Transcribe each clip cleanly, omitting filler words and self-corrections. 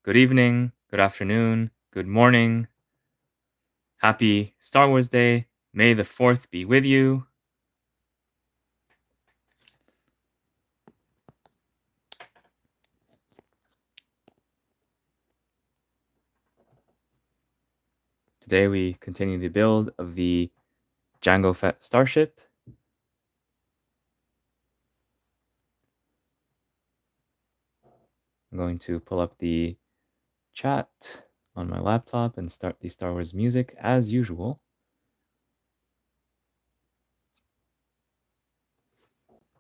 good evening, good afternoon, good morning. Happy Star Wars Day. May the 4th be with you. Today we continue the build of the Jango Fett Starship. I'm going to pull up the chat on my laptop and start the Star Wars music as usual.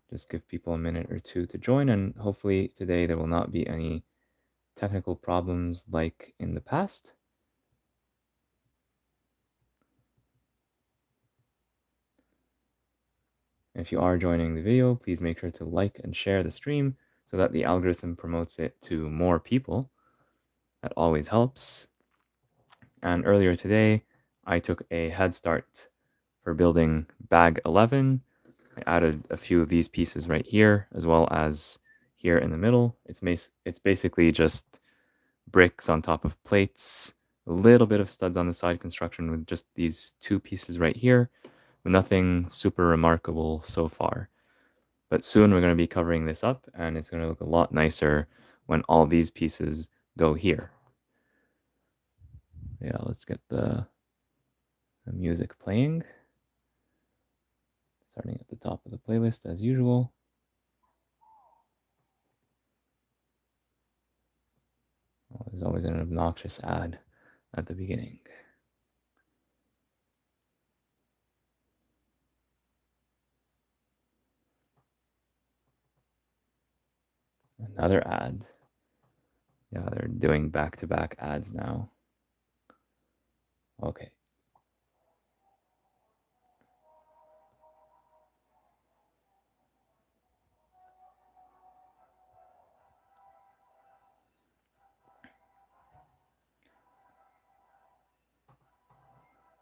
Just give people a minute or two to join, and hopefully today there will not be any technical problems like in the past. If you are joining the video, please make sure to like and share the stream so that the algorithm promotes it to more people. That always helps. And earlier today, I took a head start for building bag 11. I added a few of these pieces right here, as well as here in the middle. It's basically just bricks on top of plates, a little bit of studs on the side construction with just these two pieces right here, but nothing super remarkable so far. But soon we're going to be covering this up, and it's going to look a lot nicer when all these pieces go here. Yeah, let's get the music playing. Starting at the top of the playlist as usual. Oh, there's always an obnoxious ad at the beginning. Another ad. Yeah, they're doing back-to-back ads now. Okay.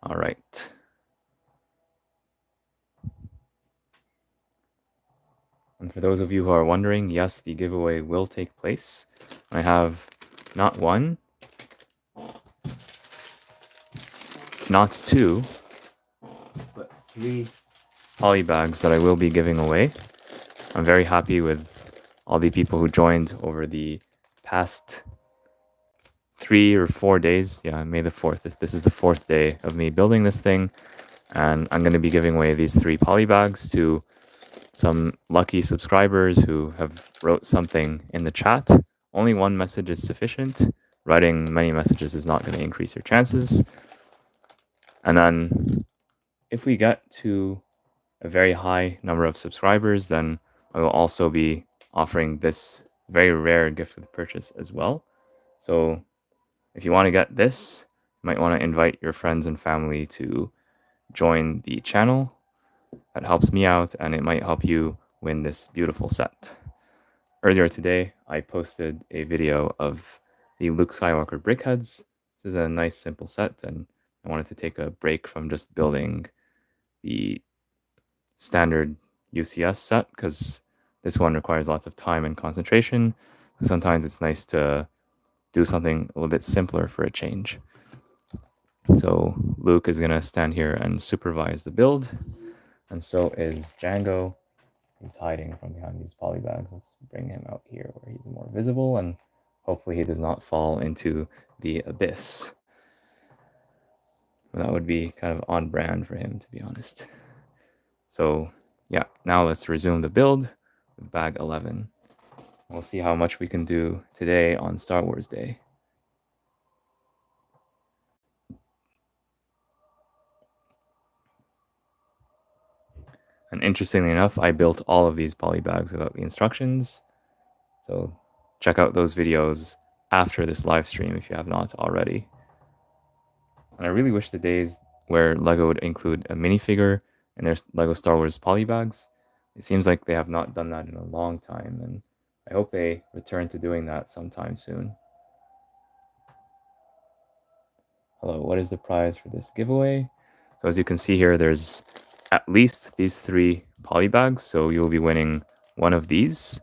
All right. And for those of you who are wondering, yes, the giveaway will take place. I have not one, not two, but 3 poly bags that I will be giving away. I'm very happy with all the people who joined over the past 3 or 4 days. Yeah, May the 4th. This is the 4th day of me building this thing. And I'm going to be giving away these 3 poly bags to some lucky subscribers who have wrote something in the chat. Only one message is sufficient. Writing many messages is not going to increase your chances. And then if we get to a very high number of subscribers, then I will also be offering this very rare gift with purchase as well. So if you want to get this, you might want to invite your friends and family to join the channel. That helps me out, and it might help you win this beautiful set. Earlier today, I posted a video of the Luke Skywalker brickheads. This is a nice, simple set, and I wanted to take a break from just building the standard UCS set because this one requires lots of time and concentration. So sometimes it's nice to do something a little bit simpler for a change. So Luke is going to stand here and supervise the build, and so is Jango. He's hiding from behind these poly bags. Let's bring him out here where he's more visible, and hopefully he does not fall into the abyss. That would be kind of on brand for him, to be honest. So yeah, now let's resume the build with bag 11. We'll see how much we can do today on Star Wars Day. And interestingly enough, I built all of these poly bags without the instructions. So check out those videos after this live stream if you have not already. And I really wish the days where LEGO would include a minifigure in their LEGO Star Wars poly bags. It seems like they have not done that in a long time, and I hope they return to doing that sometime soon. Hello, what is the prize for this giveaway? So as you can see here, there's at least these 3 poly bags, so you'll be winning one of these.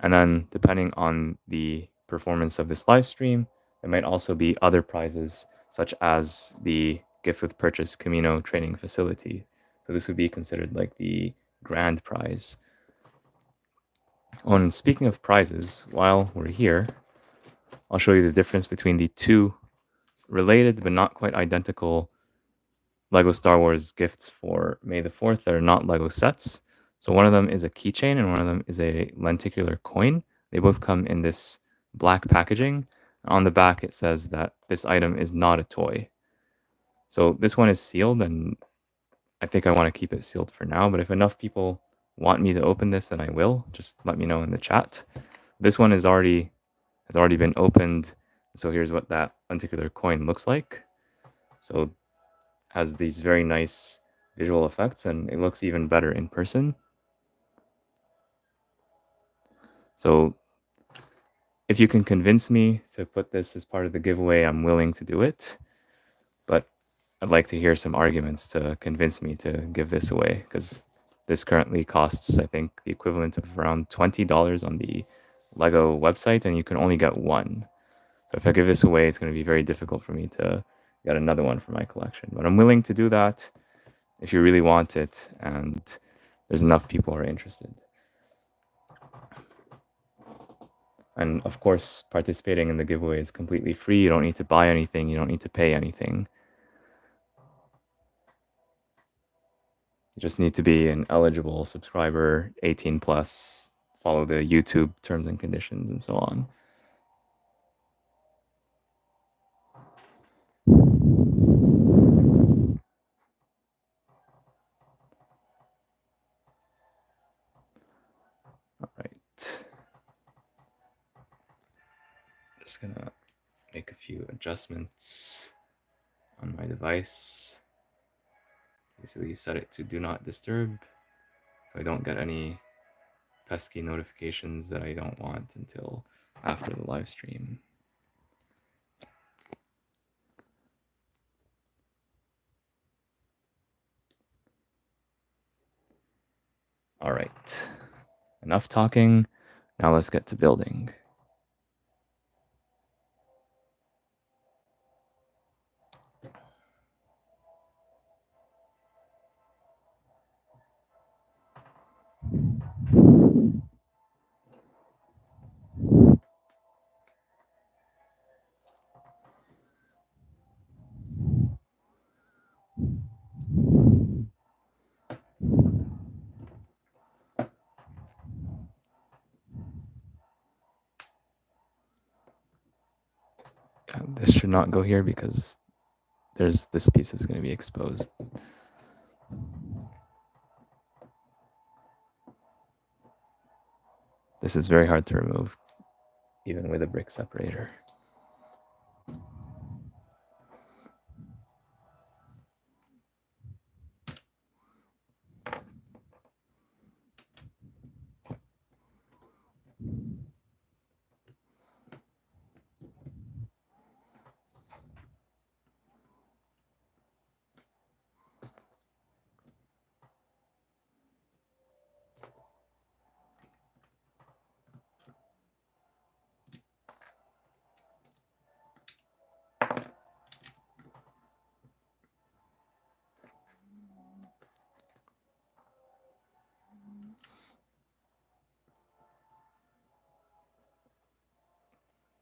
And then depending on the performance of this live stream. There might also be other prizes, such as the gift with purchase Camino training facility. So this would be considered like the grand prize. Oh, and speaking of prizes, while we're here, I'll show you the difference between the two related but not quite identical Lego Star Wars gifts for May the 4th that are not Lego sets. So one of them is a keychain and one of them is a lenticular coin. They both come in this black packaging. On the back, it says that this item is not a toy. So this one is sealed, and I think I want to keep it sealed for now. But if enough people want me to open this, then I will. Just let me know in the chat. This one has already been opened. So here's what that lenticular coin looks like. So has these very nice visual effects, and it looks even better in person. So if you can convince me to put this as part of the giveaway, I'm willing to do it. But I'd like to hear some arguments to convince me to give this away, because this currently costs, I think, the equivalent of around $20 on the Lego website, and you can only get one. So if I give this away, it's going to be very difficult for me to get another one for my collection. But I'm willing to do that if you really want it and there's enough people who are interested. And of course, participating in the giveaway is completely free. You don't need to buy anything. You don't need to pay anything. You just need to be an eligible subscriber, 18 plus, follow the YouTube terms and conditions, and so on. All right. Just gonna make a few adjustments on my device. Basically set it to do not disturb so I don't get any pesky notifications that I don't want until after the live stream. All right, enough talking. Now let's get to building. This should not go here because this piece is going to be exposed. This is very hard to remove, even with a brick separator.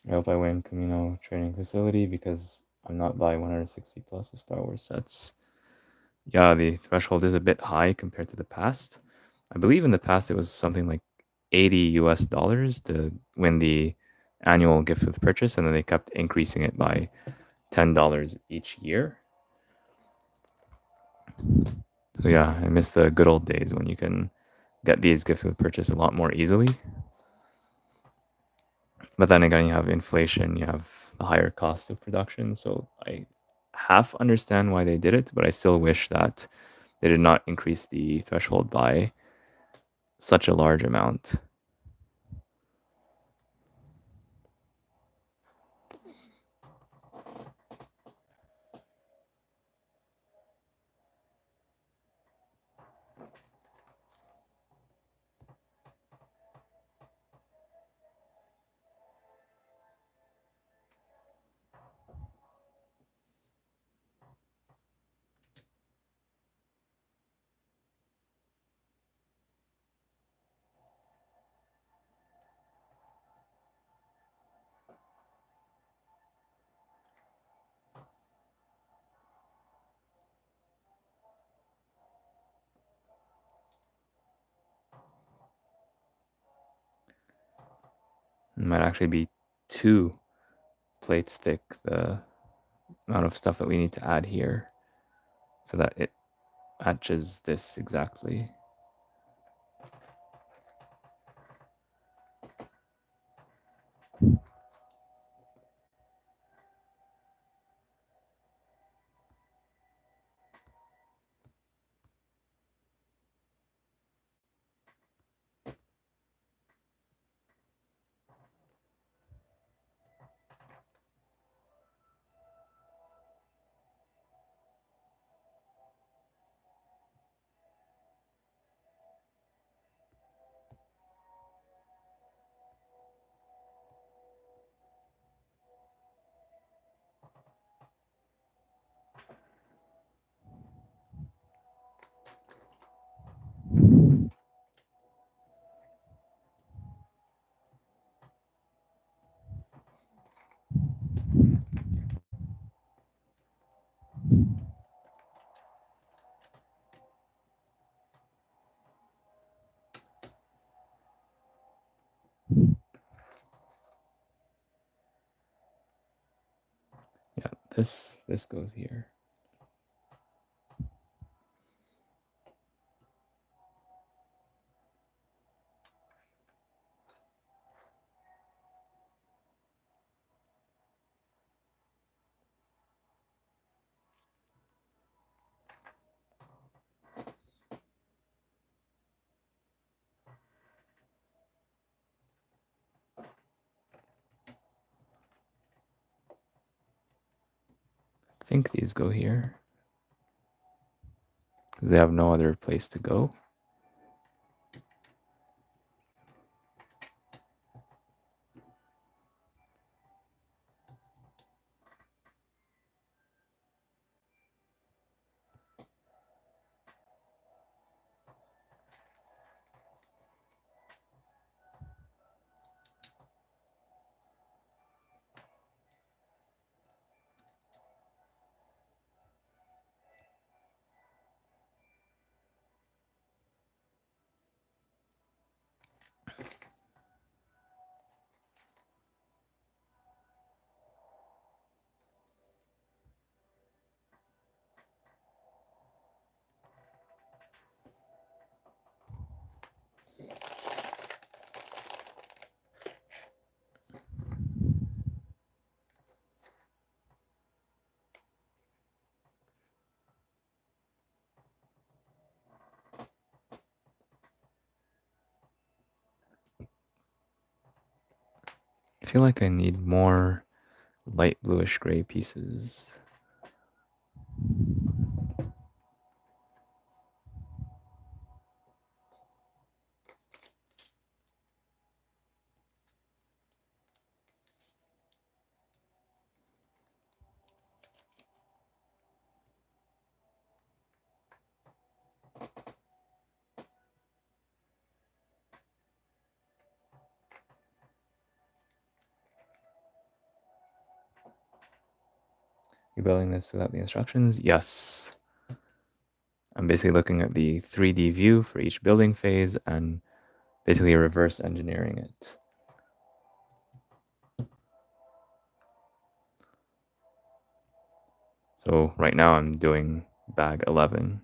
I hope I win Camino training facility because I'm not buying 160 plus of Star Wars sets. Yeah, the threshold is a bit high compared to the past. I believe in the past it was something like 80 US dollars to win the annual gift with purchase, and then they kept increasing it by $10 each year. So yeah, I miss the good old days when you can get these gifts with purchase a lot more easily. But then again, you have inflation, you have the higher cost of production. So I half understand why they did it, but I still wish that they did not increase the threshold by such a large amount. It might actually be 2 plates thick, the amount of stuff that we need to add here, so that it matches this exactly. Yeah, this goes here. I think these go here because they have no other place to go. I feel like I need more light bluish gray pieces. You building this without the instructions? Yes. I'm basically looking at the 3D view for each building phase and basically reverse engineering it. So right now I'm doing bag 11.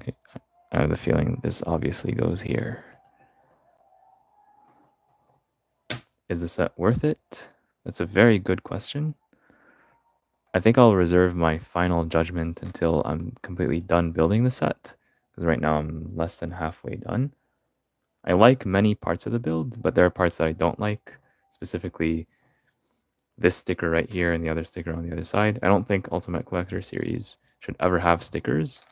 Okay, I have the feeling this obviously goes here. Is the set worth it? That's a very good question. I think I'll reserve my final judgment until I'm completely done building the set, because right now I'm less than halfway done. I like many parts of the build, but there are parts that I don't like, specifically this sticker right here and the other sticker on the other side. I don't think Ultimate Collector Series should ever have stickers.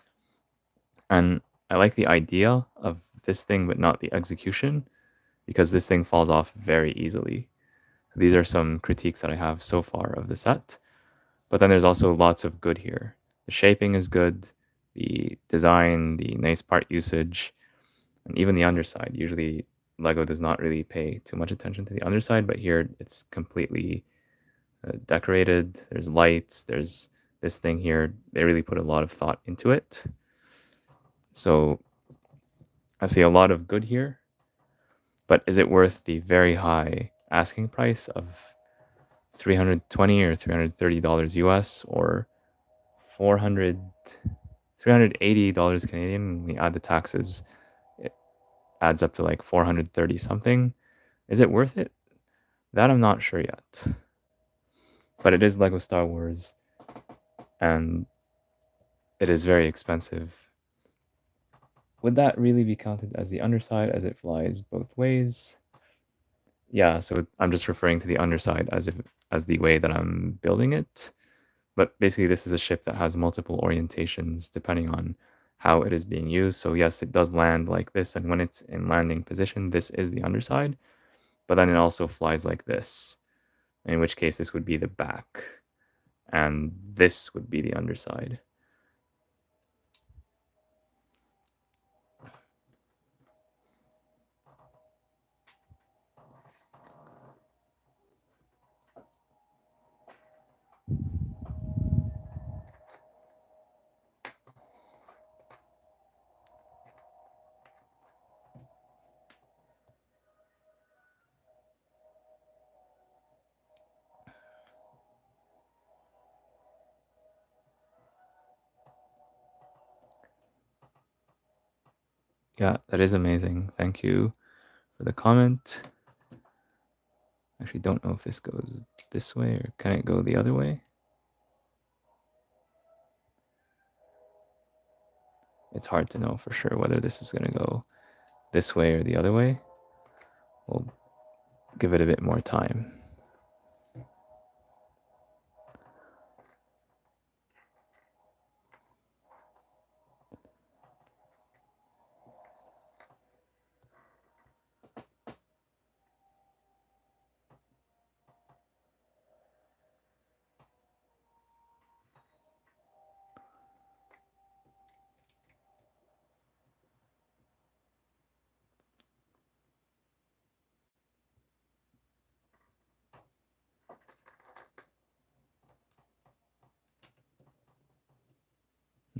And I like the idea of this thing, but not the execution, because this thing falls off very easily. So these are some critiques that I have so far of the set. But then there's also lots of good here. The shaping is good, the design, the nice part usage, and even the underside. Usually Lego does not really pay too much attention to the underside, but here it's completely decorated. There's lights. There's this thing here. They really put a lot of thought into it. So I see a lot of good here. But is it worth the very high asking price of $320 or $330 US, or 400 $380 Canadian? When we add the taxes, it adds up to like 430 something. Is it worth it? That I'm not sure yet. But it is Lego Star Wars, and it is very expensive. Would that really be counted as the underside, as it flies both ways? Yeah, so I'm just referring to the underside as the way that I'm building it. But basically, this is a ship that has multiple orientations depending on how it is being used. So yes, it does land like this, and when it's in landing position, this is the underside. But then it also flies like this, in which case this would be the back, and this would be the underside. Yeah, that is amazing. Thank you for the comment. Actually, don't know if this goes this way or can it go the other way. It's hard to know for sure whether this is going to go this way or the other way. We'll give it a bit more time.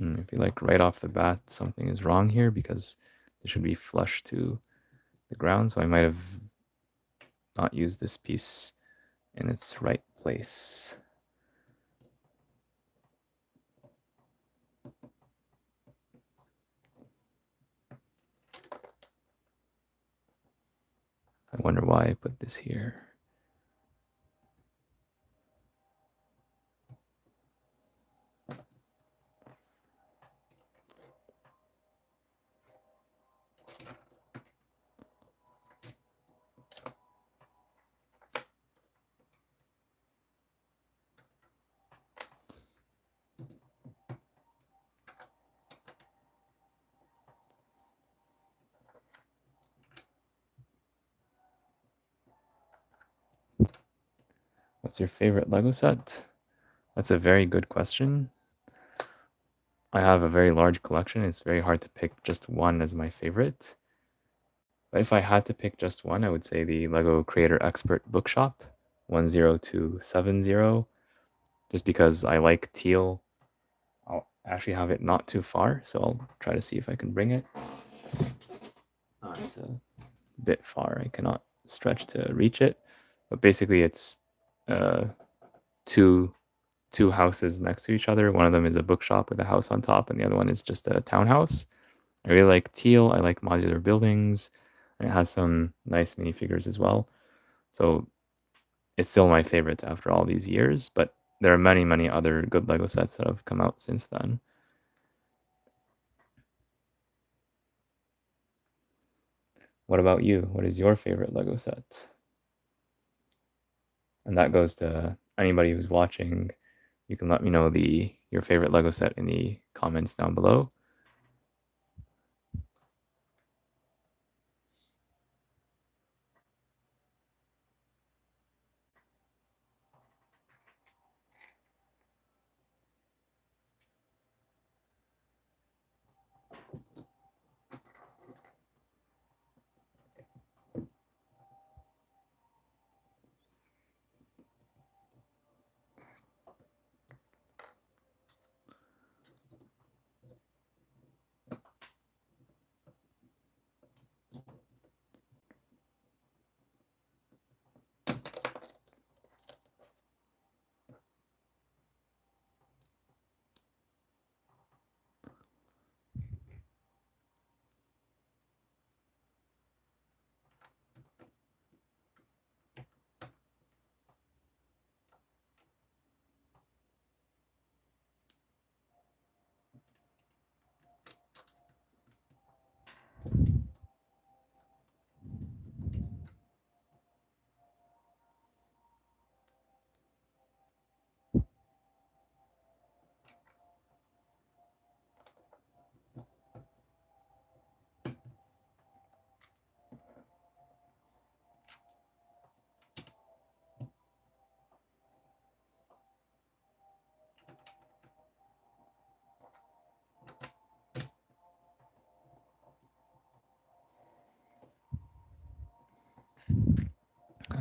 I feel like right off the bat something is wrong here, because this should be flush to the ground, so I might have not used this piece in its right place. I wonder why I put this here. What's your favorite Lego set? That's a very good question. I have a very large collection. It's very hard to pick just one as my favorite. But if I had to pick just one, I would say the Lego Creator Expert Bookshop 10270, just because I like teal. I'll actually have it not too far, so I'll try to see if I can bring it. It's a bit far. I cannot stretch to reach it. But basically, it's two houses next to each other. One of them is a bookshop with a house on top, and the other one is just a townhouse. I really like teal. I like modular buildings, and it has some nice minifigures as well. So it's still my favorite after all these years, but there are many, many other good Lego sets that have come out since then. What about you? What is your favorite Lego set? And that goes to anybody who's watching. You can let me know your favorite Lego set in the comments down below.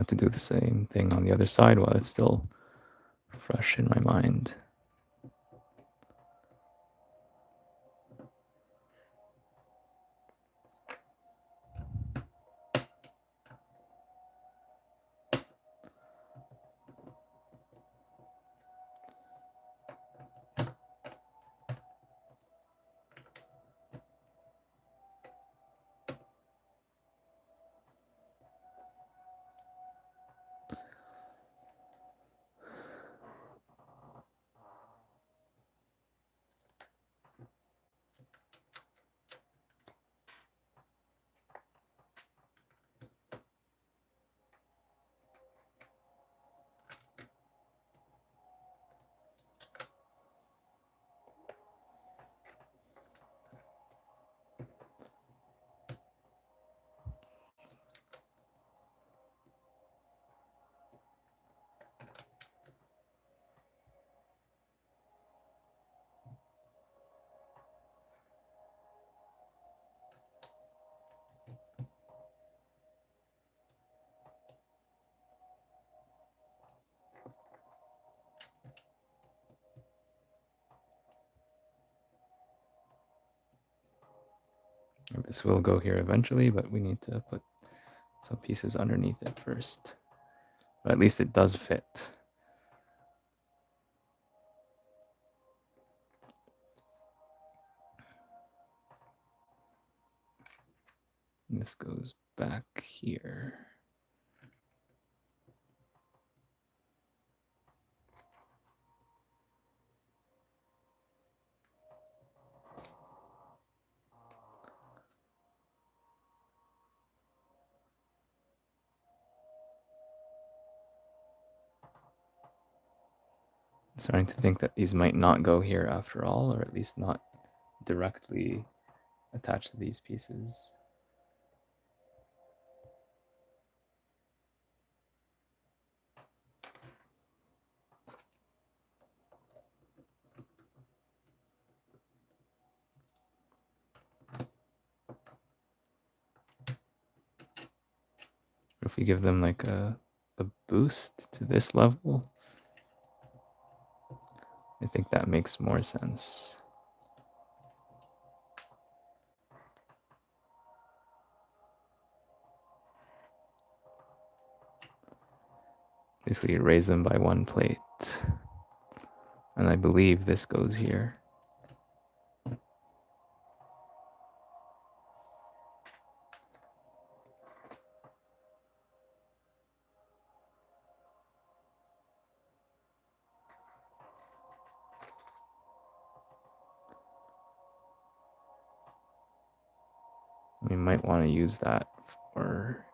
have to do the same thing on the other side while it's still fresh in my mind. This will go here eventually, but we need to put some pieces underneath it first. But at least it does fit. And this goes back here. I'm starting to think that these might not go here after all, or at least not directly attached to these pieces. If we give them like a boost to this level, I think that makes more sense. Basically raise them by one plate. And I believe this goes here. We might want to use that for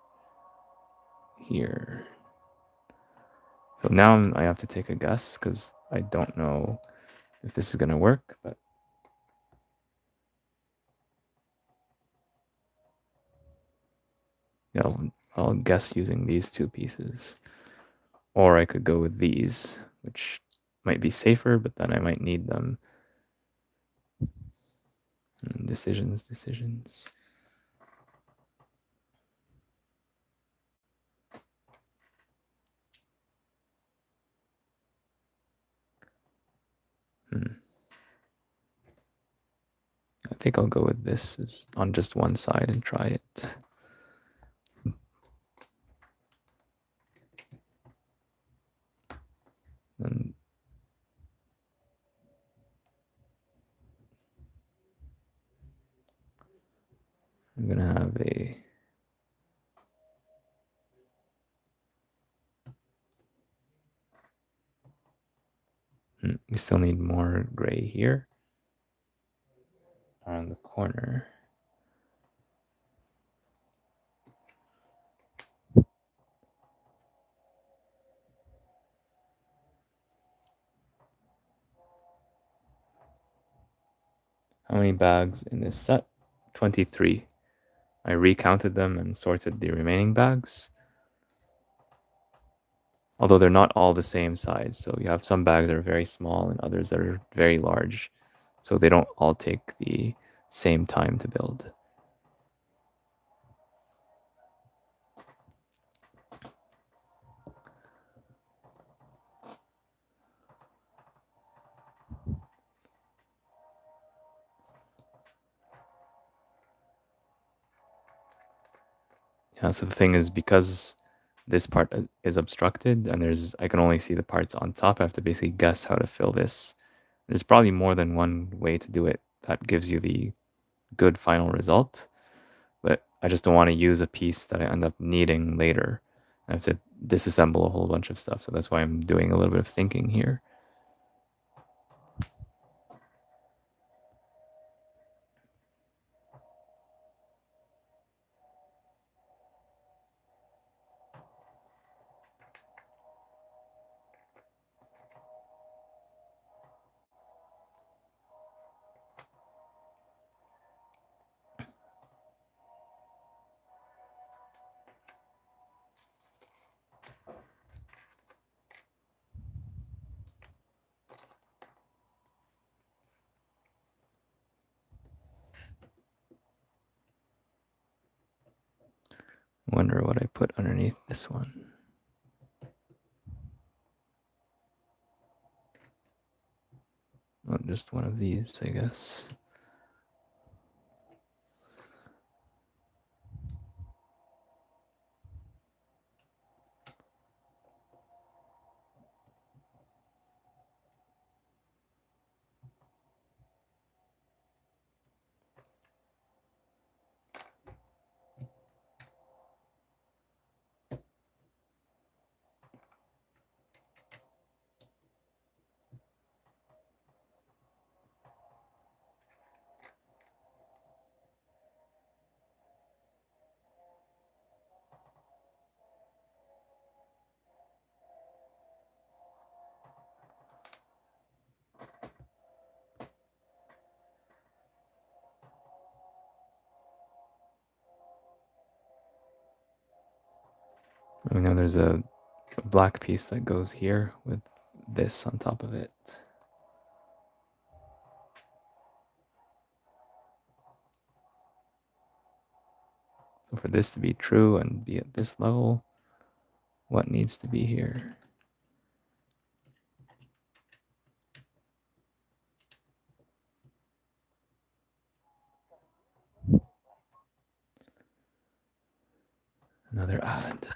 here. So now I have to take a guess because I don't know if this is going to work, but yeah, I'll guess using these two pieces. Or I could go with these, which might be safer, but then I might need them. Decisions. I think I'll go with this on just one side and try it. And I'm gonna have we still need more gray here on the corner. How many bags in this set? 23. I recounted them and sorted the remaining bags. Although they're not all the same size. So you have some bags that are very small and others that are very large. So they don't all take the same time to build. Yeah, so the thing is, because this part is obstructed and I can only see the parts on top, I have to basically guess how to fill this. There's probably more than one way to do it that gives you the good final result, but I just don't want to use a piece that I end up needing later. I have to disassemble a whole bunch of stuff, so that's why I'm doing a little bit of thinking here. Wonder what I put underneath this one. Oh, just one of these, I guess. I know there's a black piece that goes here with this on top of it. So for this to be true and be at this level, what needs to be here? Another add.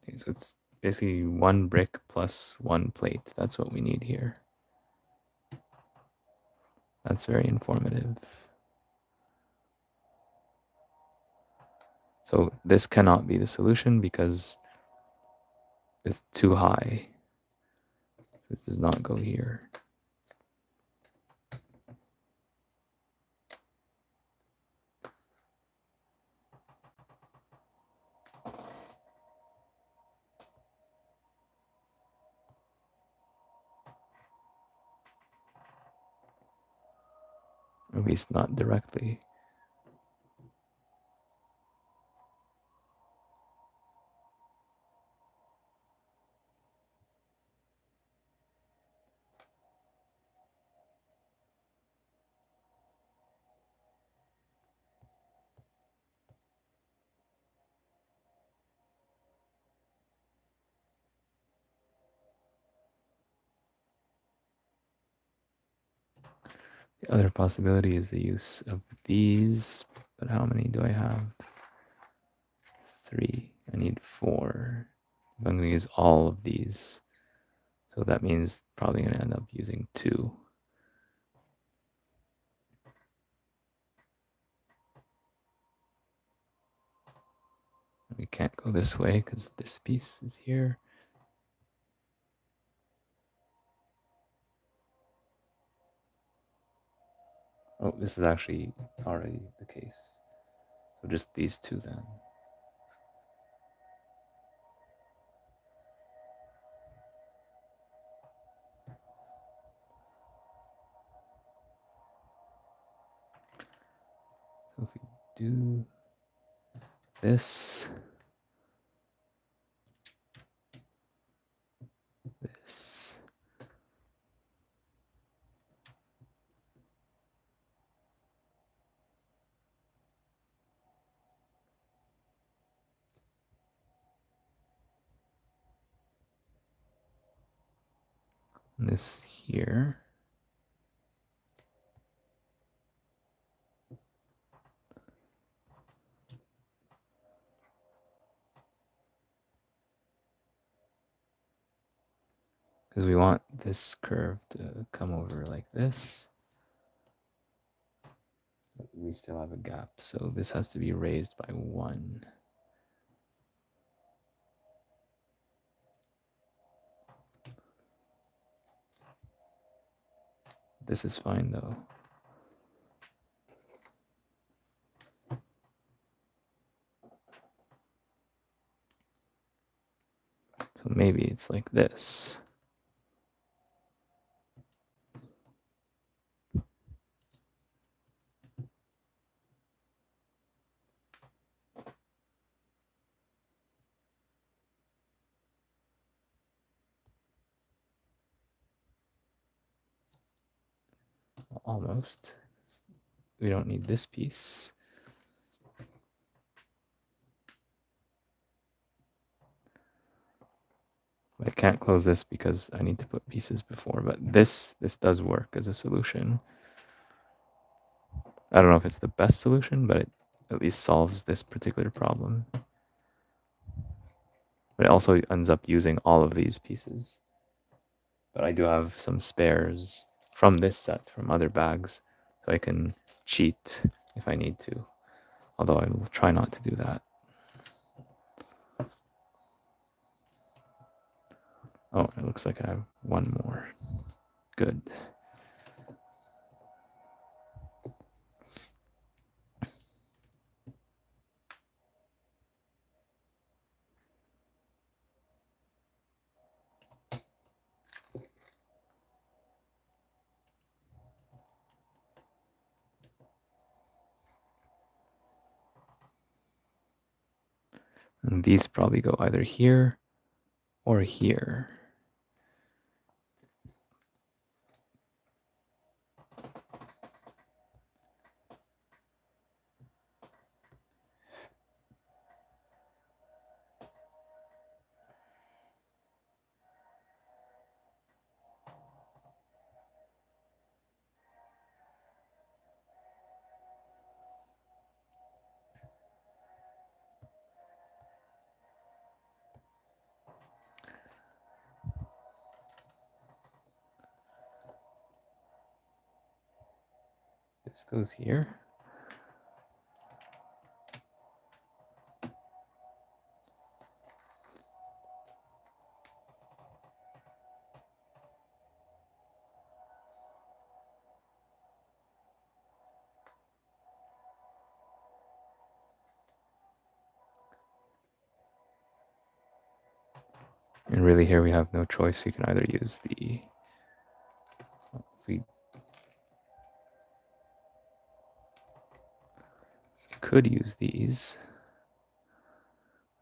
Okay, so it's basically one brick plus one plate. That's what we need here. That's very informative. So this cannot be the solution because it's too high. This does not go here. At least not directly. The other possibility is the use of these, but how many do I have? 3. I need 4. I'm going to use all of these. So that means probably going to end up using 2. We can't go this way because this piece is here. Oh, this is actually already the case. So just these 2 then. So if we do this, this, this here. Because we want this curve to come over like this. We still have a gap, so this has to be raised by 1. This is fine though. So maybe it's like this. Almost. We don't need this piece. I can't close this because I need to put pieces before, but this does work as a solution. I don't know if it's the best solution, but it at least solves this particular problem. But it also ends up using all of these pieces. But I do have some spares from this set, from other bags, so I can cheat if I need to. Although I will try not to do that. Oh, it looks like I have one more. Good. And these probably go either here or here. This goes here. And really here we have no choice. We can either use the, we could use these,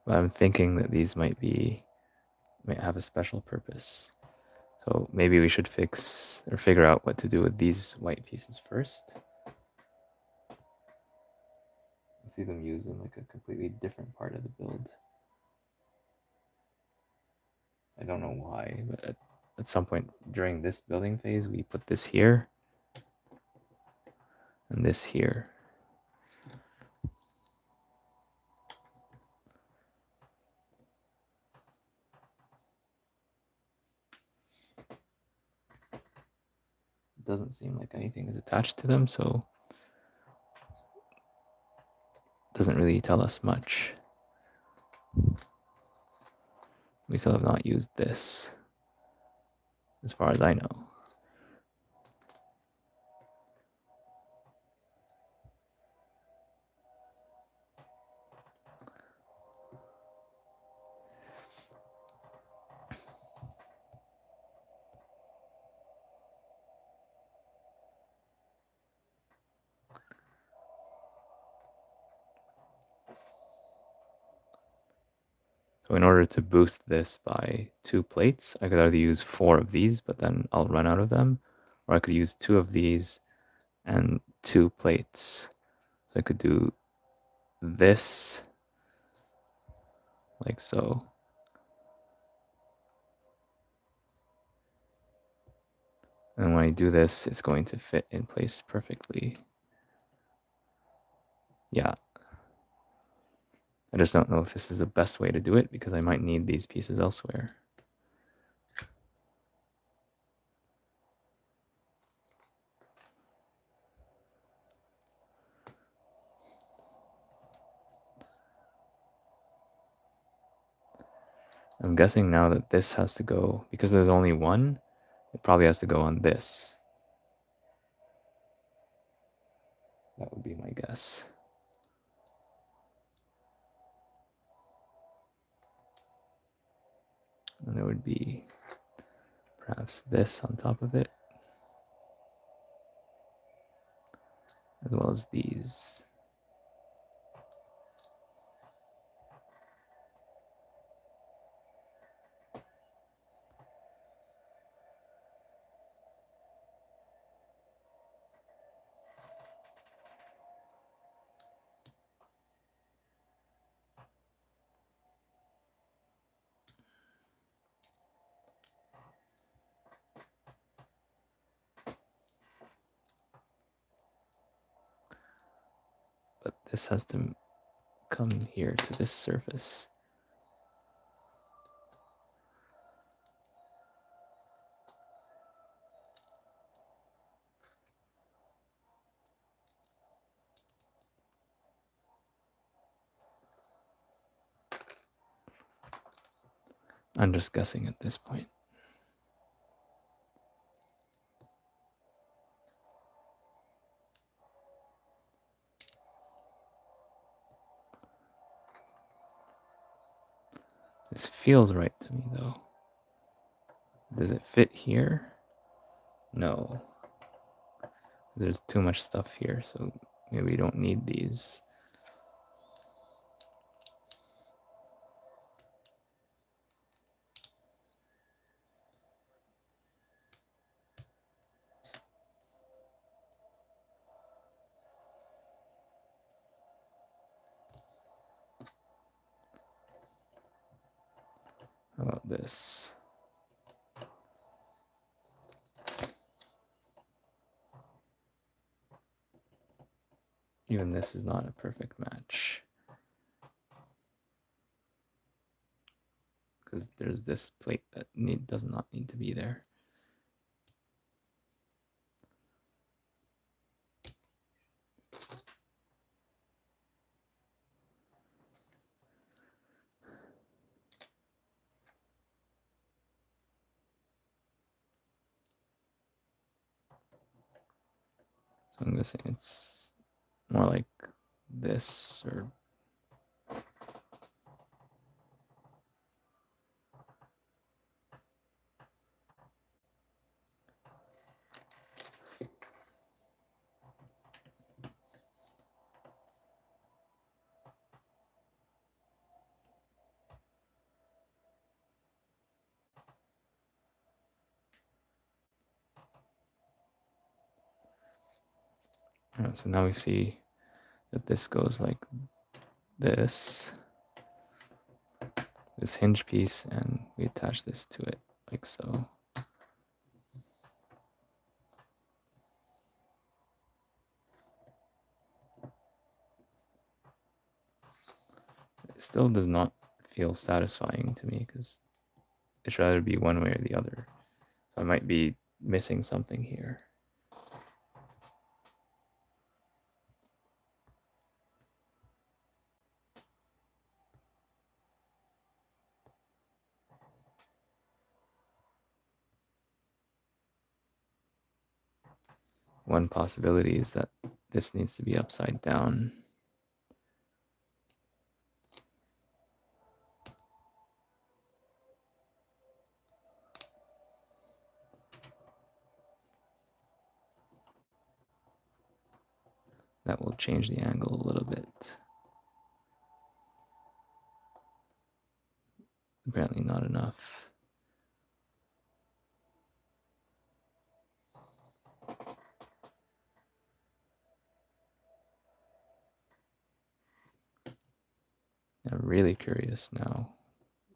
but I'm thinking that these might have a special purpose. So maybe we should fix or figure out what to do with these white pieces first. I see them used in like a completely different part of the build. I don't know why, but at some point during this building phase, we put this here and this here. It doesn't seem like anything is attached to them, so it doesn't really tell us much. We still have not used this, as far as I know. So in order to boost this by 2 plates, I could either use 4 of these, but then I'll run out of them, or I could use 2 of these and 2 plates. So I could do this like so. And when I do this, it's going to fit in place perfectly. Yeah. I just don't know if this is the best way to do it because I might need these pieces elsewhere. I'm guessing now that this has to go, because there's only one, it probably has to go on this. That would be my guess. And there would be perhaps this on top of it, as well as these. But this has to come here to this surface. I'm just guessing at this point. This feels right to me though. Does it fit here? No. There's too much stuff here, so maybe we don't need these. How about this? Even this is not a perfect match. Because there's this plate that does not need to be there. So I'm guessing it's more like this, or so now we see that this goes like this hinge piece, and we attach this to it like so. It still does not feel satisfying to me because it should either be one way or the other. So I might be missing something here. One possibility is that this needs to be upside down. That will change the angle a little bit. Apparently not enough. I'm really curious now.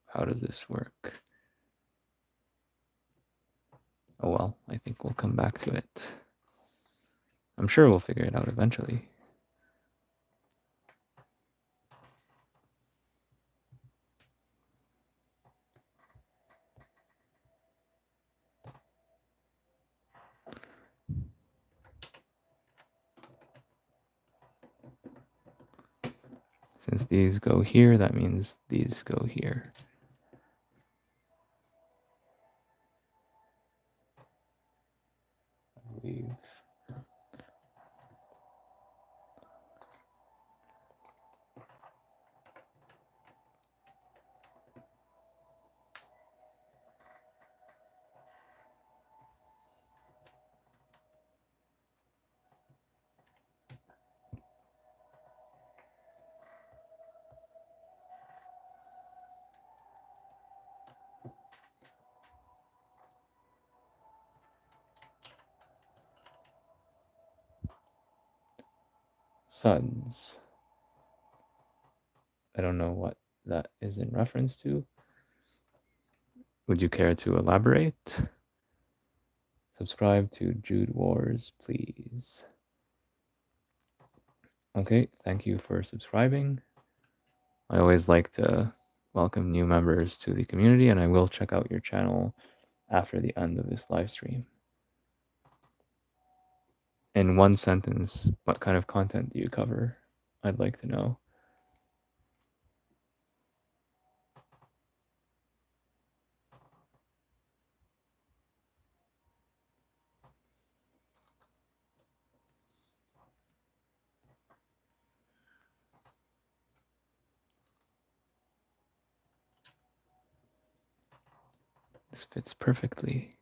How does this work? Oh well, I think think we'll come back to it. I'm sure we'll figure it out eventually. Since these go here, that means these go here. I believe. Suds. I don't know what that is in reference to. Would you care to elaborate? Subscribe to Jude Wars, please. Okay, thank you for subscribing. I always like to welcome new members to the community, and I will check out your channel after the end of this live stream. In one sentence, what kind of content do you cover? I'd like to know. This fits perfectly.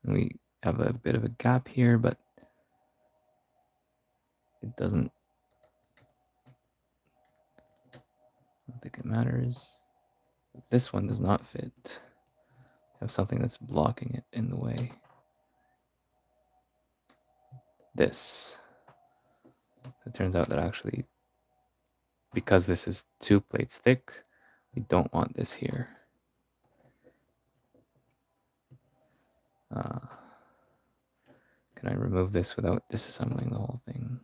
We have a bit of a gap here, but it doesn't, I don't think it matters. This one does not fit. I have something that's blocking it in the way. This. It turns out that actually, because this is 2 plates thick, we don't want this here. Can I remove this without disassembling the whole thing?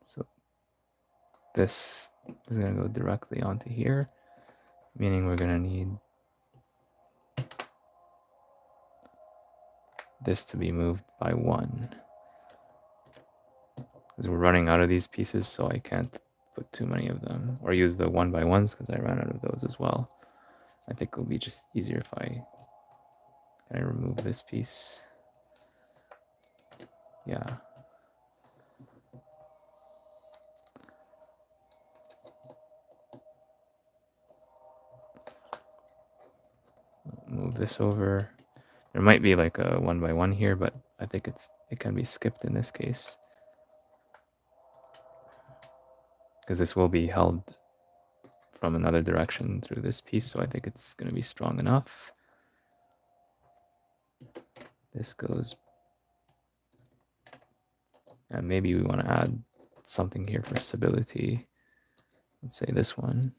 So this is going to go directly onto here, meaning we're going to need this to be moved by 1. Because we're running out of these pieces, so I can't put too many of them, or use the 1x1s because I ran out of those as well. I think it'll be just easier if can I remove this piece? Yeah. Move this over. There might be like a 1x1 here, but I think it can be skipped in this case. Because this will be held from another direction through this piece, so I think it's going to be strong enough. This goes, and maybe we want to add something here for stability. Let's say this one.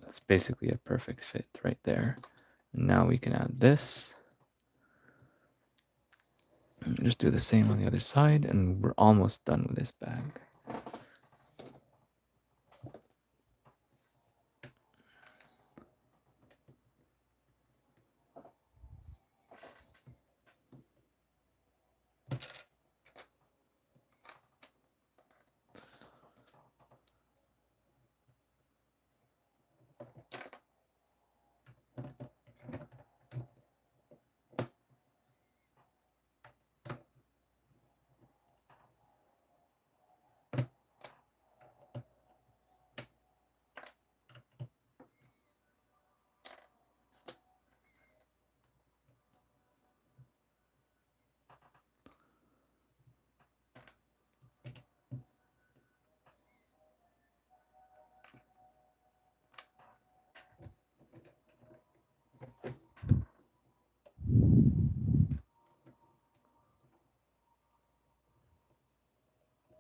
That's basically a perfect fit right there. And now we can add this. Just do the same on the other side, and we're almost done with this bag.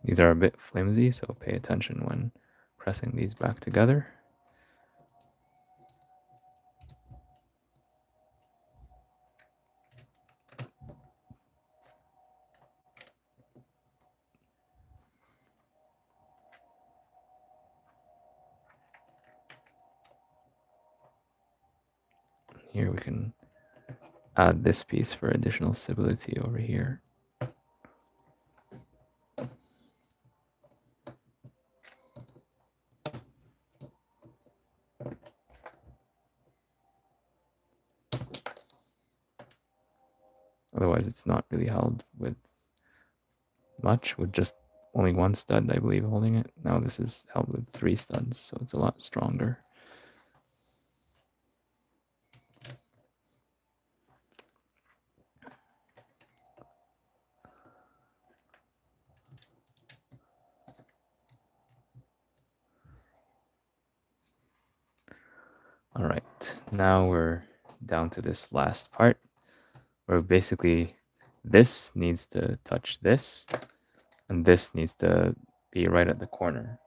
These are a bit flimsy, so pay attention when pressing these back together. Here we can add this piece for additional stability over here. Otherwise, it's not really held with much, with just only one stud, I believe, holding it. Now this is held with 3 studs, so it's a lot stronger. All right, now we're down to this last part where basically this needs to touch this and this needs to be right at the corner.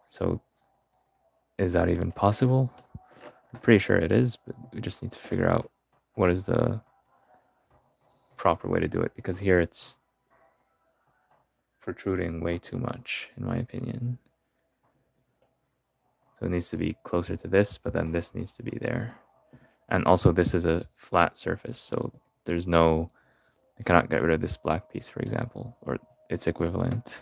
So is that even possible? I'm pretty sure it is, but we just need to figure out what is the proper way to do it, because here it's protruding way too much, in my opinion. So it needs to be closer to this, but then this needs to be there. And also this is a flat surface, so there's no, I cannot get rid of this black piece, for example, or its equivalent.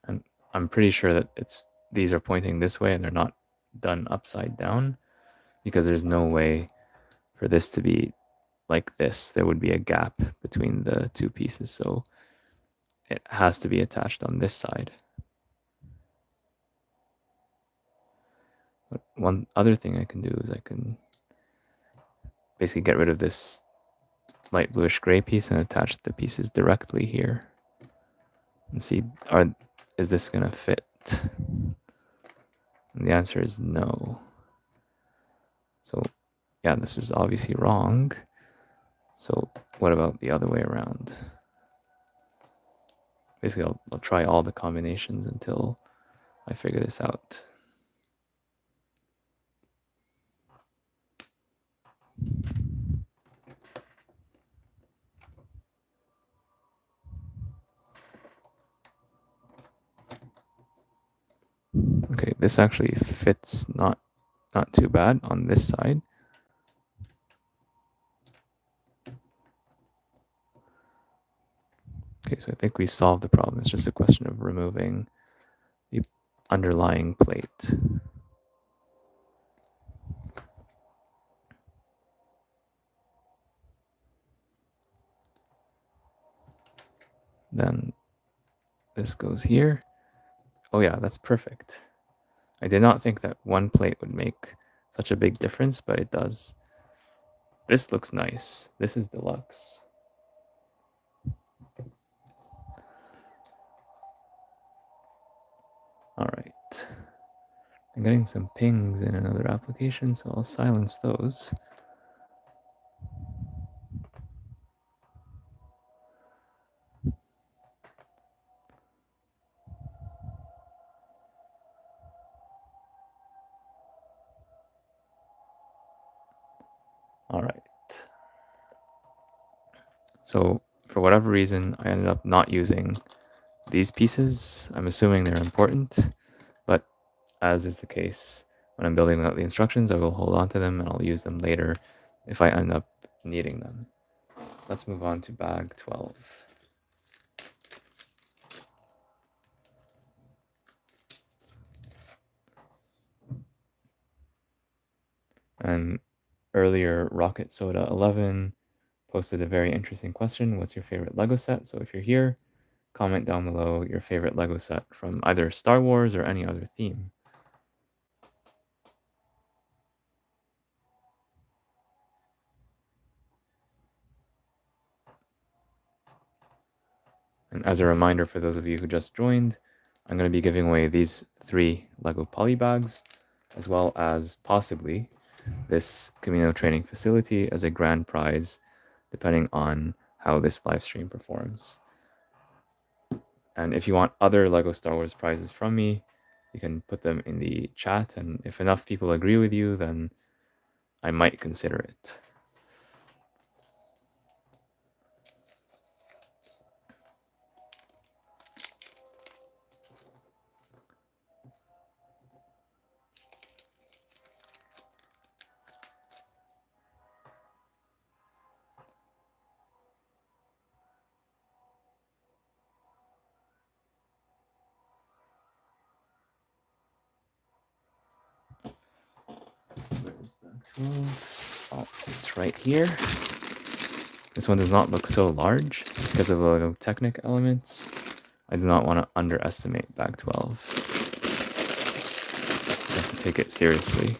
And I'm pretty sure that these are pointing this way and they're not done upside down, because there's no way for this to be like this. There would be a gap between the two pieces, so it has to be attached on this side. But one other thing I can do is I can basically get rid of this light bluish gray piece and attach the pieces directly here. And see, is this gonna fit? And the answer is no. So yeah, this is obviously wrong. So what about the other way around? Basically, I'll try all the combinations until I figure this out. Okay, this actually fits not too bad on this side. Okay, so I think we solved the problem. It's just a question of removing the underlying plate. Then this goes here. Oh yeah, that's perfect. I did not think that one plate would make such a big difference, but it does. This looks nice. This is deluxe. All right. I'm getting some pings in another application, so I'll silence those. All right. So for whatever reason, I ended up not using these pieces. I'm assuming they're important, but as is the case when I'm building out the instructions, I will hold on to them and I'll use them later if I end up needing them. Let's move on to bag 12. And earlier, Rocket Soda 11 posted a very interesting question. What's your favorite Lego set? So if you're here, comment down below your favorite Lego set from either Star Wars or any other theme. And as a reminder for those of you who just joined, I'm going to be giving away these 3 Lego poly bags, as well as possibly this Camino training facility as a grand prize, depending on how this live stream performs. And if you want other LEGO Star Wars prizes from me, you can put them in the chat, and if enough people agree with you, then I might consider it. Where's bag 12? Oh, it's right here. This one does not look so large because of the little Technic elements. I do not want to underestimate bag 12. I have to take it seriously.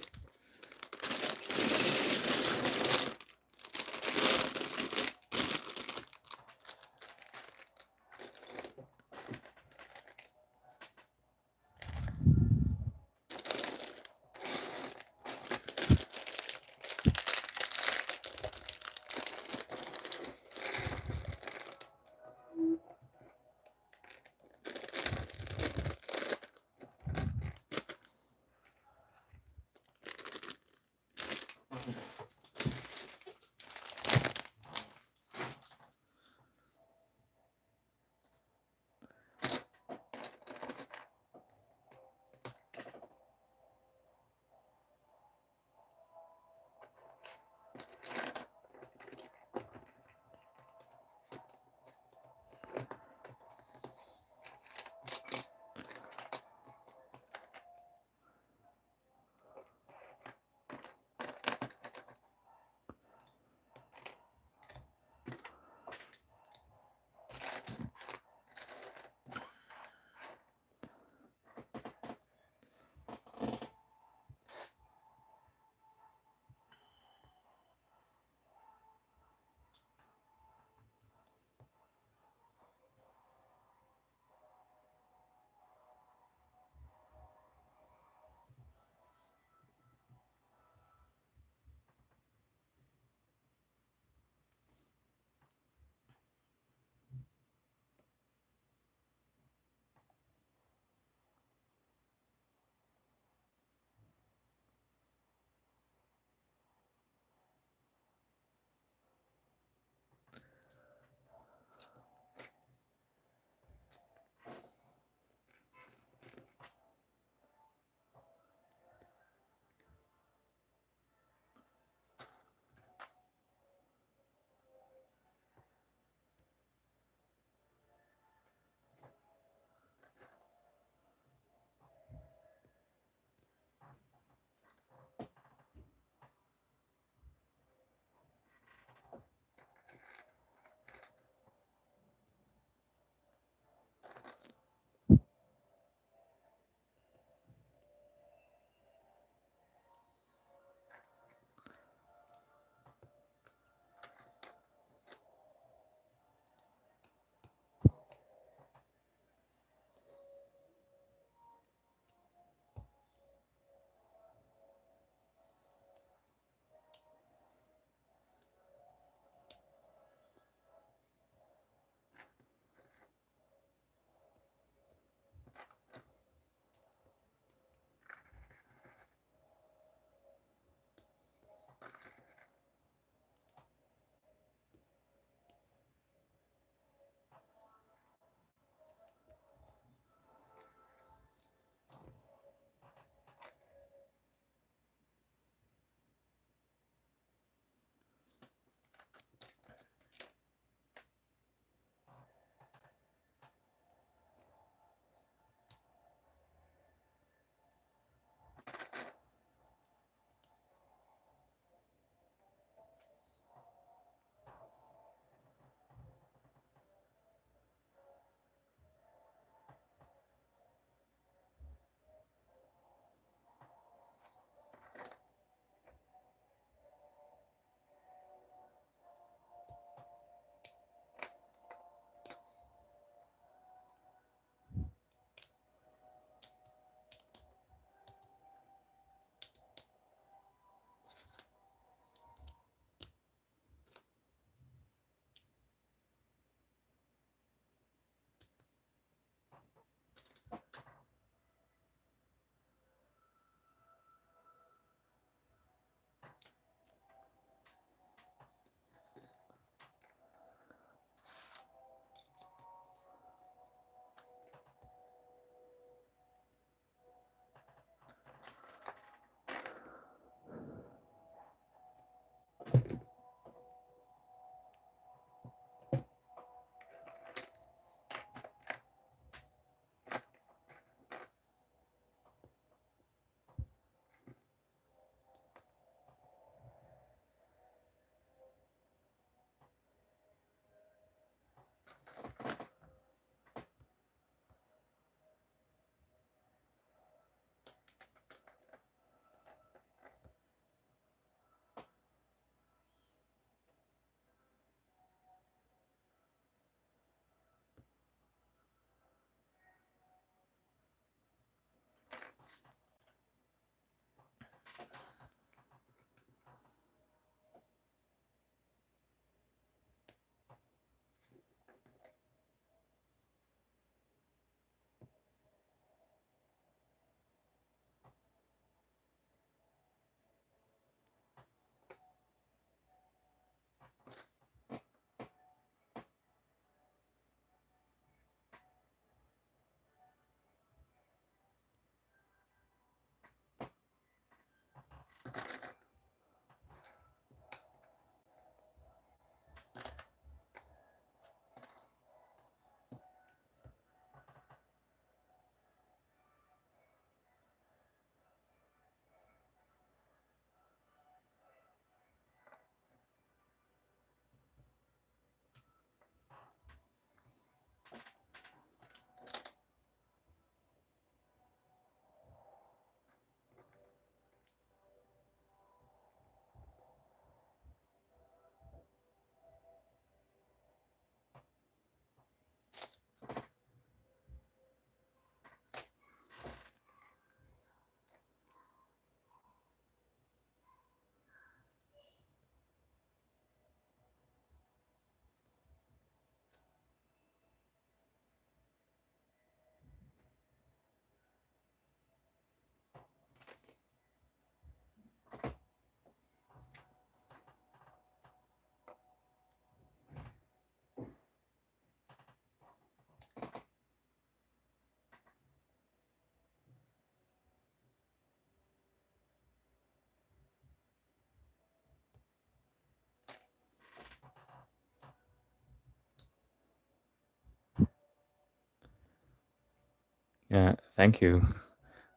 Yeah, thank you.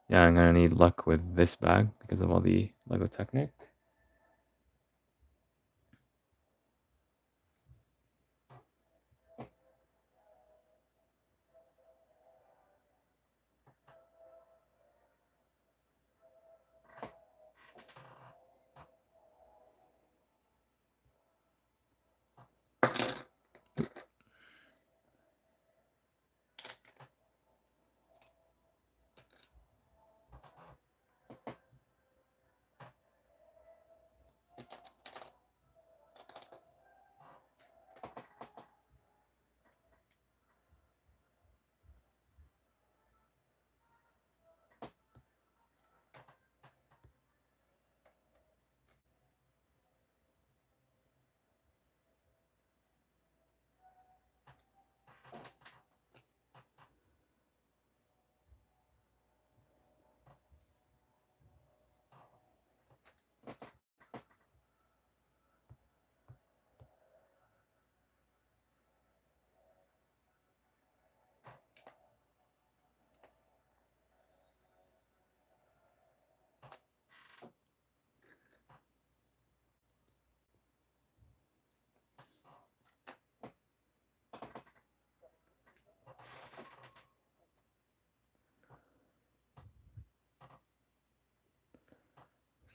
Yeah, I'm gonna need luck with this bag because of all the Lego Technic.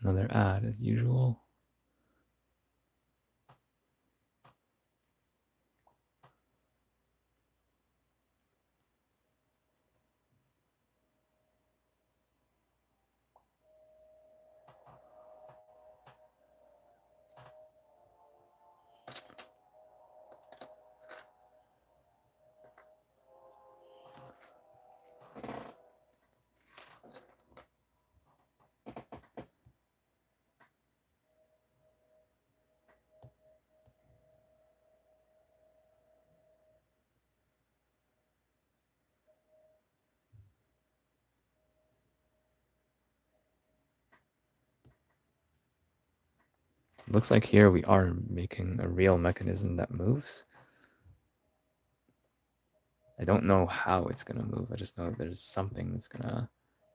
Another ad as usual. Looks like here we are making a real mechanism that moves. I don't know how it's gonna move. I just know there's something that's gonna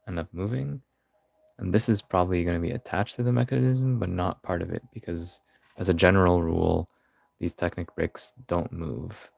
end up moving. And this is probably gonna be attached to the mechanism, but not part of it, because as a general rule, these Technic bricks don't move.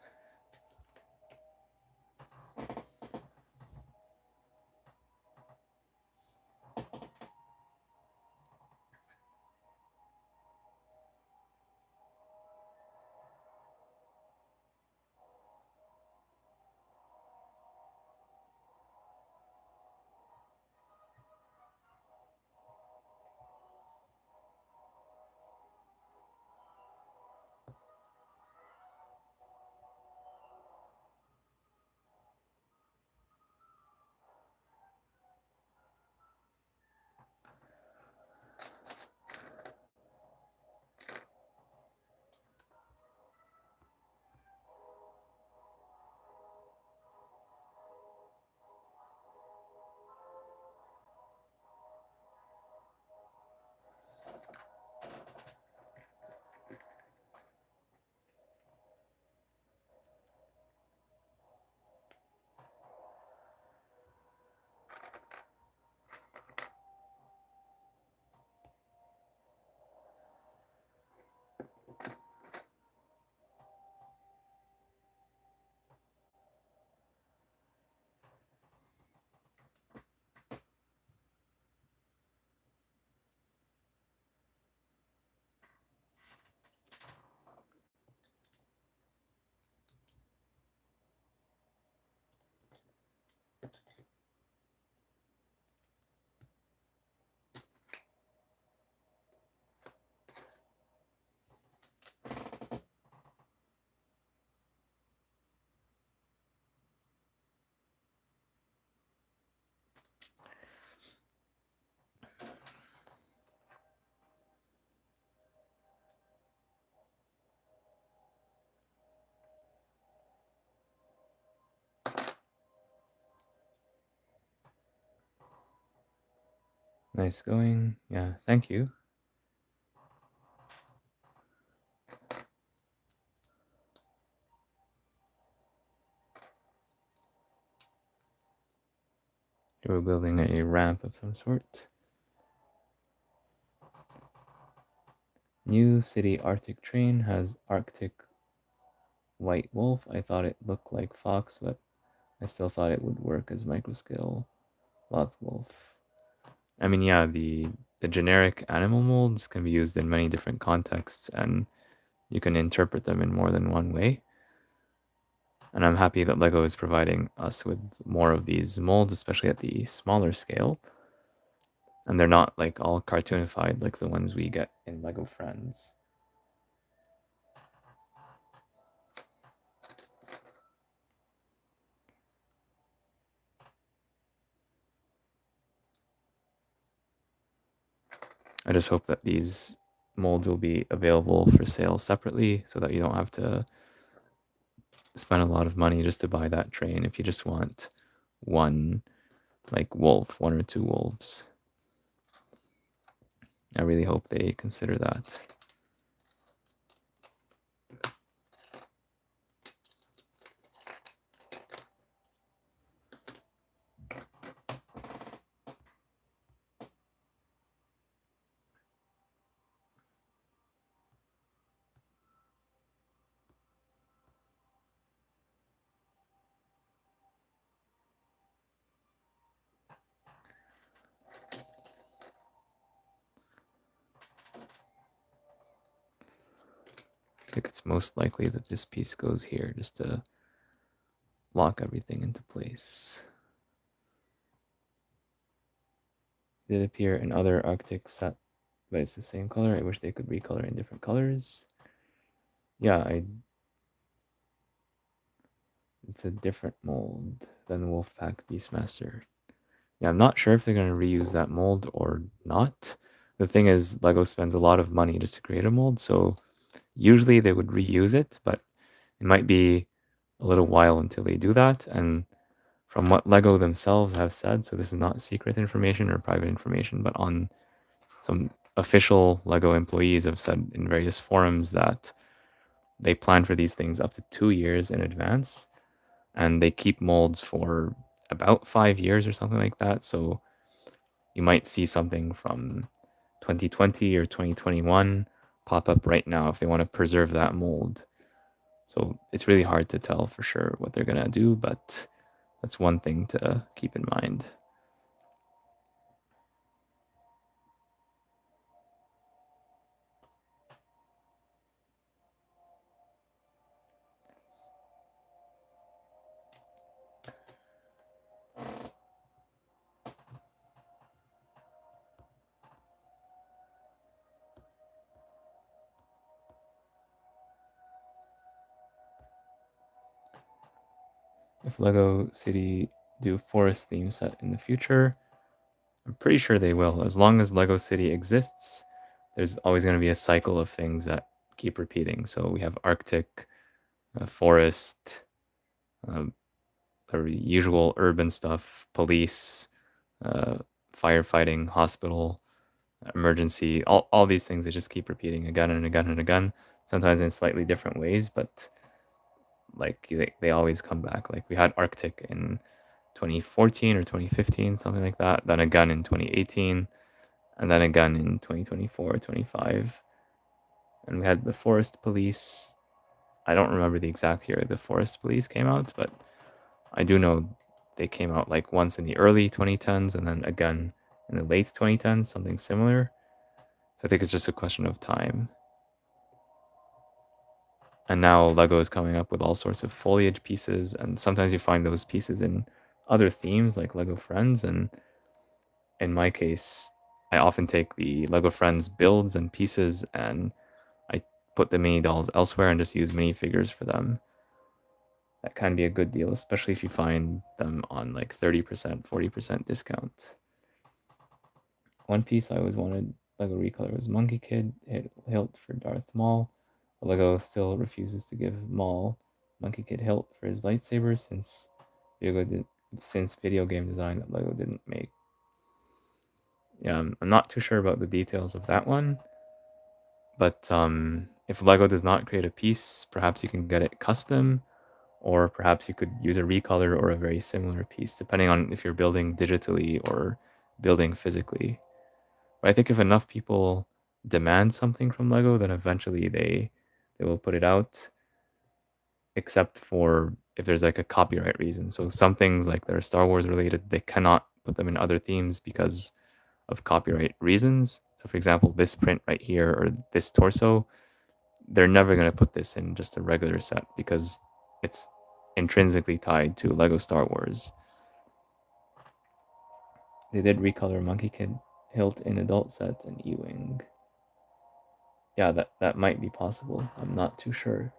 Nice going. Yeah, thank you. We're building a ramp of some sort. New city Arctic train has Arctic white wolf. I thought it looked like fox, but I still thought it would work as microscale loth wolf. I mean, yeah, the generic animal molds can be used in many different contexts, and you can interpret them in more than one way. And I'm happy that Lego is providing us with more of these molds, especially at the smaller scale. And they're not like all cartoonified like the ones we get in Lego Friends. I just hope that these molds will be available for sale separately so that you don't have to spend a lot of money just to buy that train if you just want one like wolf, one or two wolves. I really hope they consider that. I think it's most likely that this piece goes here just to lock everything into place. Did appear in other Arctic set, but it's the same color. I wish they could recolor in different colors. Yeah, it's a different mold than Wolfpack Beastmaster. Yeah, I'm not sure if they're going to reuse that mold or not. The thing is, Lego spends a lot of money just to create a mold, so usually they would reuse it, but it might be a little while until they do that. And from what Lego themselves have said, so this is not secret information or private information, but on some official Lego employees have said in various forums that they plan for these things up to 2 years in advance, and they keep molds for about 5 years or something like that. So you might see something from 2020 or 2021 pop up right now if they want to preserve that mold. So it's really hard to tell for sure what they're gonna do, but that's one thing to keep in mind. If Lego City do forest theme set in the future, I'm pretty sure they will. As long as Lego City exists, there's always going to be a cycle of things that keep repeating. So we have Arctic, forest, uh, usual urban stuff, police, uh, firefighting, hospital, emergency, all these things they just keep repeating again and again and again, sometimes in slightly different ways, but like they always come back. Like we had Arctic in 2014 or 2015, something like that, then again in 2018, and then again in 2024, 25. And we had the forest police. I don't remember the exact year the forest police came out, but I do know they came out like once in the early 2010s and then again in the late 2010s, something similar. So I think it's just a question of time. And now Lego is coming up with all sorts of foliage pieces, and sometimes you find those pieces in other themes like Lego Friends. And in my case, I often take the Lego Friends builds and pieces and I put the mini dolls elsewhere and just use minifigures for them. That can be a good deal, especially if you find them on like 30%, 40% discount. One piece I always wanted Lego recolor was Monkey Kid hilt for Darth Maul. Lego still refuses to give Maul Monkey Kid hilt for his lightsaber since video game design that Lego didn't make. Yeah, I'm not too sure about the details of that one, but if Lego does not create a piece, perhaps you can get it custom, or perhaps you could use a recolor or a very similar piece, depending on if you're building digitally or building physically. But I think if enough people demand something from Lego, then eventually they will put it out, except for if there's like a copyright reason. So some things like that are Star Wars related, they cannot put them in other themes because of copyright reasons. So for example, this print right here or this torso, they're never going to put this in just a regular set because it's intrinsically tied to Lego Star Wars. They did recolor Monkey Kid hilt in adult set and E-Wing. Yeah, that might be possible. I'm not too sure.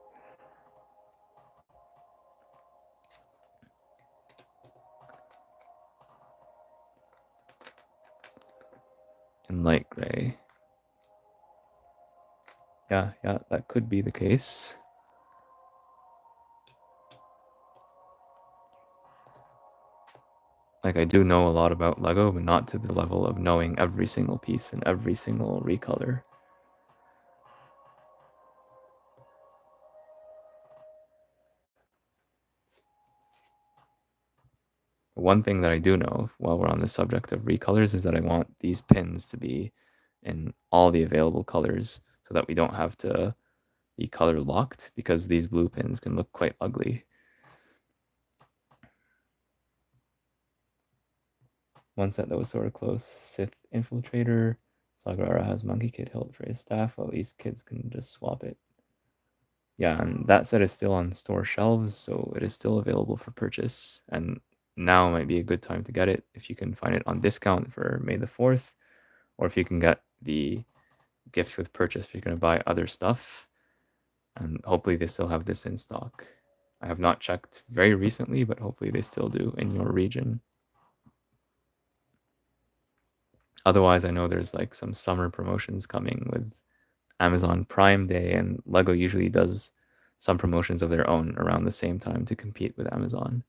In light gray. Yeah, that could be the case. Like, I do know a lot about Lego, but not to the level of knowing every single piece and every single recolor. One thing that I do know while we're on the subject of recolors is that I want these pins to be in all the available colors so that we don't have to be color locked, because these blue pins can look quite ugly. One set that was sort of close, Sith Infiltrator. Sagarara has Monkey Kid hilt for his staff, while these kids can just swap it. Yeah, and that set is still on store shelves, so it is still available for purchase. And now might be a good time to get it if you can find it on discount for May the 4th, or if you can get the gift with purchase if you're going to buy other stuff. And hopefully they still have this in stock. I have not checked very recently, but hopefully they still do in your region. Otherwise, I know there's like some summer promotions coming with Amazon Prime Day, and Lego usually does some promotions of their own around the same time to compete with Amazon.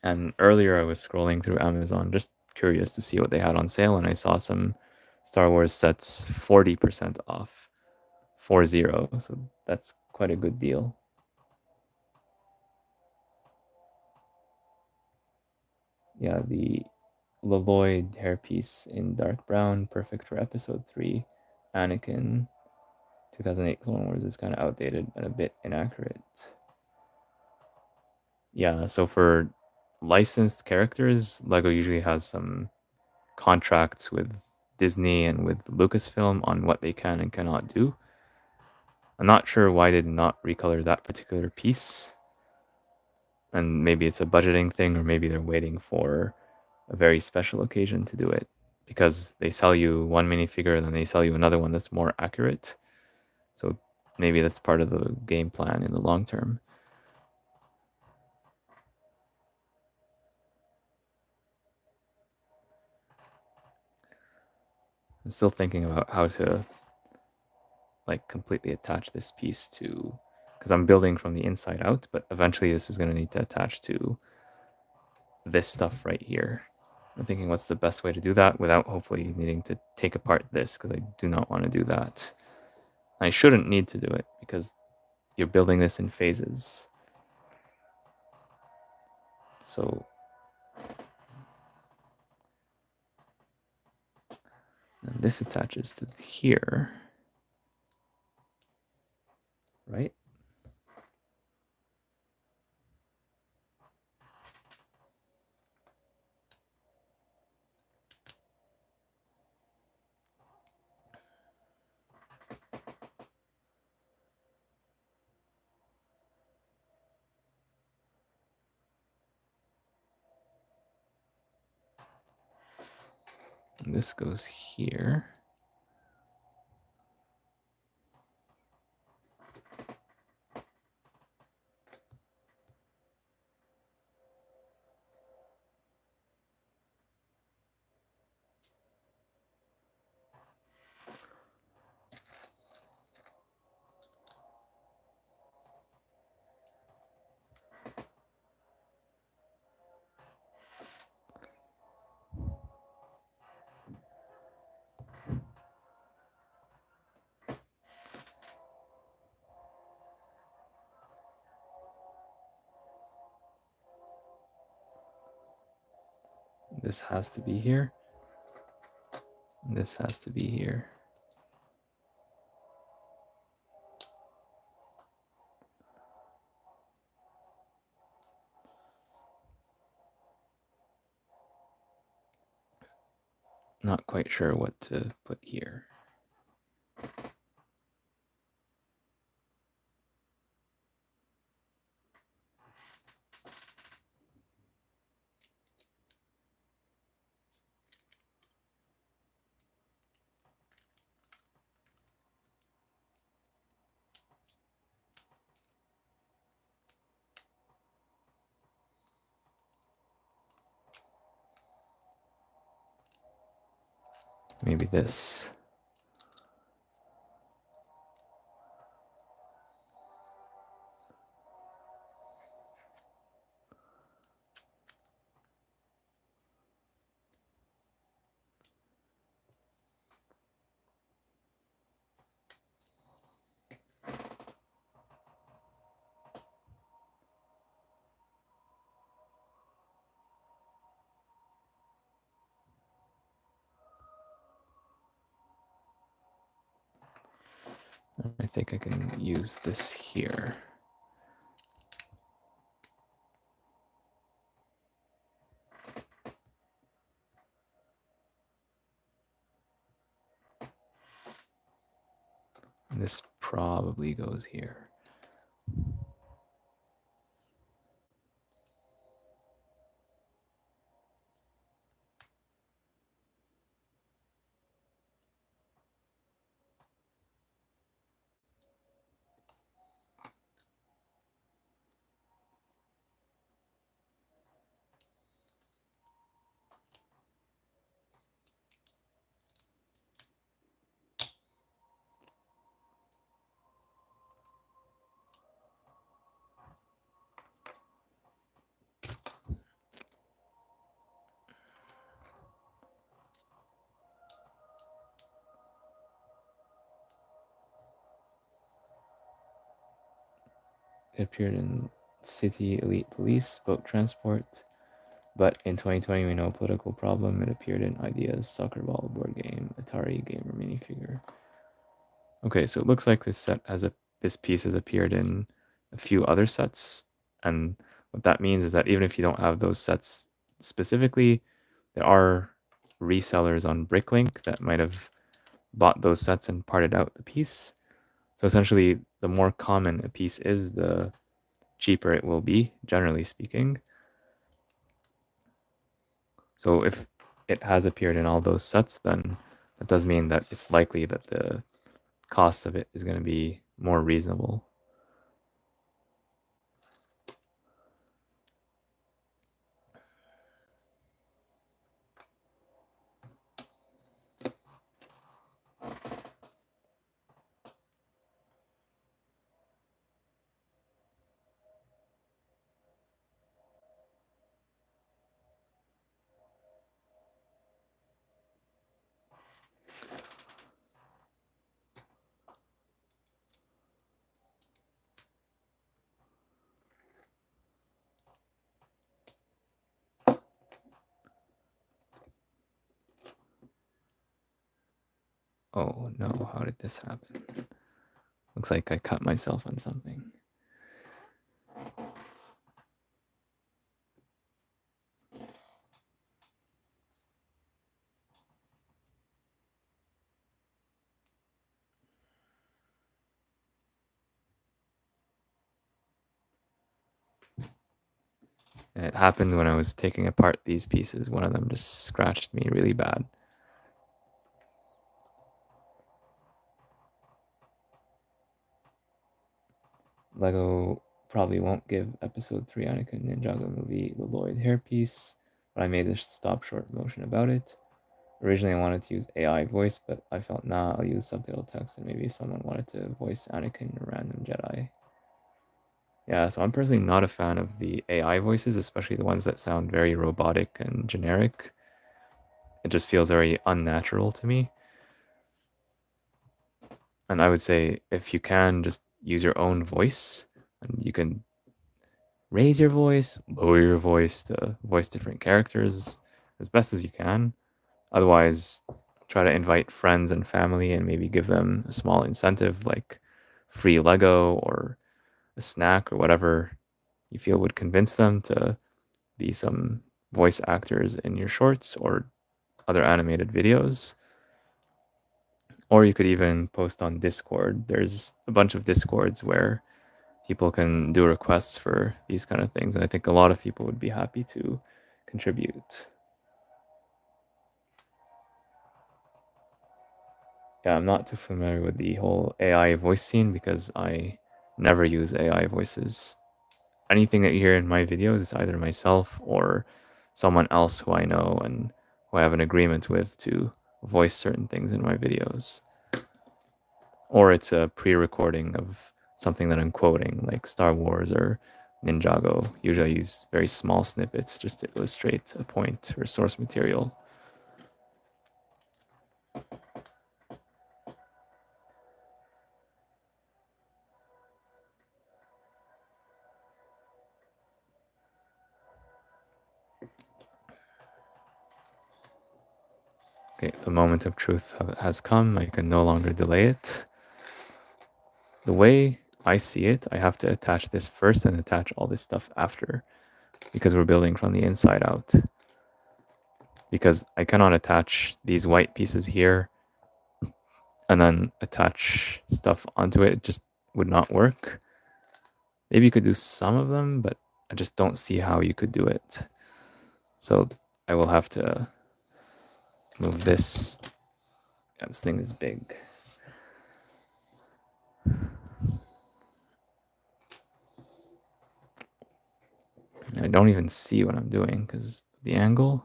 And earlier I was scrolling through Amazon just curious to see what they had on sale, and I saw some Star Wars sets 40% off, 40. So that's quite a good deal. Yeah, the Leloid hairpiece in dark brown, perfect for episode 3. Anakin, 2008 Clone Wars is kind of outdated and a bit inaccurate. Yeah, so for licensed characters, Lego usually has some contracts with Disney and with Lucasfilm on what they can and cannot do. I'm not sure why they did not recolor that particular piece. And maybe it's a budgeting thing, or maybe they're waiting for a very special occasion to do it, because they sell you one minifigure and then they sell you another one that's more accurate. So maybe that's part of the game plan in the long term. I'm still thinking about how to like completely attach this piece to, because I'm building from the inside out, but eventually this is going to need to attach to this stuff right here. I'm thinking what's the best way to do that without hopefully needing to take apart this, because I do not want to do that. I shouldn't need to do it because you're building this in phases. So and this attaches to here, right? And this goes here. This has to be here. This has to be here. Not quite sure what to put here. Maybe this. I think I can use this here. This probably goes here. It appeared in City Elite Police, Boat Transport, but in 2020 we know political problem. It appeared in Ideas, Soccer Ball, board game, Atari gamer minifigure. Okay, so it looks like this piece has appeared in a few other sets, and what that means is that even if you don't have those sets specifically, there are resellers on Bricklink that might have bought those sets and parted out the piece. So essentially, the more common a piece is, the cheaper it will be, generally speaking. So if it has appeared in all those sets, then that does mean that it's likely that the cost of it is going to be more reasonable. Oh no, how did this happen? Looks like I cut myself on something. And it happened when I was taking apart these pieces. One of them just scratched me really bad. Lego probably won't give episode 3 Anakin and Jango movie the Lloyd hairpiece, but I made this stop short motion about it. Originally, I wanted to use AI voice, but I felt, nah, I'll use subtitle text, and maybe if someone wanted to voice Anakin, a random Jedi. Yeah, so I'm personally not a fan of the AI voices, especially the ones that sound very robotic and generic. It just feels very unnatural to me. And I would say if you can, just use your own voice, and you can raise your voice, lower your voice to voice different characters, as best as you can. Otherwise, try to invite friends and family and maybe give them a small incentive like free Lego or a snack or whatever you feel would convince them to be some voice actors in your shorts or other animated videos. Or you could even post on Discord. There's a bunch of Discords where people can do requests for these kind of things. And I think a lot of people would be happy to contribute. Yeah, I'm not too familiar with the whole AI voice scene because I never use AI voices. Anything that you hear in my videos is either myself or someone else who I know and who I have an agreement with to voice certain things in my videos. Or it's a pre-recording of something that I'm quoting, like Star Wars or Ninjago. Usually I use very small snippets just to illustrate a point or source material. Okay, the moment of truth has come. I can no longer delay it. The way I see it, I have to attach this first and attach all this stuff after because we're building from the inside out. Because I cannot attach these white pieces here and then attach stuff onto it. It just would not work. Maybe you could do some of them, but I just don't see how you could do it. So I will have to move this. Yeah, this thing is big. I don't even see what I'm doing because the angle.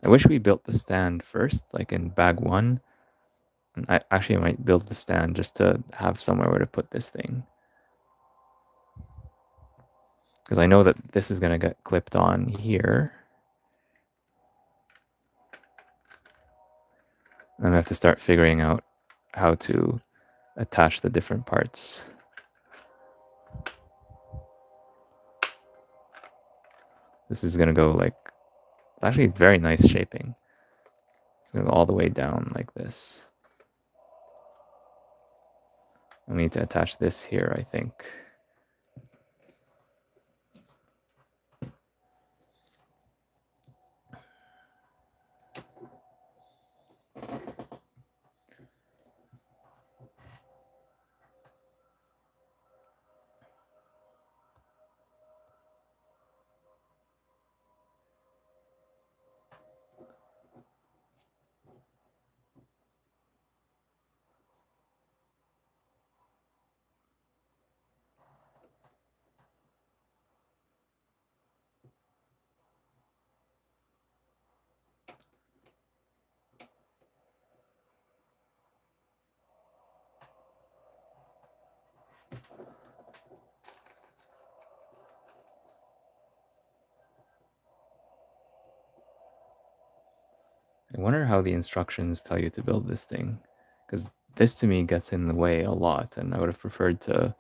I wish we built the stand first, like in bag one. And I actually might build the stand just to have somewhere where to put this thing. Because I know that this is going to get clipped on here. And I have to start figuring out how to attach the different parts. This is going to go like, actually very nice shaping. It's going to go all the way down like this. I need to attach this here, I think. I wonder how the instructions tell you to build this thing. Because this to me gets in the way a lot, and I would have preferred to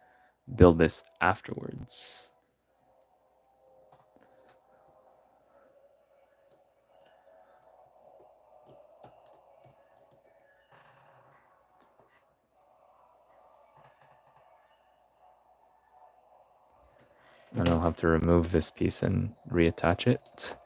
build this afterwards. And I'll have to remove this piece and reattach it.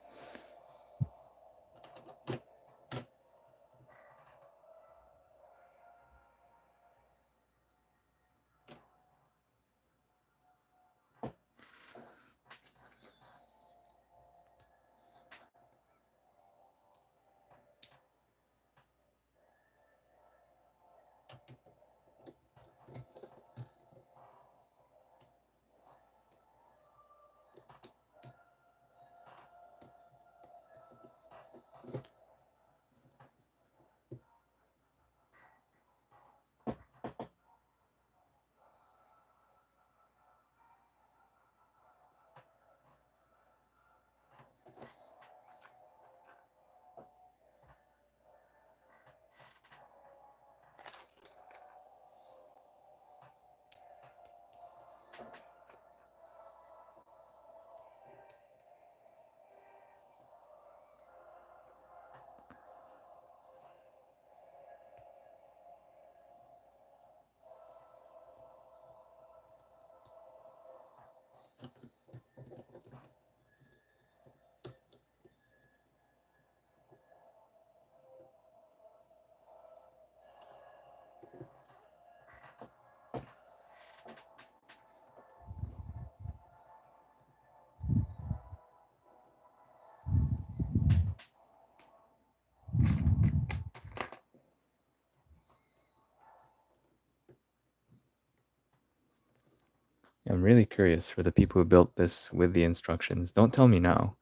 I'm really curious for the people who built this with the instructions. Don't tell me now,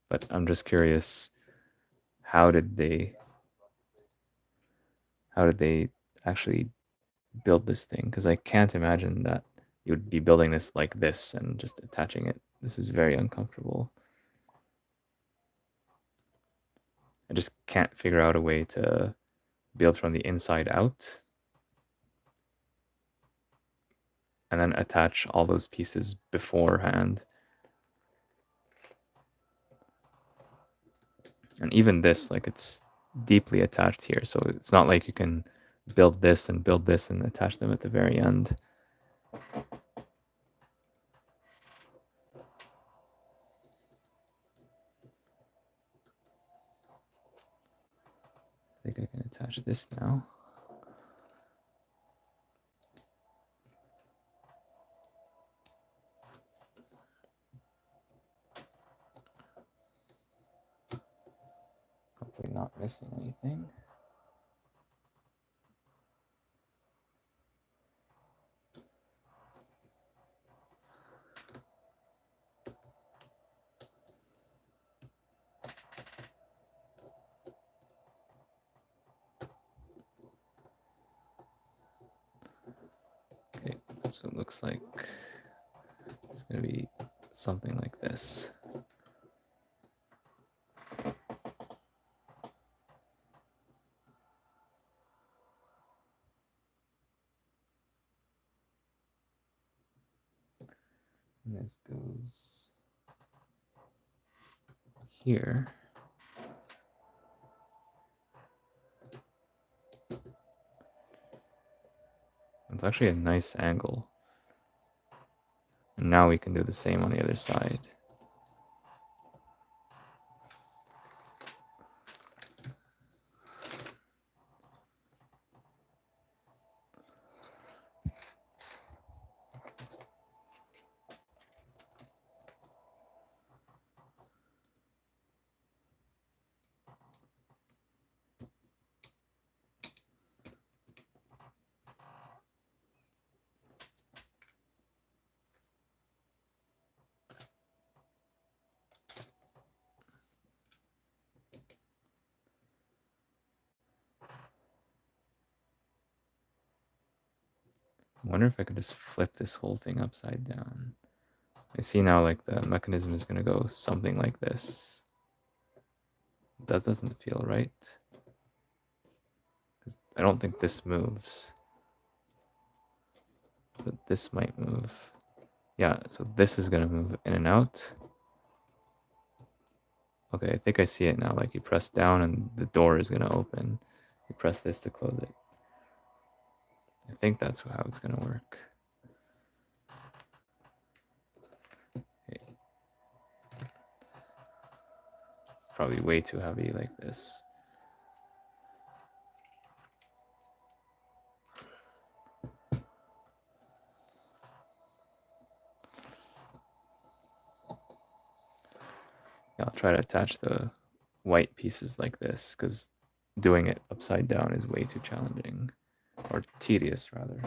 but I'm just curious, how did they actually build this thing? Because I can't imagine that you would be building this like this and just attaching it. This is very uncomfortable. I just can't figure out a way to build from the inside out and then attach all those pieces beforehand. And even this, like, it's deeply attached here, so it's not like you can build this and attach them at the very end. I think I can attach this now. Hopefully not missing anything. Okay, so it looks like it's going to be something like this. And this goes here. It's actually a nice angle. And now we can do the same on the other side. I wonder if I could just flip this whole thing upside down. I see now, like, the mechanism is going to go something like this. That doesn't feel right. I don't think this moves. But this might move. Yeah, so this is going to move in and out. Okay, I think I see it now. Like, you press down and the door is going to open. You press this to close it. I think that's how it's going to work. Okay. It's probably way too heavy like this. I'll try to attach the white pieces like this, because doing it upside down is way too challenging, or tedious rather.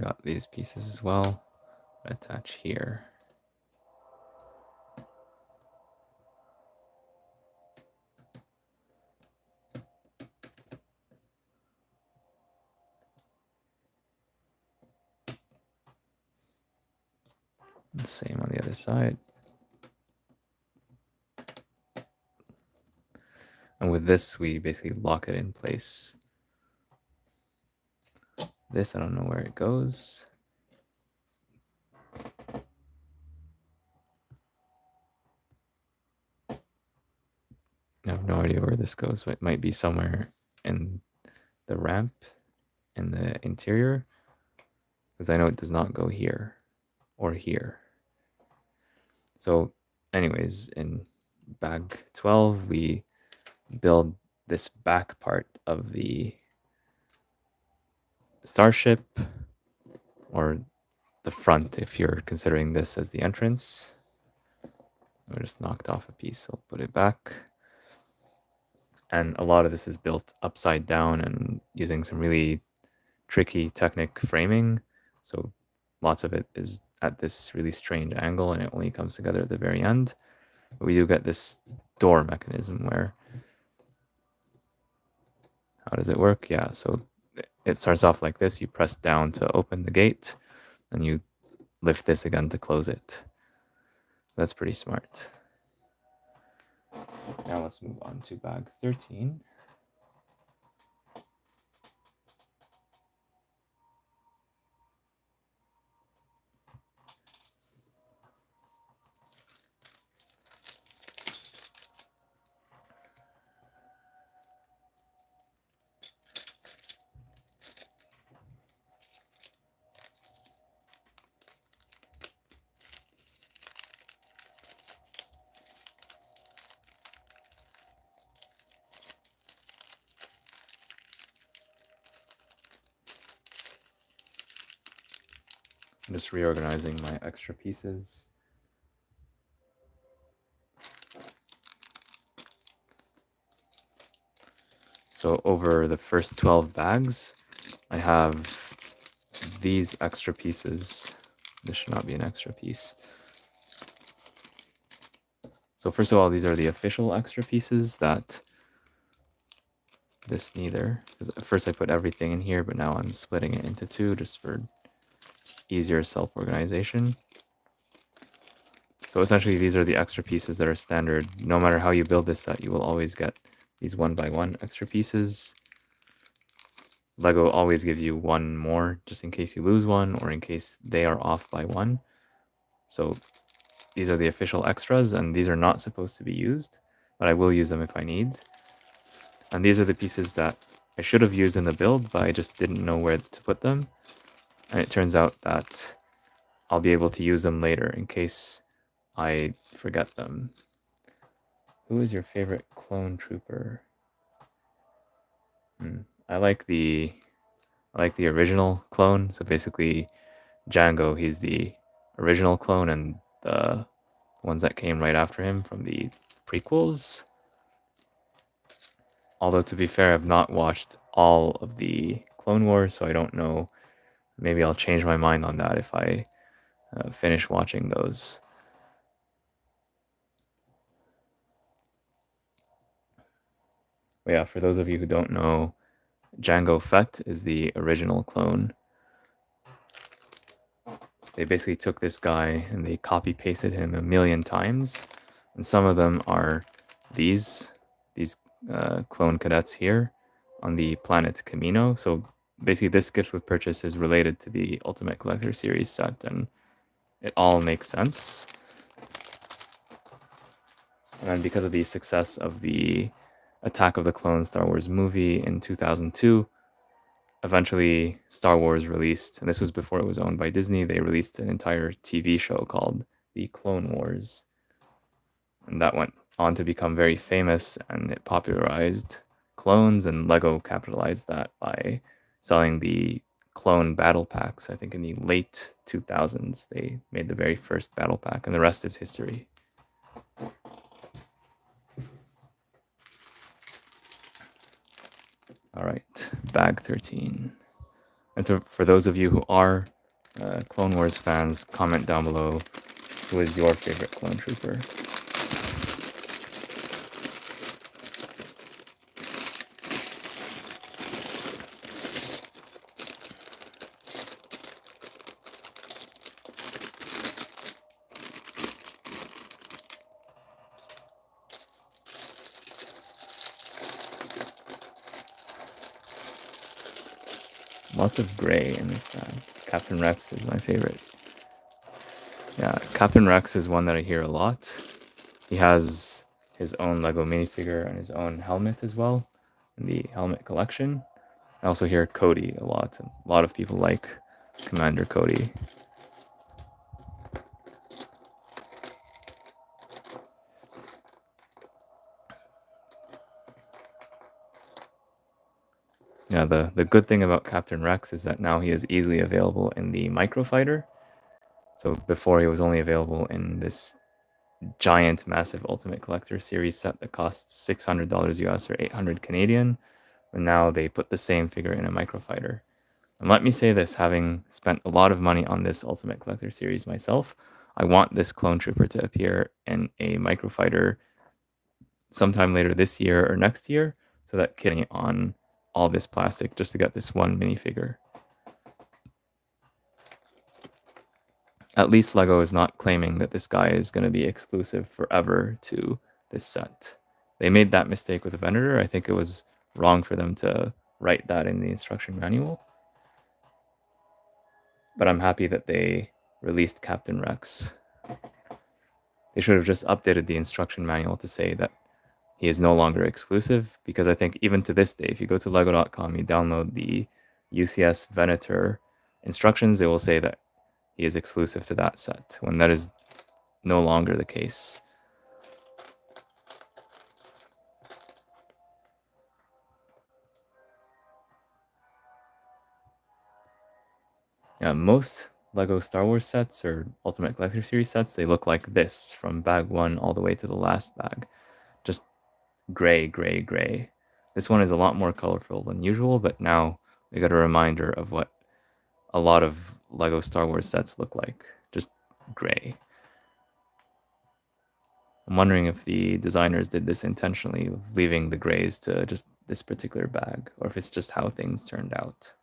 got these pieces as well. Attach here. And same on the other side. And with this, we basically lock it in place. This, I don't know where it goes. I have no idea where this goes, but it might be somewhere in the ramp in the interior, because I know it does not go here or here. So anyways, in bag 12, we build this back part of the Starship, or the front if you're considering this as the entrance. I just knocked off a piece, so I'll put it back. And a lot of this is built upside down and using some really tricky technic framing. So lots of it is at this really strange angle and it only comes together at the very end. But we do get this door mechanism where, how does it work? Yeah, so it starts off like this. You press down to open the gate and you lift this again to close it. That's pretty smart. Now let's move on to bag 13. I'm just reorganizing my extra pieces. So over the first 12 bags, I have these extra pieces. This should not be an extra piece. So first of all, these are the official extra pieces that this neither. Because at first I put everything in here, but now I'm splitting it into two just for easier self-organization. So essentially these are the extra pieces that are standard. No matter how you build this set, you will always get these 1x1 extra pieces. Lego always gives you one more just in case you lose one or in case they are off by one. So these are the official extras and these are not supposed to be used, but I will use them if I need. And these are the pieces that I should have used in the build, but I just didn't know where to put them. And it turns out that I'll be able to use them later in case I forget them. Who is your favorite clone trooper? I like the original clone. So basically, Jango, he's the original clone, and the ones that came right after him from the prequels. Although to be fair, I've not watched all of the Clone Wars, so I don't know. Maybe I'll change my mind on that if I finish watching those. But yeah, for those of you who don't know, Jango Fett is the original clone. They basically took this guy and they copy pasted him a million times, and some of them are these clone cadets here on the planet Camino. So basically, this gift with purchase is related to the Ultimate Collector Series set, and it all makes sense. And then because of the success of the Attack of the Clones Star Wars movie in 2002, eventually Star Wars released, and this was before it was owned by Disney, they released an entire TV show called The Clone Wars. And that went on to become very famous, and it popularized clones, and Lego capitalized that by selling the clone battle packs. I think in the late 2000s, they made the very first battle pack, and the rest is history. All right, bag 13. And for those of you who are Clone Wars fans, comment down below who is your favorite clone trooper. Lots of gray in this bag. Captain Rex is my favorite. Yeah, Captain Rex is one that I hear a lot. He has his own Lego minifigure and his own helmet as well in the helmet collection. I also hear Cody a lot. A lot of people like Commander Cody. Yeah, the good thing about Captain Rex is that now he is easily available in the Microfighter. So before he was only available in this giant, massive Ultimate Collector Series set that costs $600 US or 800 Canadian. And now they put the same figure in a Microfighter. And let me say this, having spent a lot of money on this Ultimate Collector Series myself, I want this Clone Trooper to appear in a Microfighter sometime later this year or next year, so that kidding on all this plastic just to get this one minifigure. At least Lego is not claiming that this guy is going to be exclusive forever to this set. They made that mistake with the Venator. I think it was wrong for them to write that in the instruction manual. But I'm happy that they released Captain Rex. They should have just updated the instruction manual to say that he is no longer exclusive, because I think even to this day, if you go to lego.com, you download the UCS Venator instructions, they will say that he is exclusive to that set, when that is no longer the case. Yeah, most Lego Star Wars sets or Ultimate Collector Series sets, they look like this from bag 1 all the way to the last bag. Just gray, gray, gray. This one is a lot more colorful than usual, but now we got a reminder of what a lot of Lego Star Wars sets look like. Just gray. I'm wondering if the designers did this intentionally, leaving the grays to just this particular bag, or if it's just how things turned out.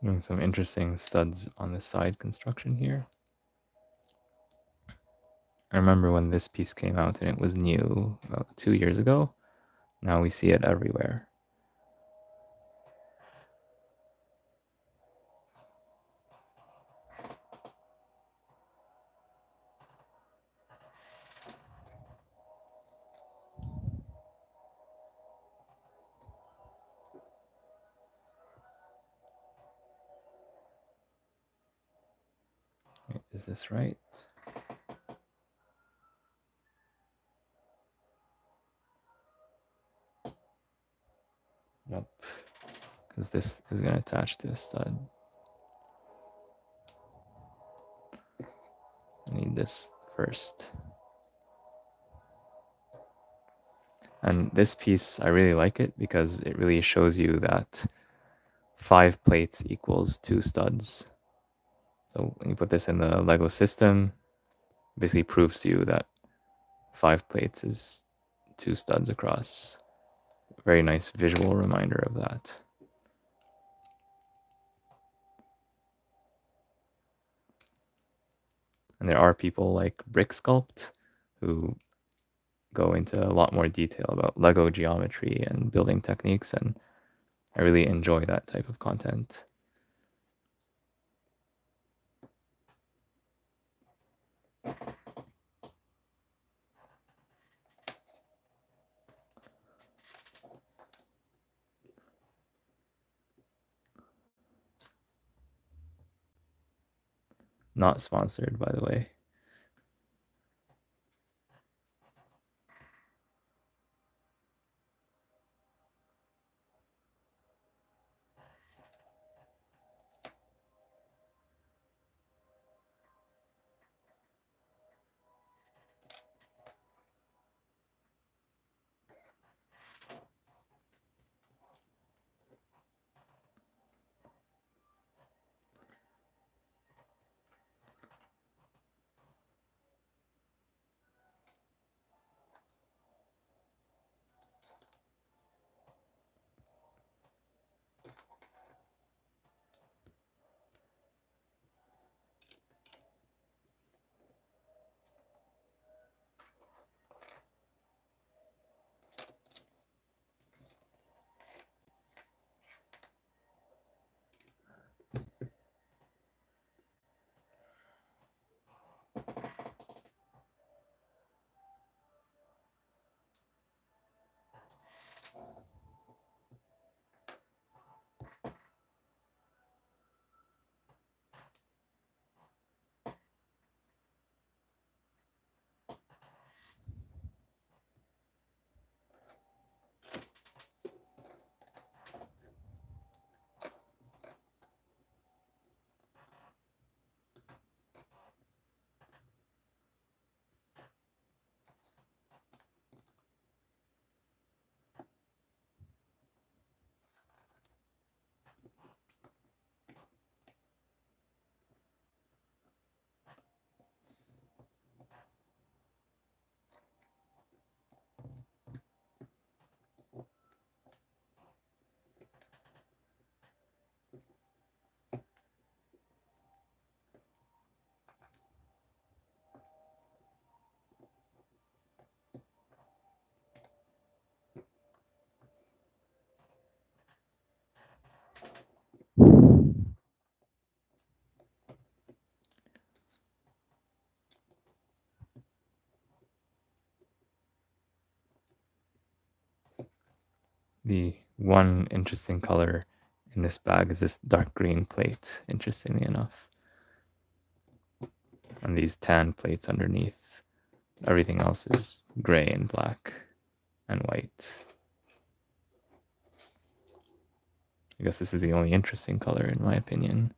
Doing some interesting studs on the side construction here. I remember when this piece came out and it was new about 2 years ago. Now we see it everywhere. Wait, is this right? Nope. Because this is going to attach to a stud. I need this first. And this piece, I really like it because it really shows you that 5 plates equals 2 studs. So when you put this in the Lego system, it basically proves to you that 5 plates is 2 studs across. Very nice visual reminder of that. And there are people like Brick Sculpt who go into a lot more detail about Lego geometry and building techniques, and I really enjoy that type of content. Not sponsored, by the way. The one interesting color in this bag is this dark green plate, interestingly enough. And these tan plates underneath. Everything else is gray and black and white. I guess this is the only interesting color in my opinion.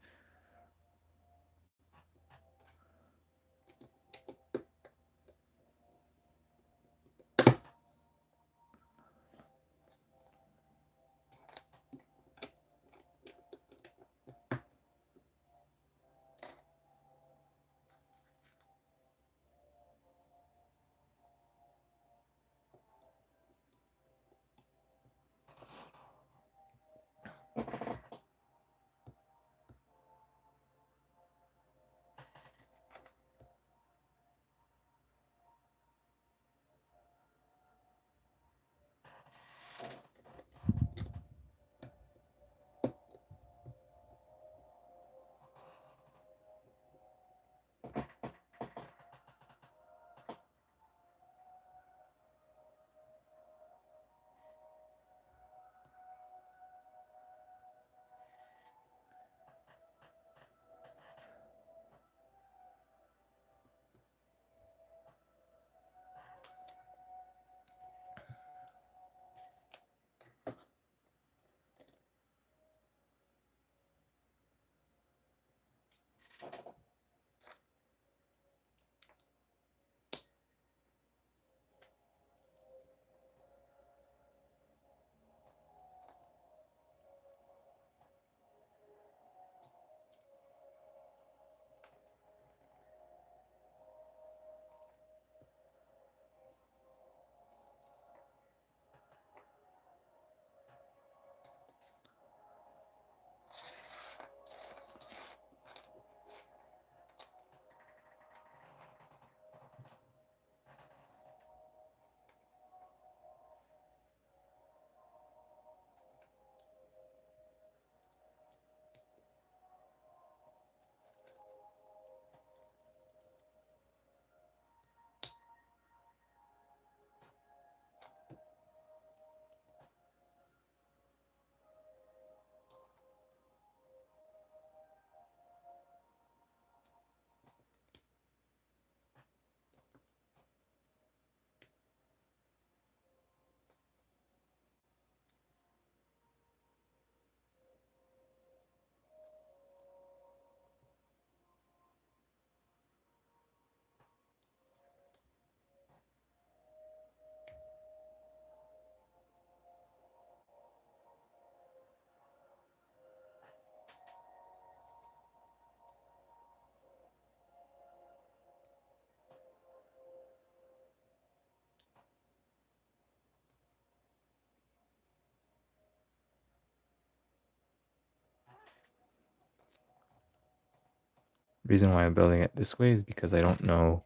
The reason why I'm building it this way is because I don't know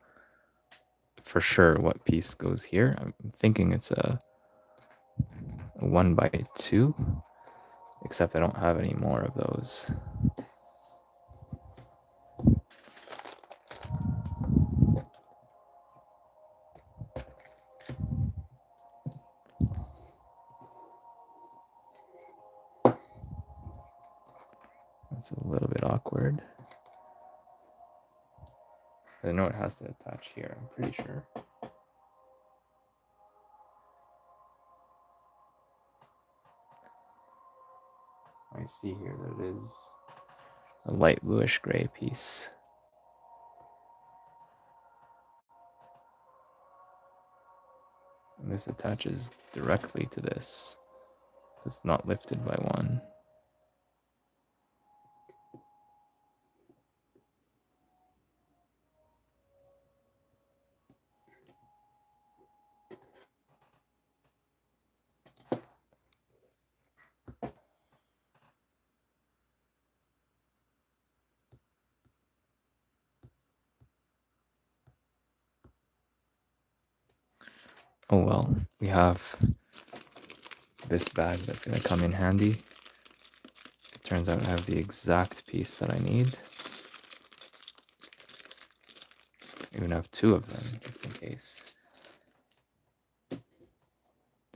for sure what piece goes here. I'm thinking it's a 1x2, except I don't have any more of those. That's a little bit awkward. I know it has to attach here, I'm pretty sure. I see here that it is a light bluish gray piece. And this attaches directly to this. It's not lifted by one. Oh well, we have this bag that's going to come in handy. It turns out I have the exact piece that I need. I even have two of them, just in case.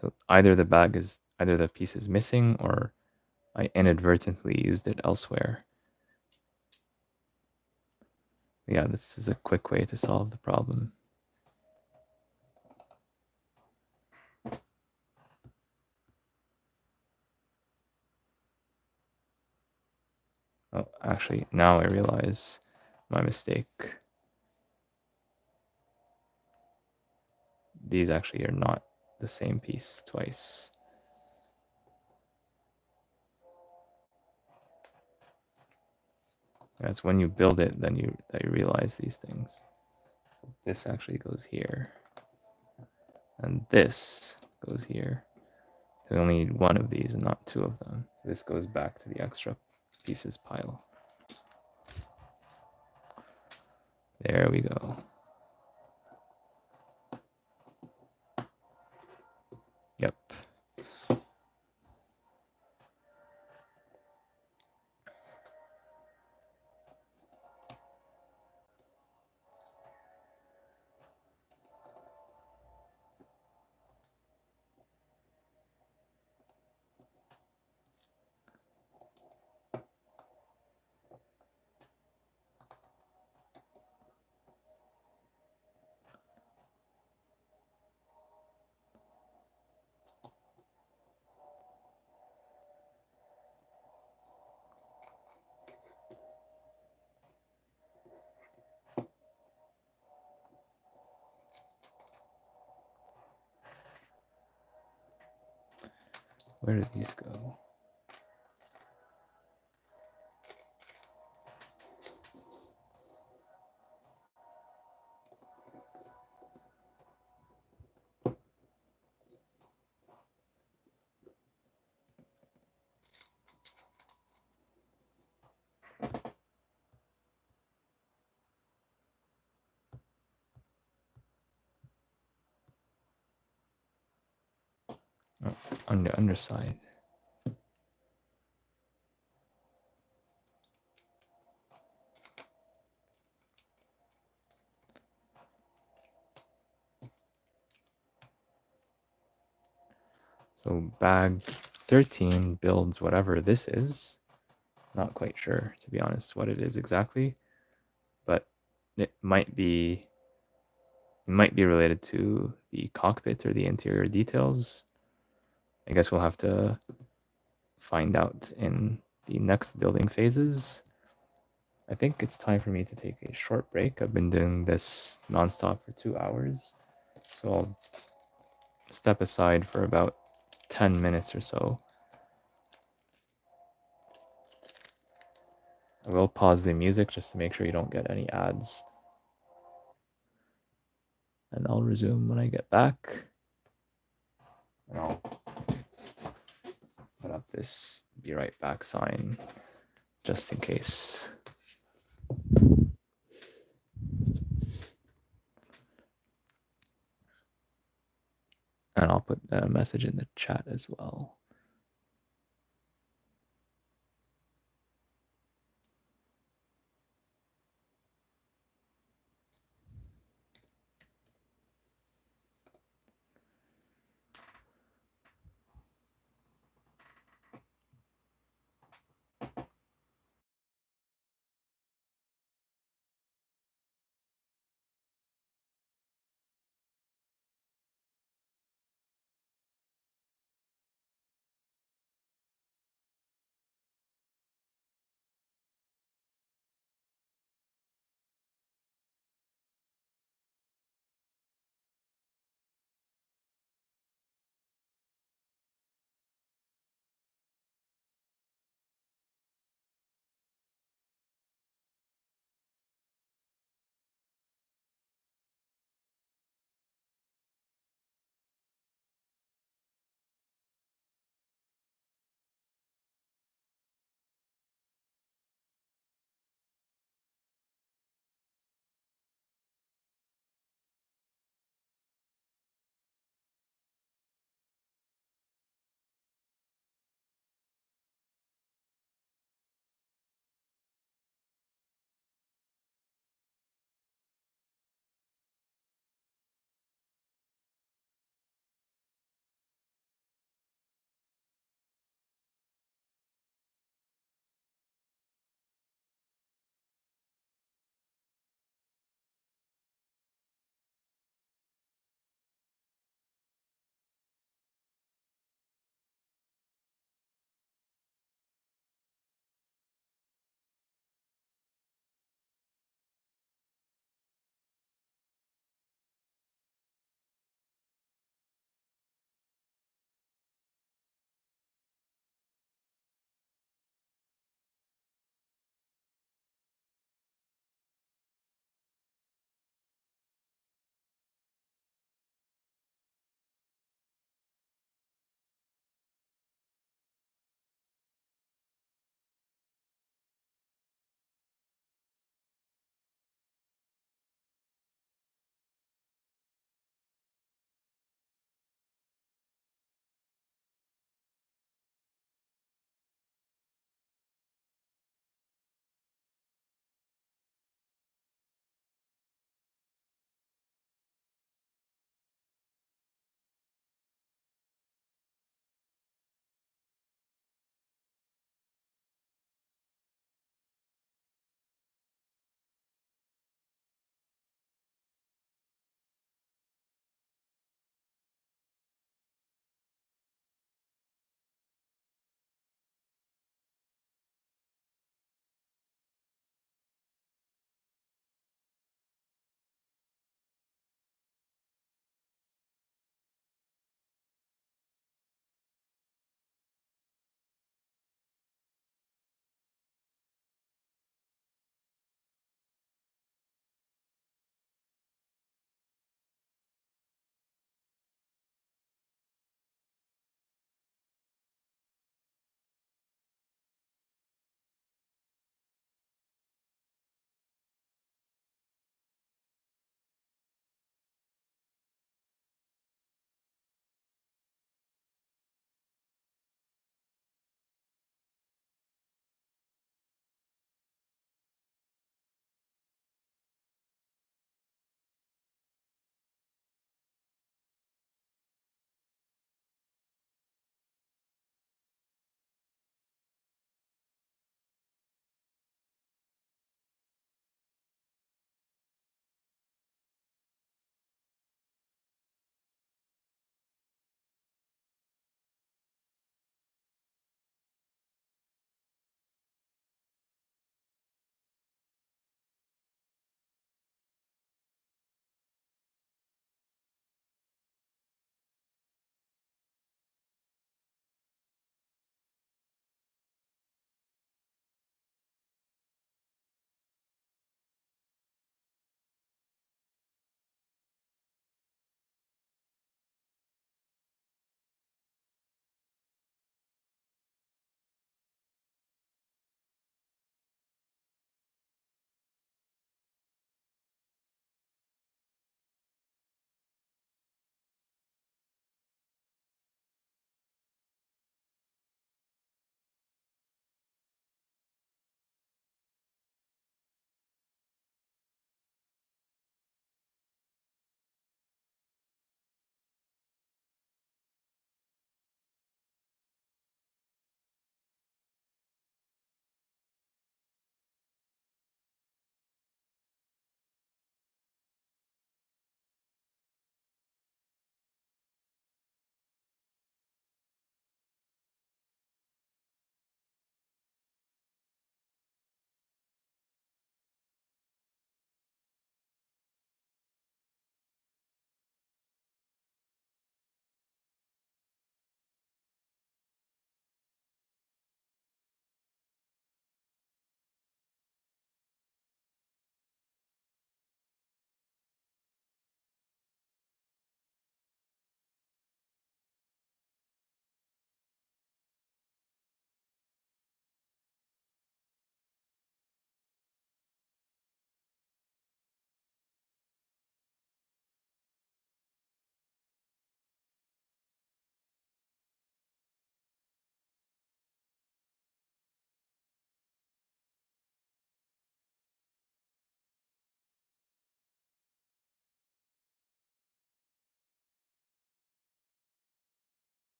So either the piece is missing, or I inadvertently used it elsewhere. Yeah, this is a quick way to solve the problem. Oh, actually, now I realize my mistake. These actually are not the same piece twice. That's when you build it, then you realize these things. This actually goes here, and this goes here. So we only need one of these and not two of them. So this goes back to the extra pieces pile. There we go. Yep. Where did these go? Oh, on the underside. So bag 13 builds whatever this is. Not quite sure, to be honest, what it is exactly, but it might be related to the cockpit or the interior details. I guess we'll have to find out in the next building phases. I think it's time for me to take a short break. I've been doing this nonstop for 2 hours, so I'll step aside for about 10 minutes or so. I will pause the music just to make sure you don't get any ads. And I'll resume when I get back. And I'll put up this be right back sign just in case. And I'll put a message in the chat as well.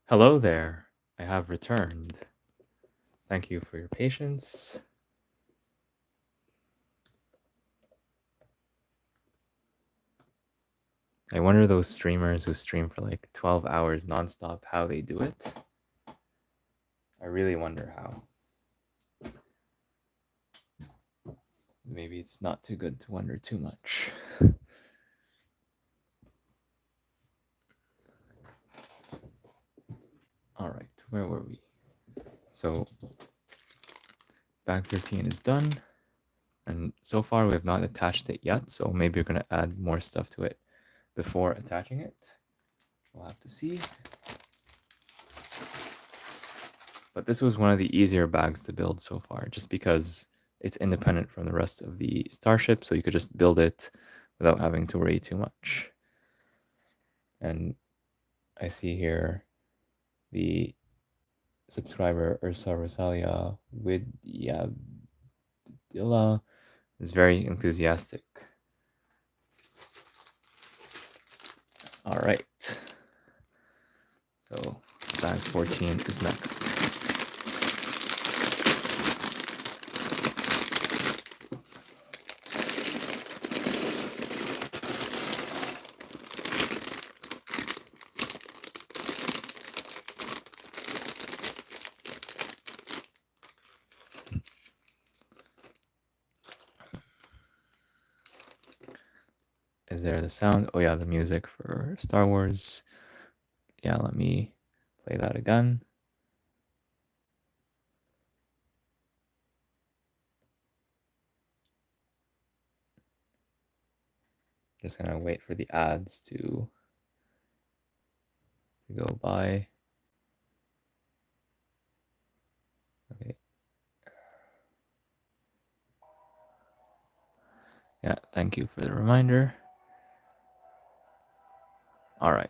Hello there. I have returned. Thank you for your patience. I wonder those streamers who stream for like 12 hours nonstop, how they do it. I really wonder how. Maybe it's not too good to wonder too much. All right, where were we? So bag 13 is done. And so far we have not attached it yet. So maybe we're gonna add more stuff to it before attaching it. We'll have to see. But this was one of the easier bags to build so far, just because it's independent from the rest of the Starship, so you could just build it without having to worry too much. And I see here the subscriber Ursa Rosalia Widyadilla is very enthusiastic. All right. So bag 14 is next. Is there the sound? Oh yeah, the music for Star Wars. Yeah, let me play that again. Just gonna wait for the ads to go by. Okay. Yeah, thank you for the reminder. All right.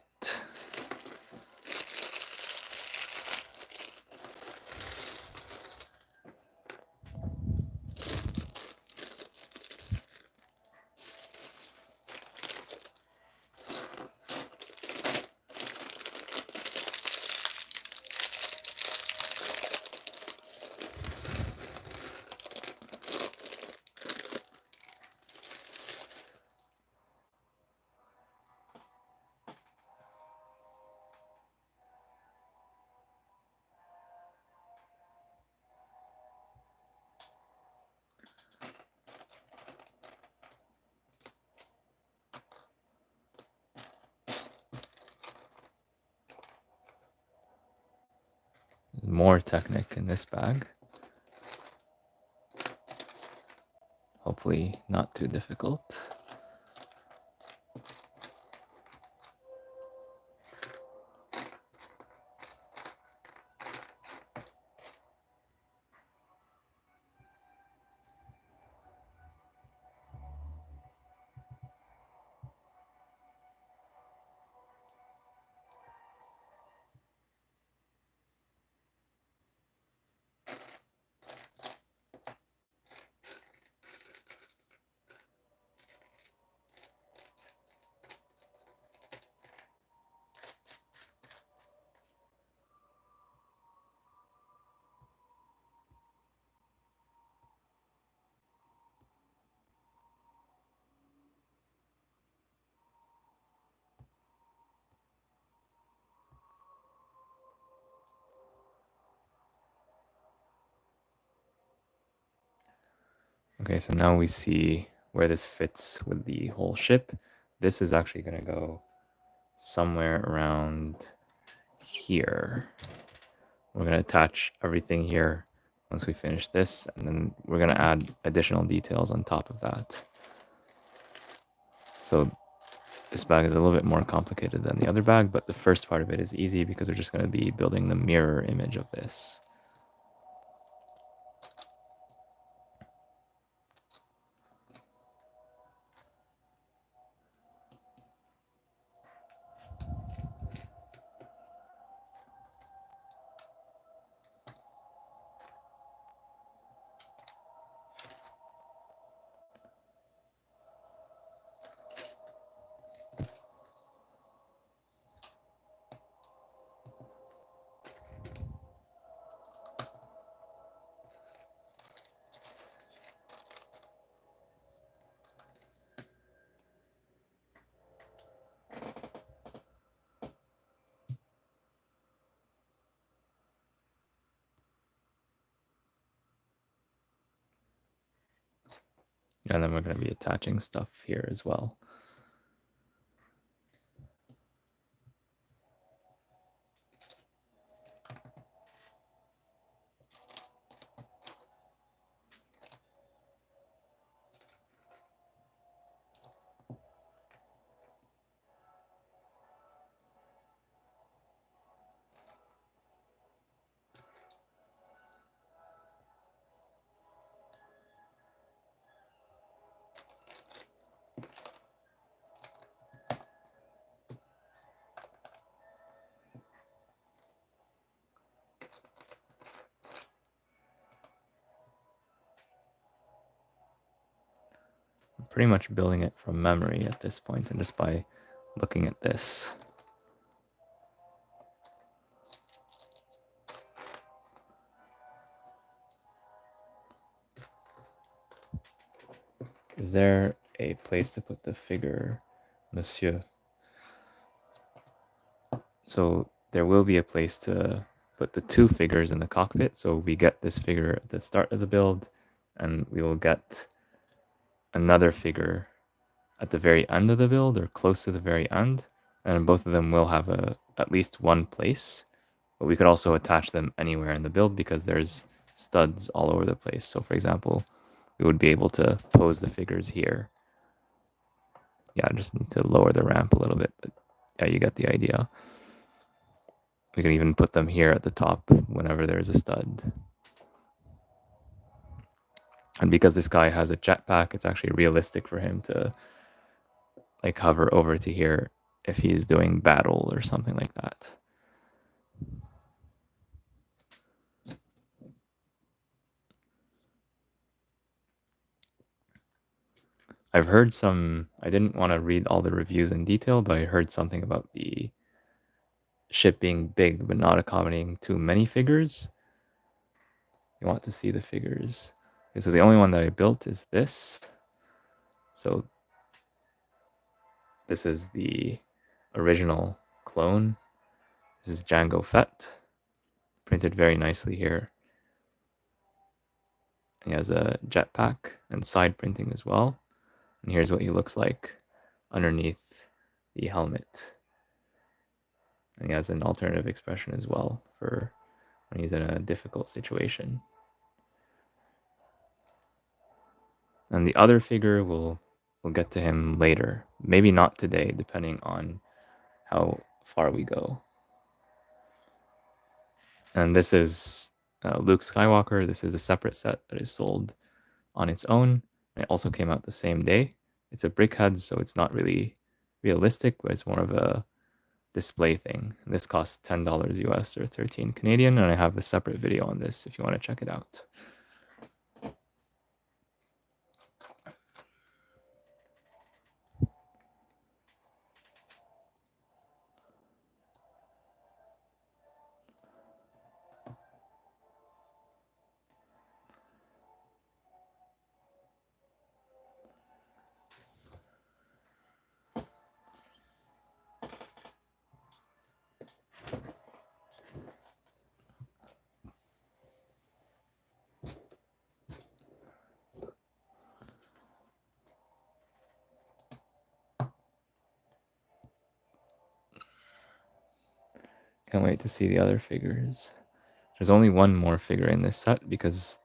More Technic in this bag. Hopefully not too difficult. Okay, so now we see where this fits with the whole ship. This is actually going to go somewhere around here. We're going to attach everything here once we finish this, and then we're going to add additional details on top of that. So this bag is a little bit more complicated than the other bag, but the first part of it is easy because we're just going to be building the mirror image of this. And then we're going to be attaching stuff here as well. I'm pretty much building it from memory at this point, and just by looking at this. Is there a place to put the figure, monsieur? So there will be a place to put the two figures in the cockpit. So we get this figure at the start of the build, and we will get another figure at the very end of the build or close to the very end. And both of them will have at least one place. But we could also attach them anywhere in the build because there's studs all over the place. So for example, we would be able to pose the figures here. Yeah, I just need to lower the ramp a little bit, but yeah, you get the idea. We can even put them here at the top whenever there's a stud. And because this guy has a jetpack, it's actually realistic for him to like hover over to here if he's doing battle or something like that. I've heard some, I didn't want to read all the reviews in detail, but I heard something about the ship being big but not accommodating too many figures. You want to see the figures. Okay, so the only one that I built is this. So this is the original clone. This is Jango Fett, printed very nicely here. He has a jetpack and side printing as well. And here's what he looks like underneath the helmet. And he has an alternative expression as well for when he's in a difficult situation. And the other figure we'll get to him later. Maybe not today, depending on how far we go. And this is Luke Skywalker. This is a separate set that is sold on its own. It also came out the same day. It's a brickhead, so it's not really realistic, but it's more of a display thing. And this costs $10 US or 13 Canadian, and I have a separate video on this if you want to check it out. Can't wait to see the other figures. There's only one more figure in this set because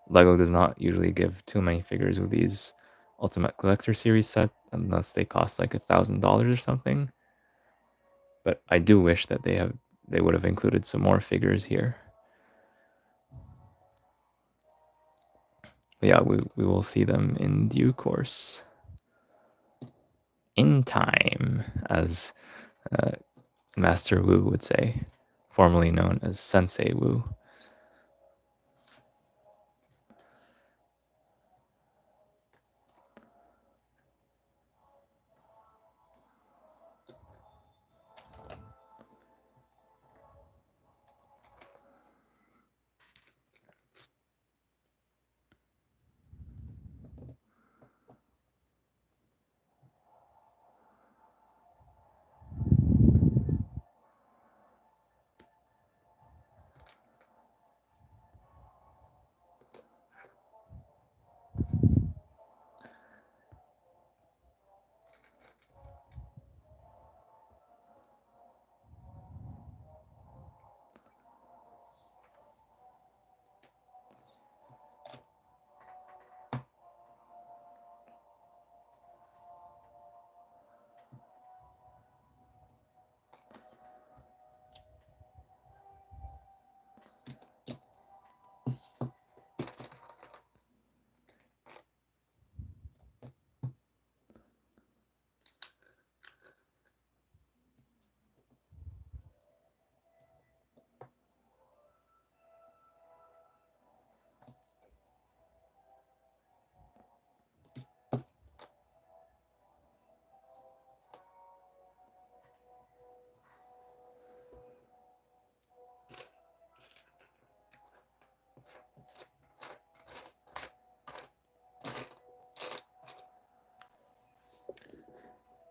LEGO does not usually give too many figures with these Ultimate Collector Series set unless they cost like $1,000 or something. But I do wish that they would have included some more figures here. But yeah, we will see them in due course. In time, as Master Wu would say, formerly known as Sensei Wu.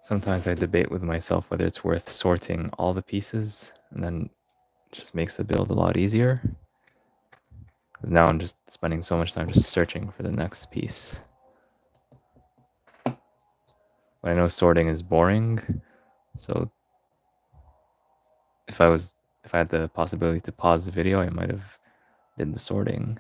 sometimes I debate with myself whether it's worth sorting all the pieces and then it just makes the build a lot easier. Because now I'm just spending so much time just searching for the next piece. But I know sorting is boring, so if I had the possibility to pause the video, I might have did the sorting.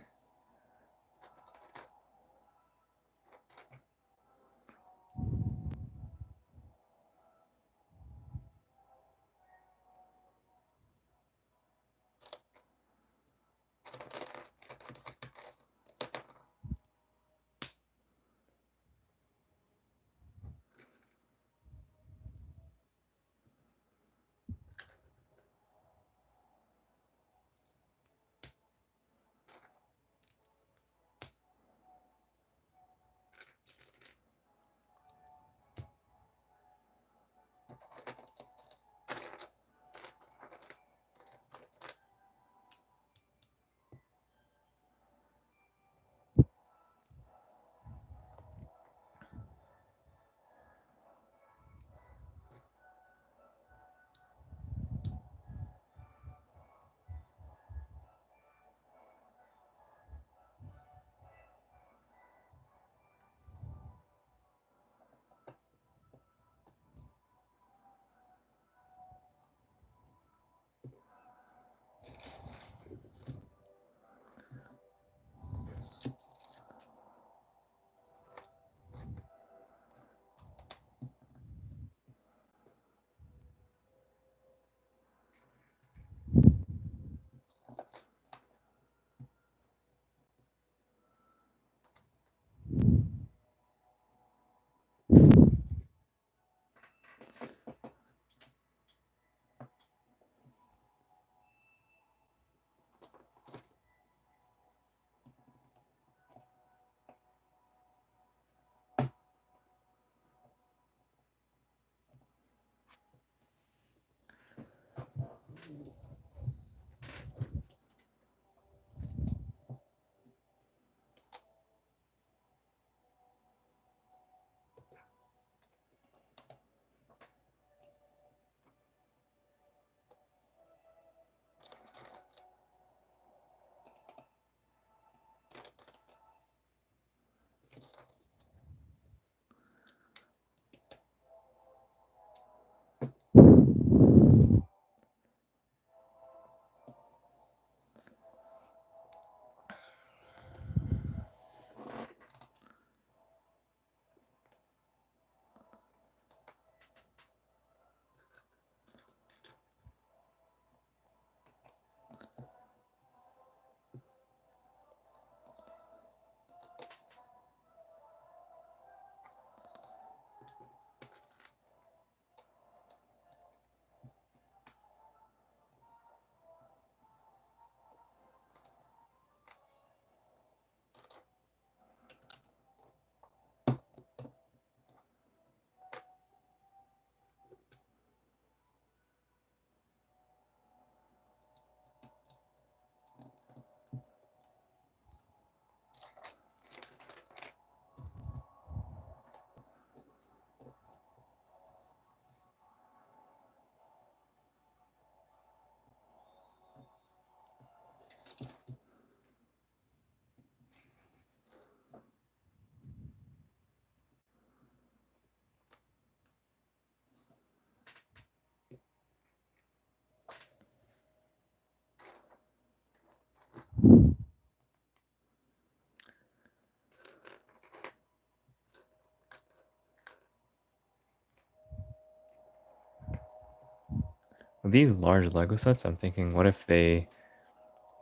With these large Lego sets, I'm thinking, what if they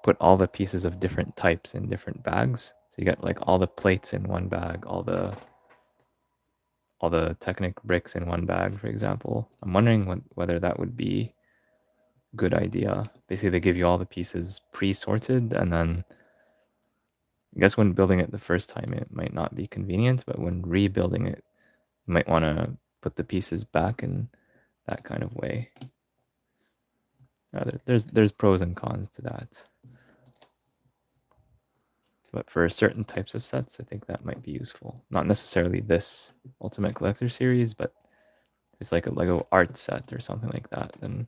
put all the pieces of different types in different bags? So you get like all the plates in one bag, all the Technic bricks in one bag, for example. I'm wondering whether that would be a good idea. Basically, they give you all the pieces pre-sorted, and then I guess when building it the first time, it might not be convenient, but when rebuilding it, you might want to put the pieces back in that kind of way. There's pros and cons to that. But for certain types of sets, I think that might be useful. Not necessarily this Ultimate Collector series, but it's like a Lego art set or something like that, then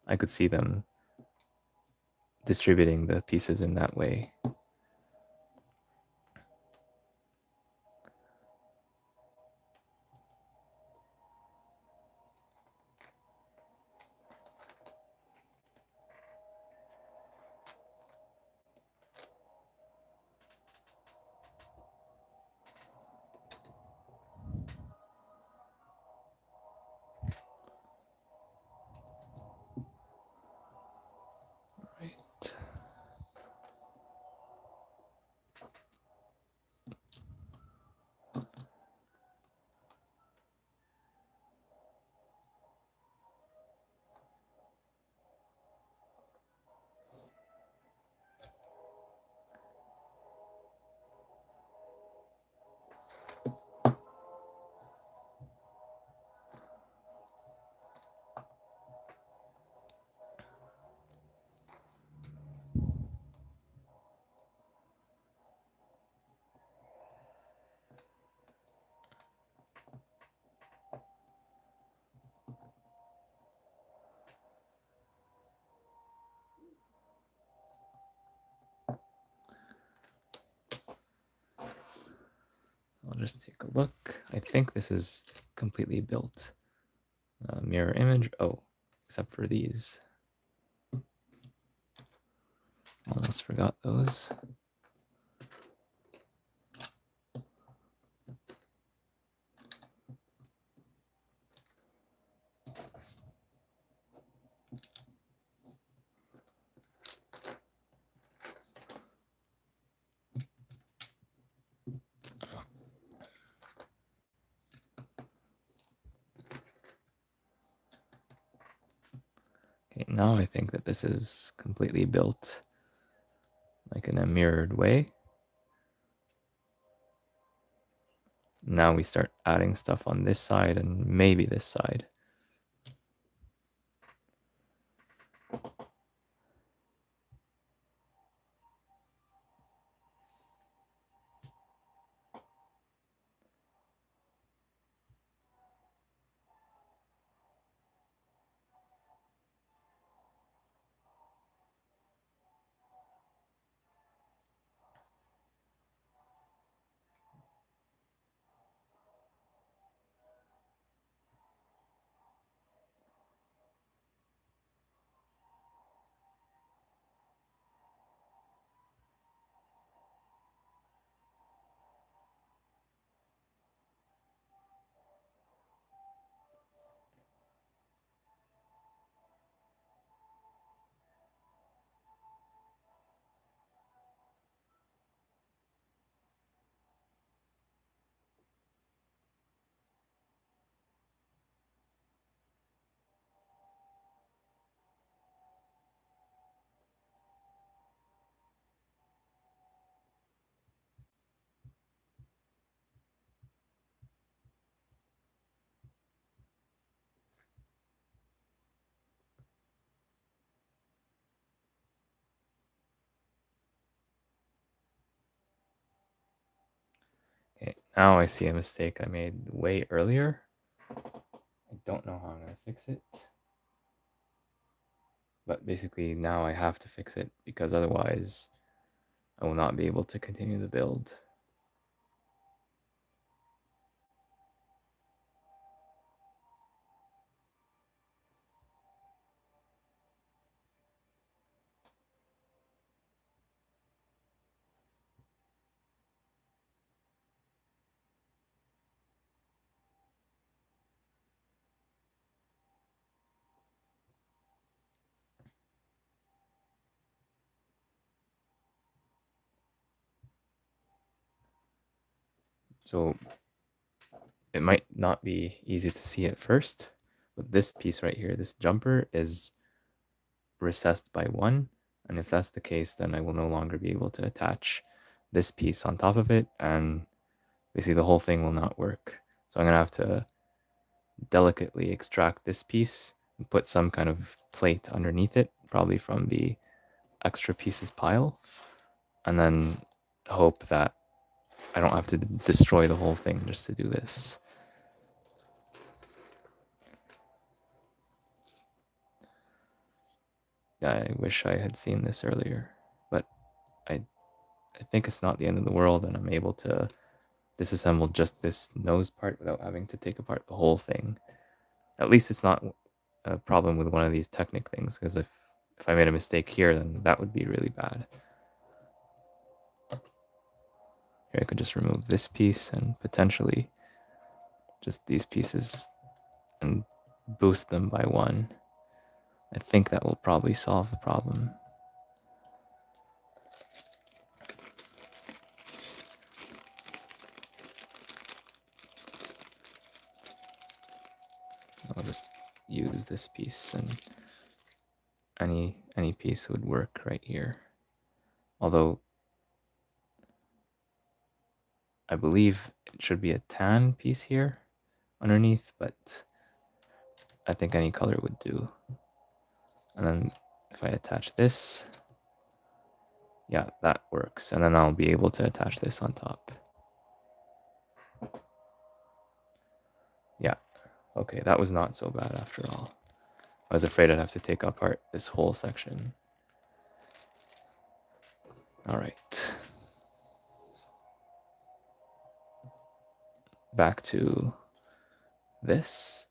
I could see them distributing the pieces in that way. Right. I'll just take a look. I think this is completely built. Mirror image. Oh, except for these. Almost forgot those. Okay, now I think that this is completely built like in a mirrored way. Now we start adding stuff on this side and maybe this side. Okay, now I see a mistake I made way earlier. I don't know how I'm going to fix it. But basically now I have to fix it because otherwise I will not be able to continue the build. So it might not be easy to see at first, but this piece right here, this jumper is recessed by 1. And if that's the case, then I will no longer be able to attach this piece on top of it. And basically the whole thing will not work. So I'm going to have to delicately extract this piece and put some kind of plate underneath it, probably from the extra pieces pile, and then hope that I don't have to destroy the whole thing just to do this. I wish I had seen this earlier, but I think it's not the end of the world, and I'm able to disassemble just this nose part without having to take apart the whole thing. At least it's not a problem with one of these Technic things, because if I made a mistake here, then that would be really bad. Here I could just remove this piece and potentially just these pieces and boost them by 1. I think that will probably solve the problem. I'll just use this piece, and any piece would work right here. Although I believe it should be a tan piece here underneath, but I think any color would do. And then if I attach this, yeah, that works. And then I'll be able to attach this on top. Yeah, okay, that was not so bad after all. I was afraid I'd have to take apart this whole section. All right. Back to this.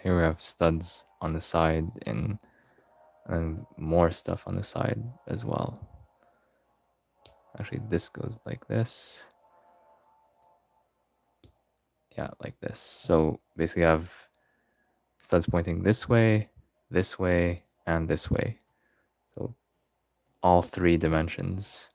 here we have studs on the side and more stuff on the side as well. Actually, this goes like this. Yeah, like this. So basically I have studs pointing this way, and this way. So all 3 dimensions.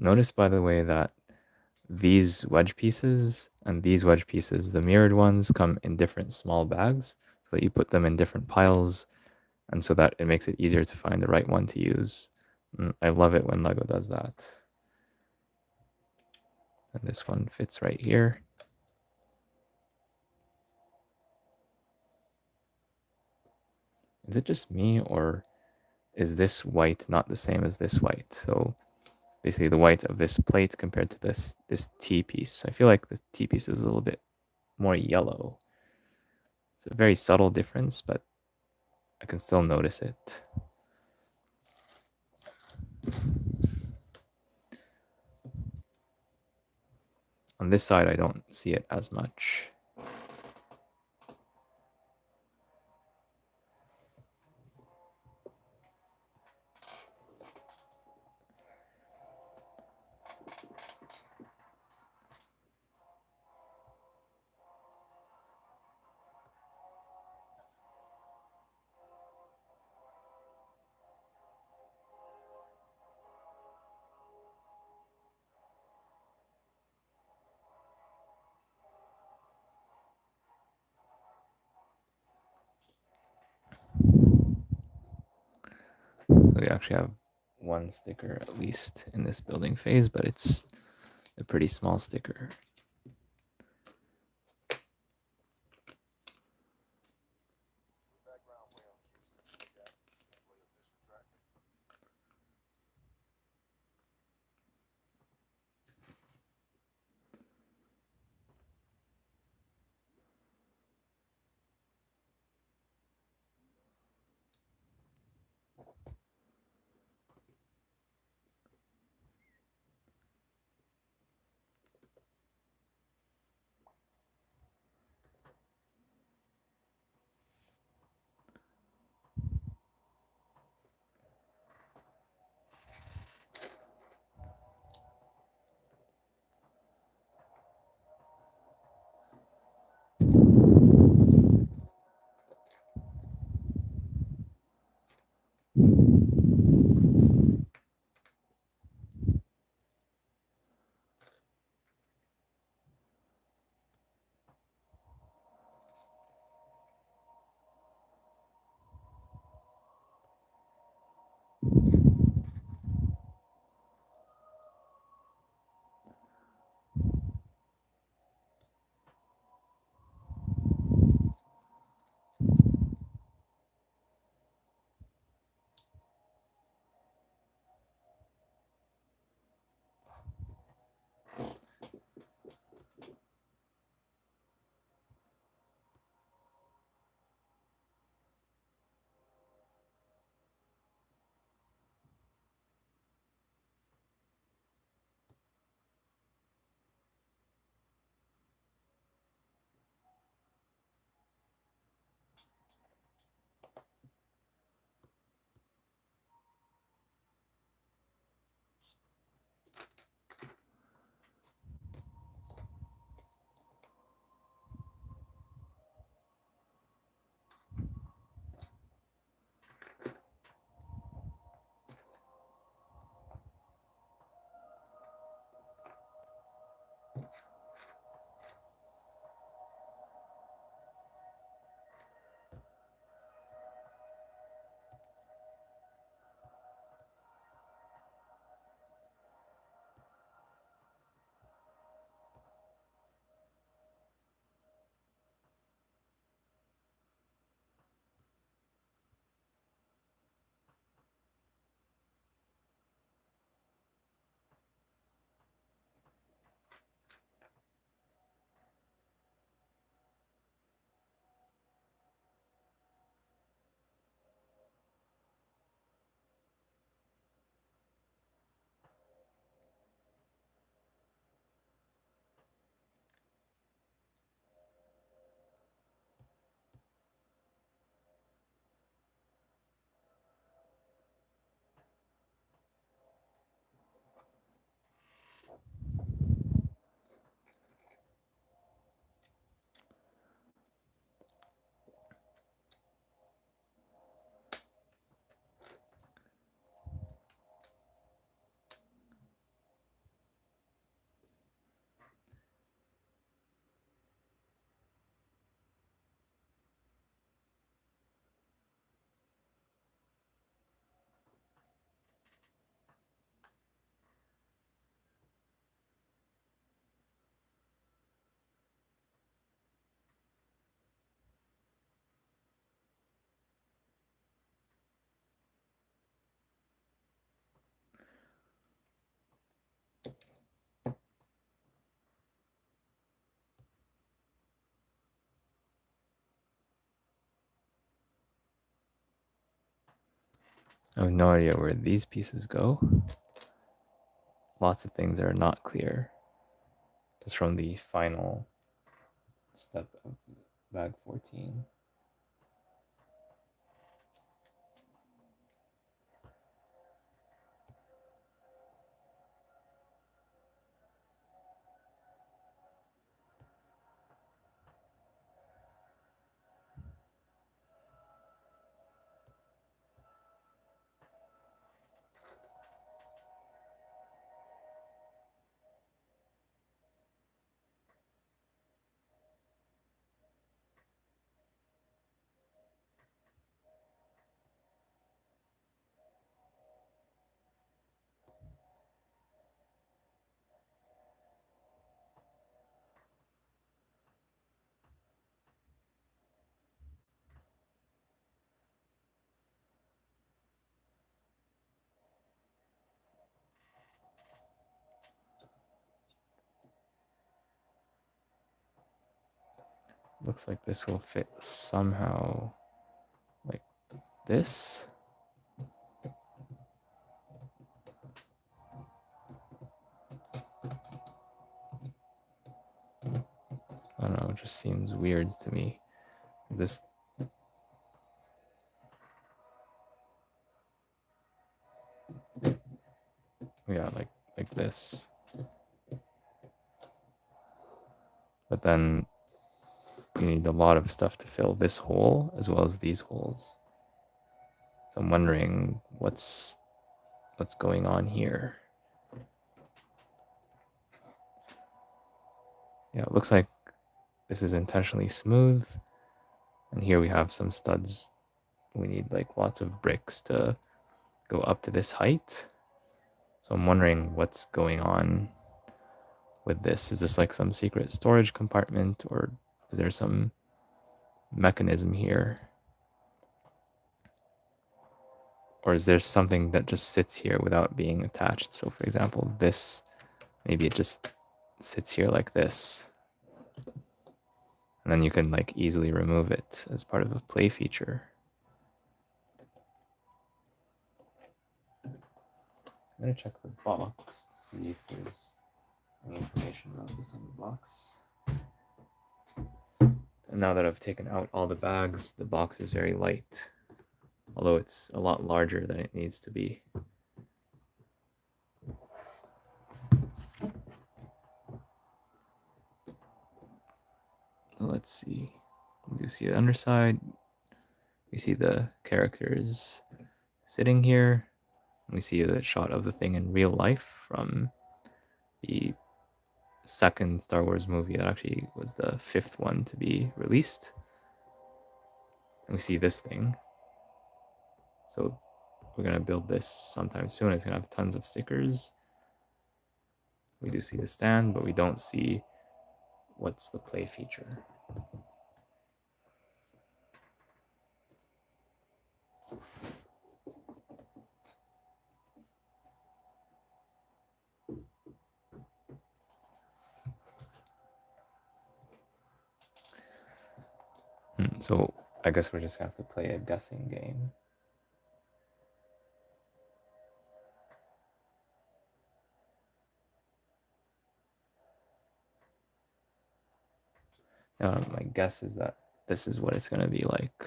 Notice, by the way, that these wedge pieces and these wedge pieces, the mirrored ones, come in different small bags so that you put them in different piles and so that it makes it easier to find the right one to use. I love it when Lego does that. And this one fits right here. Is it just me, or is this white not the same as this white? So basically the white of this plate compared to this T piece. I feel like the T piece is a little bit more yellow. It's a very subtle difference, but I can still notice it. On this side, I don't see it as much. So we actually have one sticker at least in this building phase, but it's a pretty small sticker. I have no idea where these pieces go. Lots of things are not clear just from the final step of bag 14. Looks like this will fit somehow like this. I don't know, it just seems weird to me. This, yeah, like this. But then you need a lot of stuff to fill this hole as well as these holes. So I'm wondering what's going on here. Yeah, it looks like this is intentionally smooth. And here we have some studs. We need like lots of bricks to go up to this height. So I'm wondering what's going on with this. Is this like some secret storage compartment, or is there some mechanism here? Or is there something that just sits here without being attached? So for example, this, maybe it just sits here like this. And then you can like easily remove it as part of a play feature. I'm gonna check the box to see if there's any information about this on the box. And now that I've taken out all the bags, the box is very light, although it's a lot larger than it needs to be. So let's see. You see the underside. We see the characters sitting here. We see the shot of the thing in real life from the second Star Wars movie that actually was the 5th one to be released. And we see this thing. So we're going to build this sometime soon. It's going to have tons of stickers. We do see the stand, but we don't see what's the play feature. So I guess we're just going to have to play a guessing game. My guess is that this is what it's going to be like.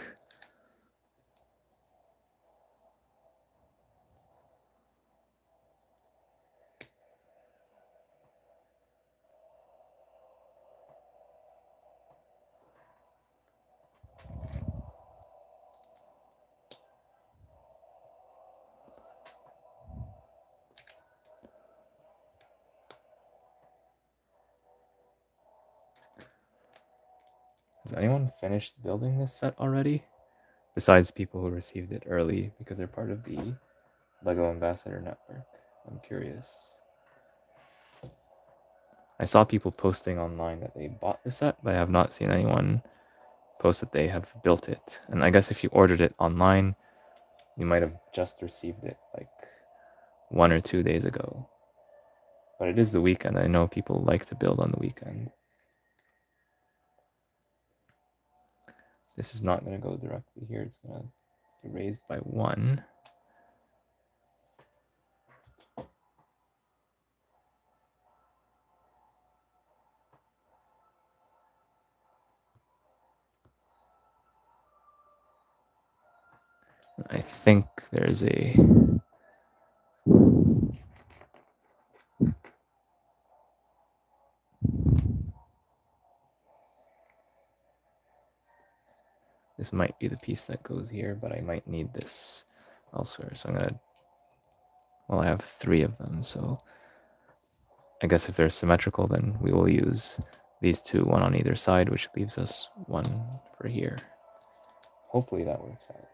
Has anyone finished building this set already? Besides people who received it early because they're part of the LEGO Ambassador Network. I'm curious. I saw people posting online that they bought the set, but I have not seen anyone post that they have built it. And I guess if you ordered it online, you might have just received it like 1 or 2 days ago. But it is the weekend. I know people like to build on the weekend. This is not going to go directly here. It's going to be raised by 1. I think there's a... This might be the piece that goes here, but I might need this elsewhere. So I'm gonna... Well, I have 3 of them, so I guess if they're symmetrical, then we will use these 2, one on either side, which leaves us 1 for here. Hopefully that works out.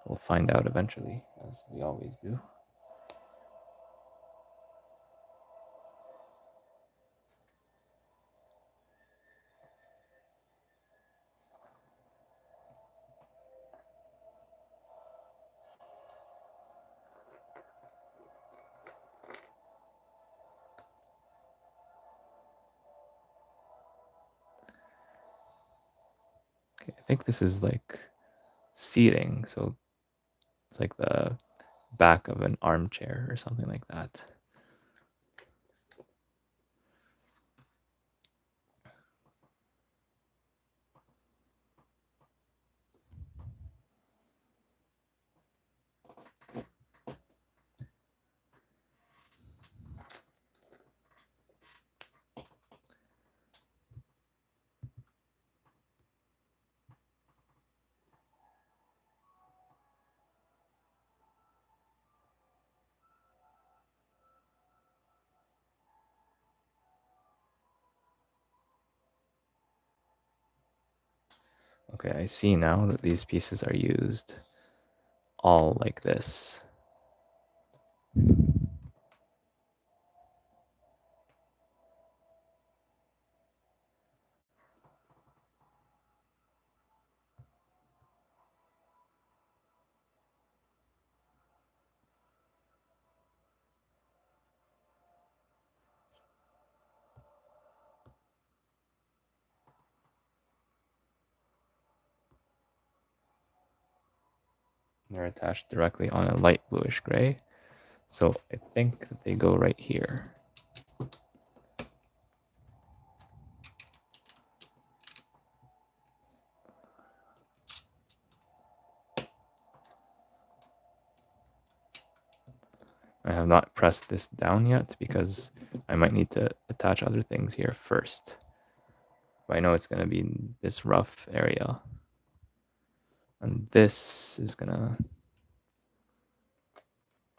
We'll find out eventually, as we always do. Okay, I think this is like seating, so it's like the back of an armchair or something like that. Okay, I see now that these pieces are used all like this. They're attached directly on a light bluish gray. So I think that they go right here. I have not pressed this down yet because I might need to attach other things here first. But I know it's going to be this rough area. And this is going to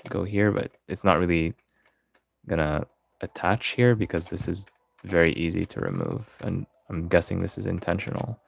go here, but it's not really going to attach here because this is very easy to remove. And I'm guessing this is intentional.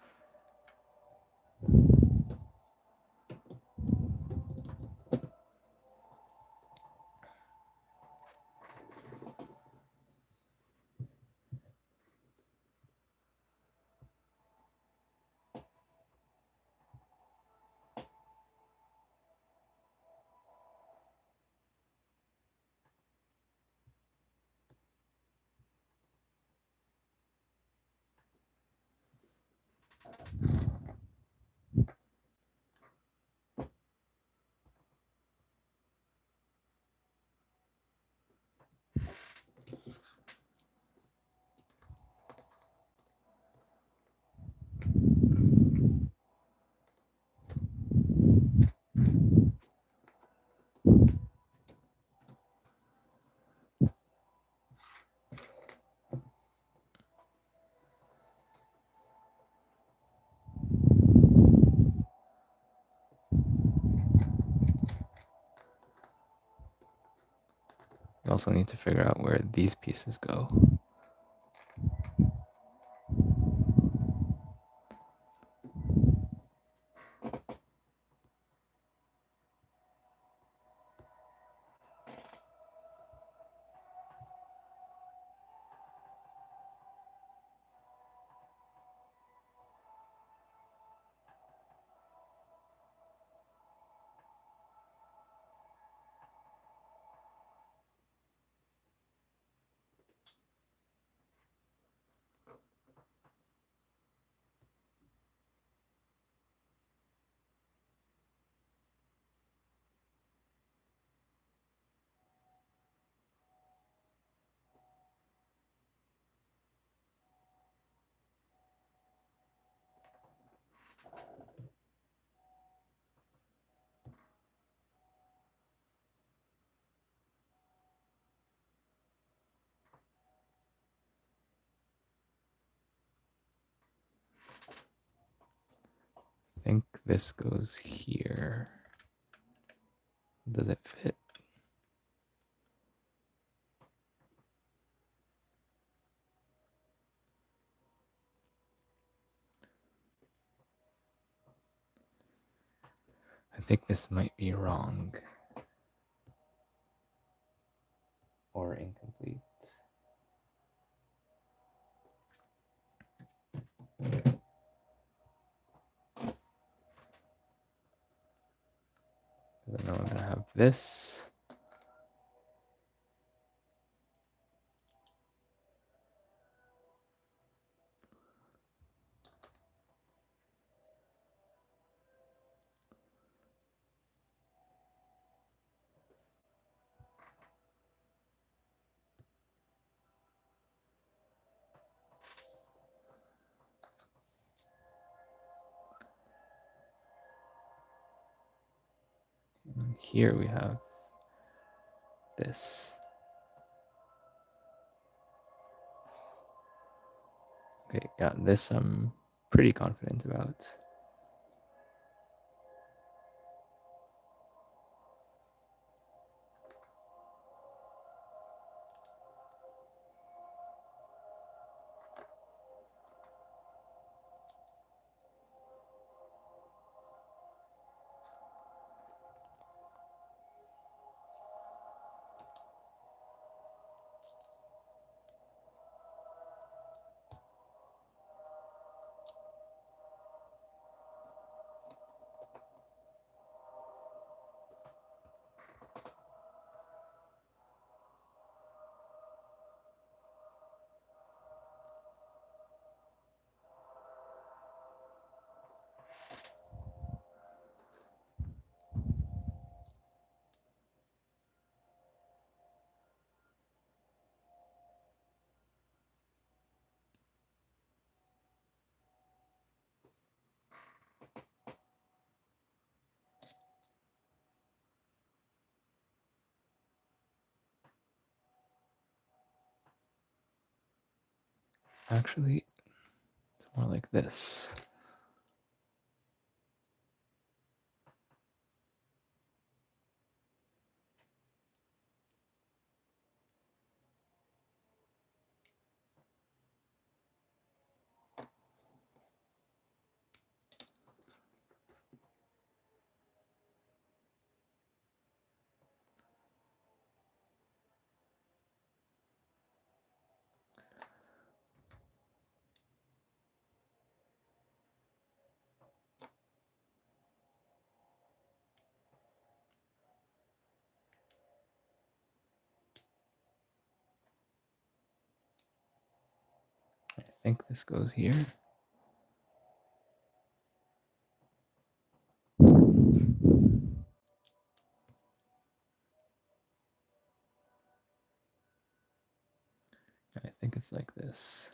We also need to figure out where these pieces go. this goes here. Does it fit? I think this might be wrong or incomplete. Because I know I'm going to have this. And here we have this. Okay, yeah, this I'm pretty confident about. Actually, it's more like this. I think this goes here. I think it's like this.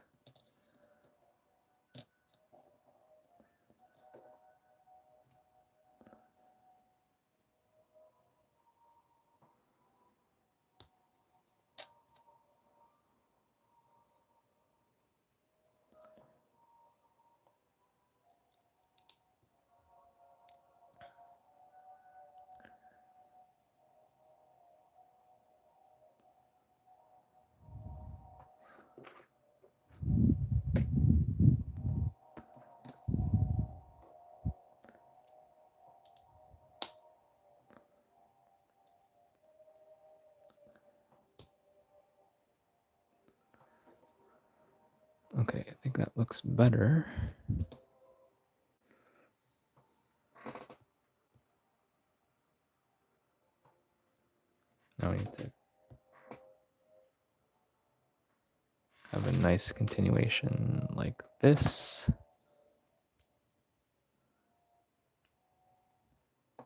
Okay, I think that looks better. Now we need to have a nice continuation like this. Do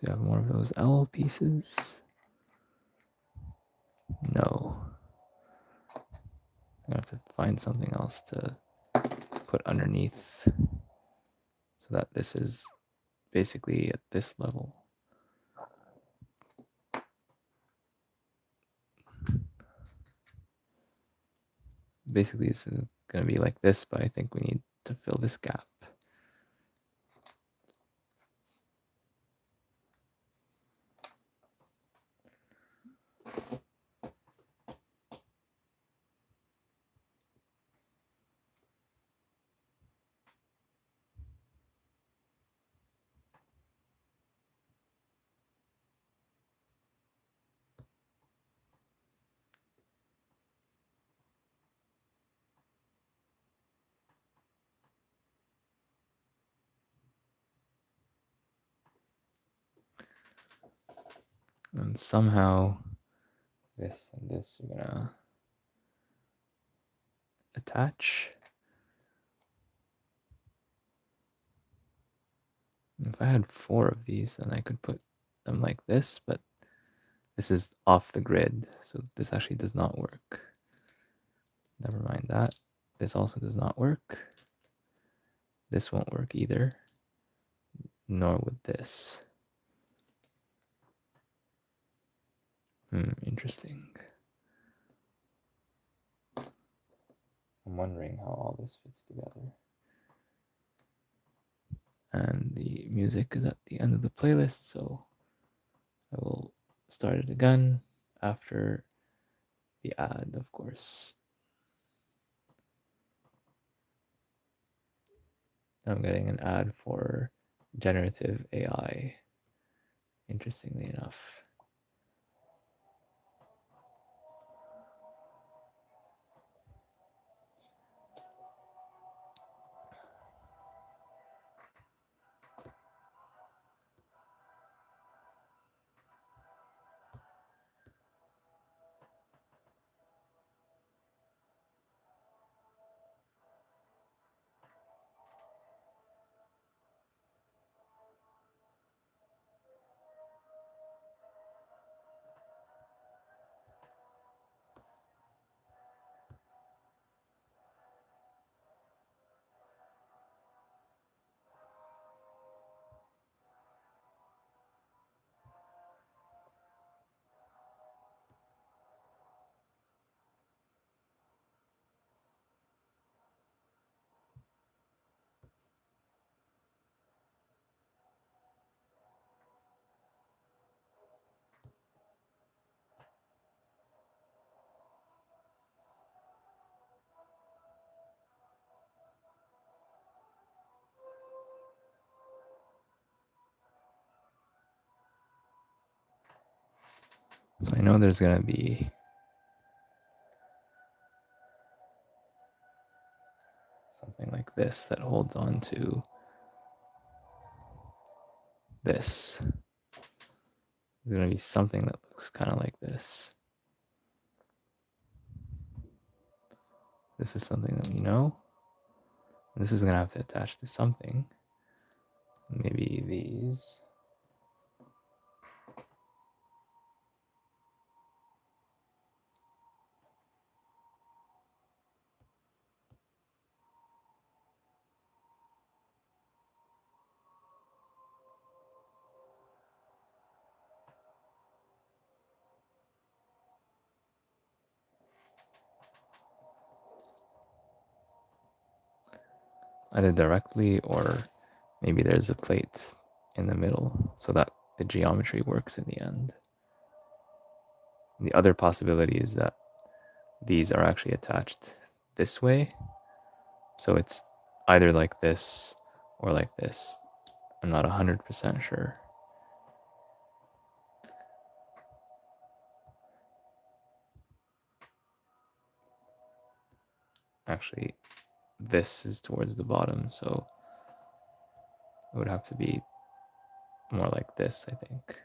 you have more of those L pieces? No. I'm gonna have to find something else to put underneath so that this is basically at this level. Basically, it's going to be like this, but I think we need to fill this gap. And somehow this and this are gonna attach. If I had 4 of these, then I could put them like this, but this is off the grid, so this actually does not work. Never mind that. This also does not work. This won't work either, nor would this. Interesting. I'm wondering how all this fits together. And the music is at the end of the playlist, so I will start it again after the ad, of course. I'm getting an ad for generative AI, interestingly enough. So I know there's going to be something like this that holds on to this. There's going to be something that looks kind of like this. This is something that we know. This is going to have to attach to something. Maybe these. Either directly or maybe there's a plate in the middle so that the geometry works in the end. The other possibility is that these are actually attached this way. So it's either like this or like this. I'm not 100% sure. Actually, this is towards the bottom, so it would have to be more like this, I think.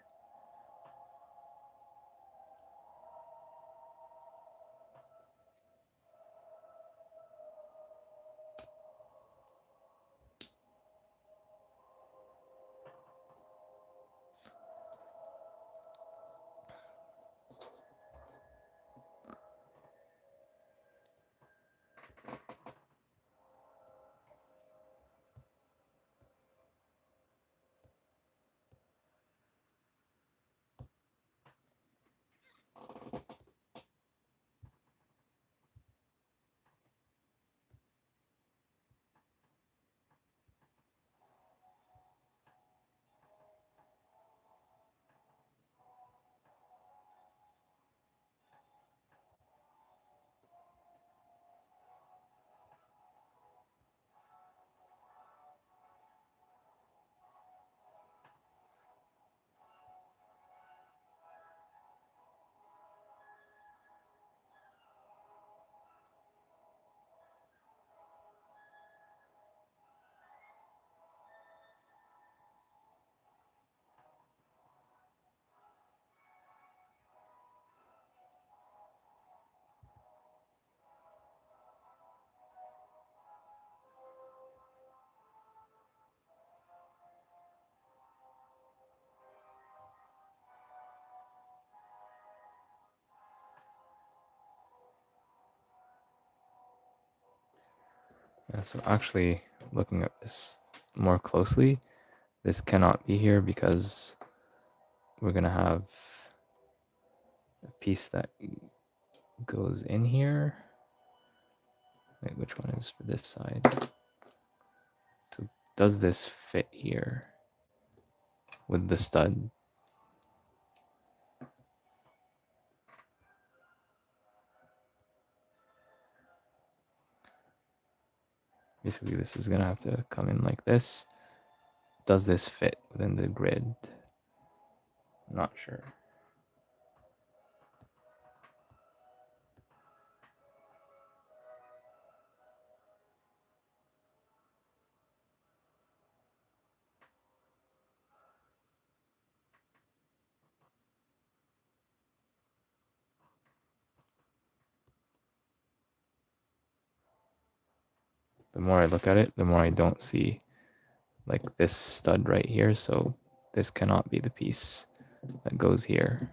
Yeah, so actually looking at this more closely, this cannot be here because we're gonna have a piece that goes in here. Wait, which one is for this side? So does this fit here with the stud? Basically, this is gonna have to come in like this. Does this fit within the grid? Not sure. The more I look at it, the more I don't see like this stud right here. So this cannot be the piece that goes here.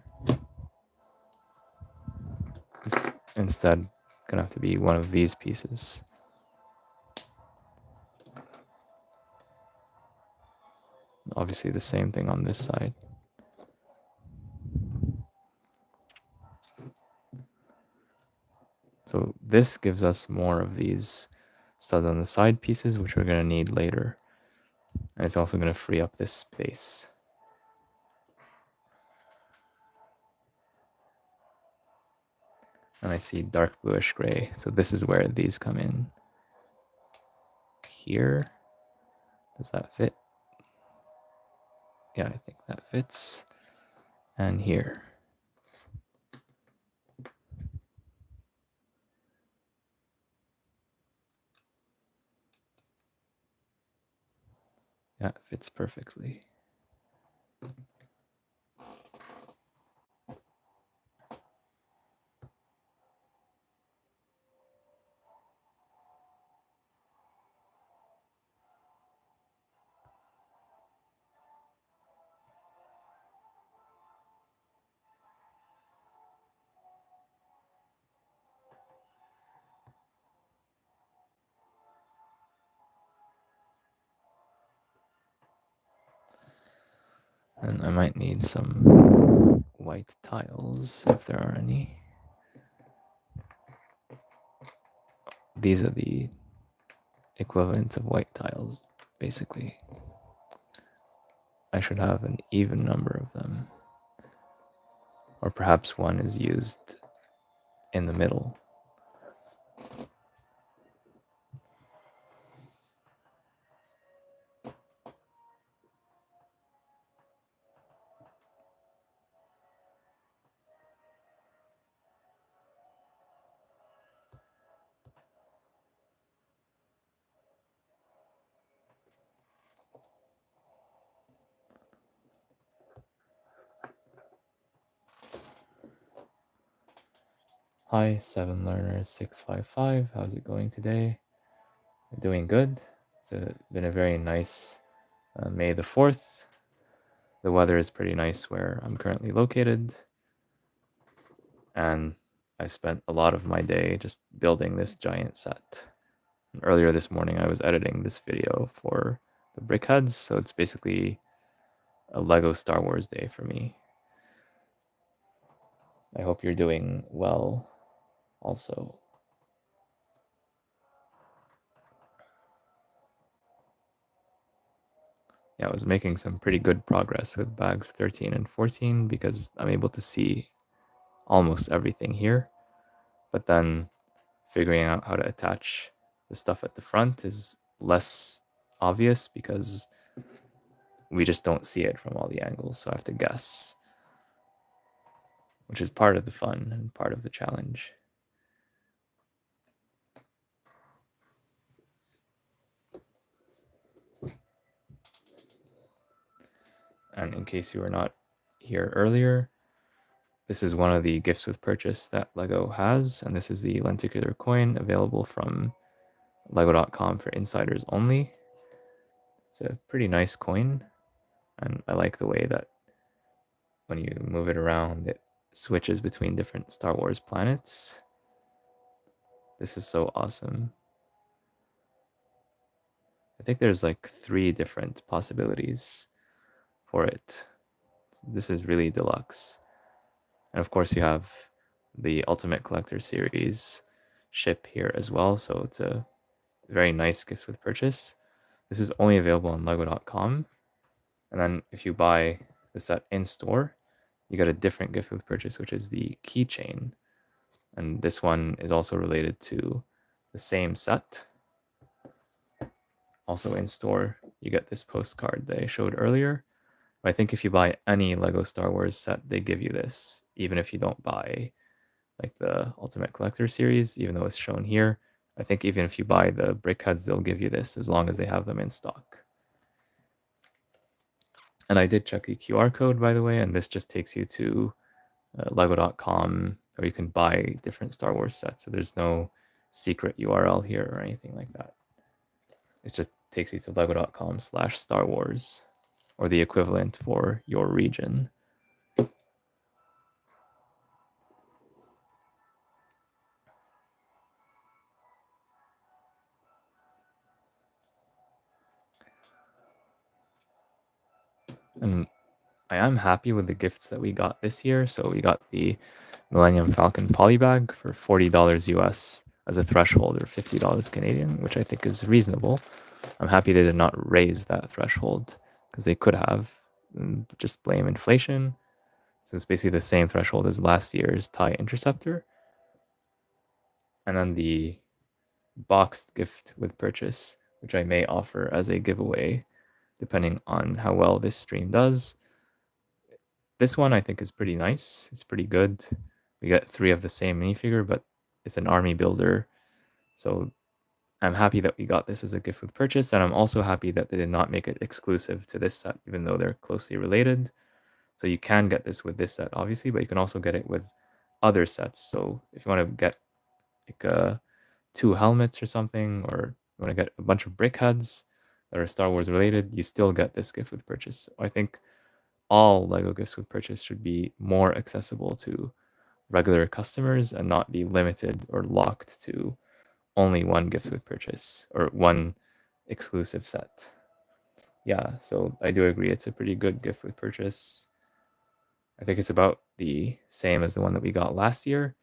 It's instead gonna have to be one of these pieces. Obviously the same thing on this side. So this gives us more of these studs on the side pieces, which we're going to need later. And it's also going to free up this space. And I see dark bluish gray. So this is where these come in. Here. Does that fit? Yeah, I think that fits. And here. Yeah, it fits perfectly. And I might need some white tiles if there are any. These are the equivalents of white tiles, basically. I should have an even number of them. Or perhaps one is used in the middle. Hi, 7learner655. How's it going today? Doing good. Been a very nice May the 4th. The weather is pretty nice where I'm currently located. And I spent a lot of my day just building this giant set. And earlier this morning, I was editing this video for the Brickheads. So it's basically a Lego Star Wars day for me. I hope you're doing well also. Yeah, I was making some pretty good progress with bags 13 and 14 because I'm able to see almost everything here. But then figuring out how to attach the stuff at the front is less obvious because we just don't see it from all the angles. So I have to guess, which is part of the fun and part of the challenge. And in case you were not here earlier, this is one of the gifts with purchase that Lego has, and this is the lenticular coin available from lego.com for insiders only. It's a pretty nice coin, and I like the way that when you move it around, it switches between different Star Wars planets. This is so awesome. I think there's like 3 different possibilities for it. This is really deluxe. And of course, you have the Ultimate Collector Series ship here as well. So it's a very nice gift with purchase. This is only available on lego.com. And then if you buy the set in store, you get a different gift with purchase, which is the keychain. And this one is also related to the same set. Also in store, you get this postcard that I showed earlier. I think if you buy any Lego Star Wars set, they give you this, even if you don't buy like the Ultimate Collector series, even though it's shown here. I think even if you buy the brickheads, they'll give you this as long as they have them in stock. And I did check the QR code, by the way, and this just takes you to lego.com, or you can buy different Star Wars sets. So there's no secret URL here or anything like that. It just takes you to lego.com/Star Wars, or the equivalent for your region. And I am happy with the gifts that we got this year. So we got the Millennium Falcon polybag for $40 US as a threshold, or $50 Canadian, which I think is reasonable. I'm happy they did not raise that threshold, because they could have, and just blame inflation. So it's basically the same threshold as last year's TIE Interceptor. And then the boxed gift with purchase, which I may offer as a giveaway, depending on how well this stream does. This one I think is pretty nice. It's pretty good. We get 3 of the same minifigure, but it's an army builder. So I'm happy that we got this as a gift with purchase, and I'm also happy that they did not make it exclusive to this set, even though they're closely related. So you can get this with this set, obviously, but you can also get it with other sets. So if you want to get like 2 helmets or something, or you want to get a bunch of brickheads that are Star Wars related, you still get this gift with purchase. I think all Lego gifts with purchase should be more accessible to regular customers and not be limited or locked to only one gift with purchase or one exclusive set. Yeah, so I do agree it's a pretty good gift with purchase. I think it's about the same as the one that we got last year.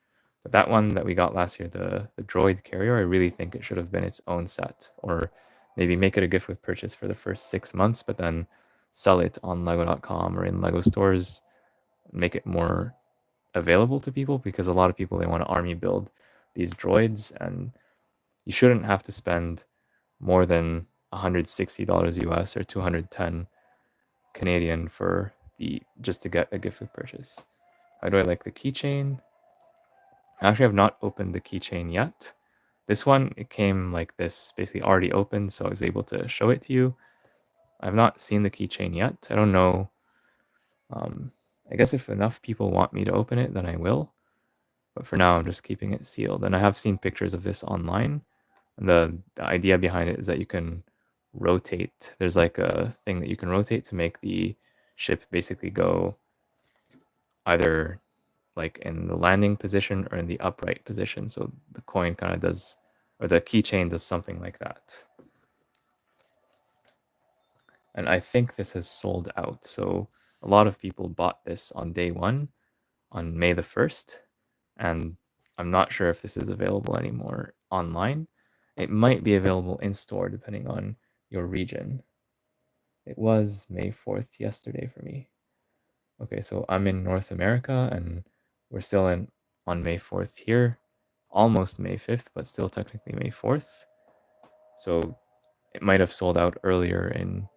But that one that we got last year, the droid carrier, I really think it should have been its own set, or maybe make it a gift with purchase for the first 6 months, but then sell it on lego.com or in Lego stores, make it more available to people, because a lot of people, they want to army build these droids, and you shouldn't have to spend more than $160 US or 210 Canadian for just to get a gift with purchase. How do I like the keychain? I actually have not opened the keychain yet. This one, it came like this, basically already opened, so I was able to show it to you. I've not seen the keychain yet. I don't know. I guess if enough people want me to open it, then I will. But for now, I'm just keeping it sealed. And I have seen pictures of this online. And the idea behind it is that you can rotate. There's like a thing that you can rotate to make the ship basically go either like in the landing position or in the upright position. So the coin kind of does, or the keychain does something like that. And I think this has sold out. So a lot of people bought this on day 1, on May the 1st. And I'm not sure if this is available anymore online. It might be available in store depending on your region. It was May 4th yesterday for me. Okay, so I'm in North America and we're still on May 4th here, almost May 5th, but still technically May 4th. So it might have sold out earlier in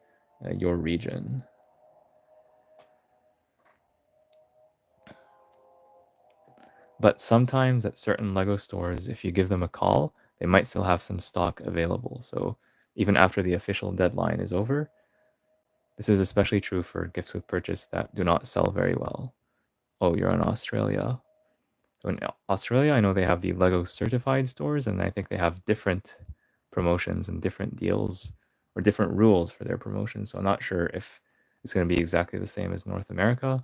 your region. But sometimes at certain Lego stores, if you give them a call, they might still have some stock available. So even after the official deadline is over, this is especially true for gifts with purchase that do not sell very well. Oh, you're in Australia. So in Australia, I know they have the Lego certified stores, and I think they have different promotions and different deals or different rules for their promotions. So I'm not sure if it's going to be exactly the same as North America.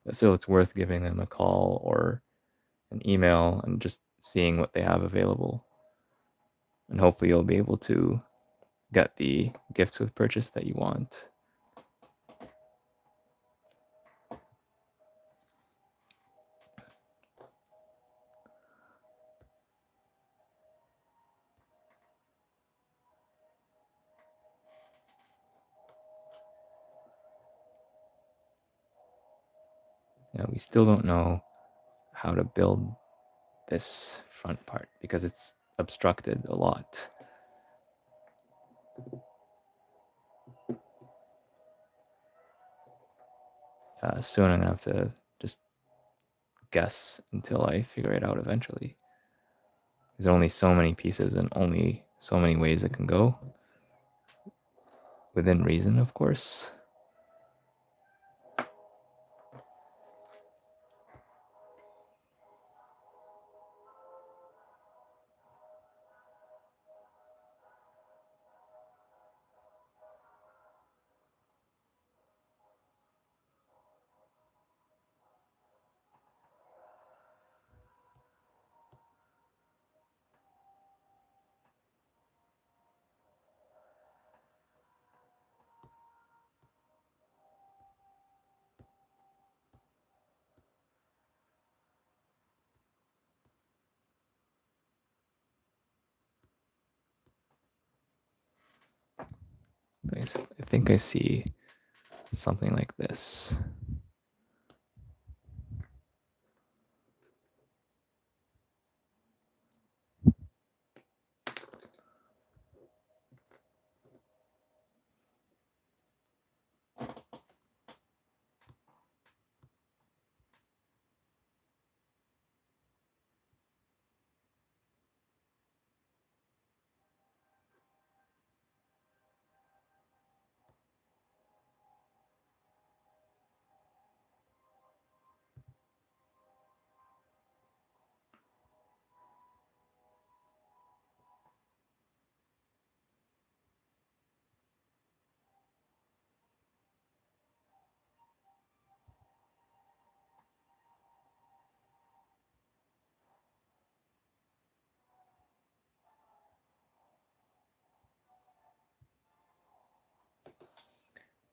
But still, it's worth giving them a call or an email and just seeing what they have available. And hopefully you'll be able to get the gifts with purchase that you want. Now we still don't know how to build this front part because it's obstructed a lot. Soon I'm gonna have to just guess until I figure it out eventually. There's only so many pieces and only so many ways it can go. Within reason, of course. I think I see something like this.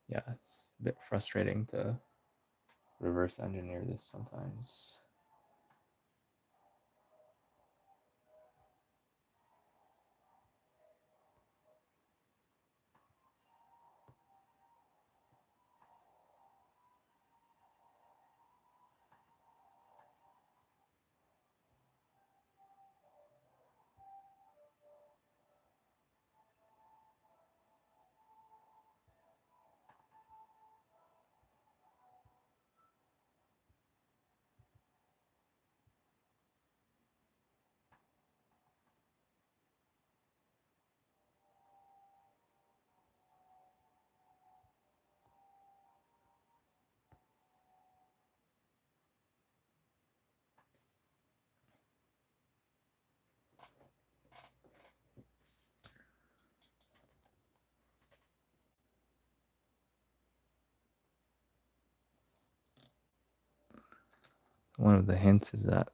Yeah, it's a bit frustrating to reverse engineer this sometimes. One of the hints is that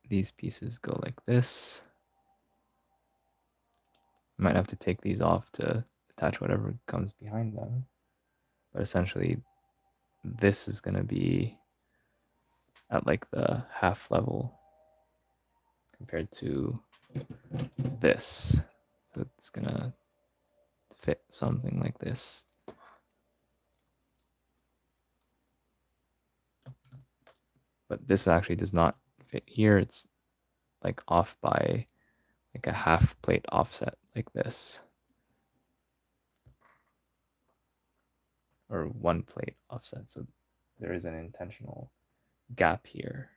these pieces go like this. I might have to take these off to attach whatever comes behind them. But essentially, this is going to be at like the half level compared to this. So it's going to fit something like this. But this actually does not fit here. It's like off by like a half plate offset like this. Or one plate offset. So there is an intentional gap here.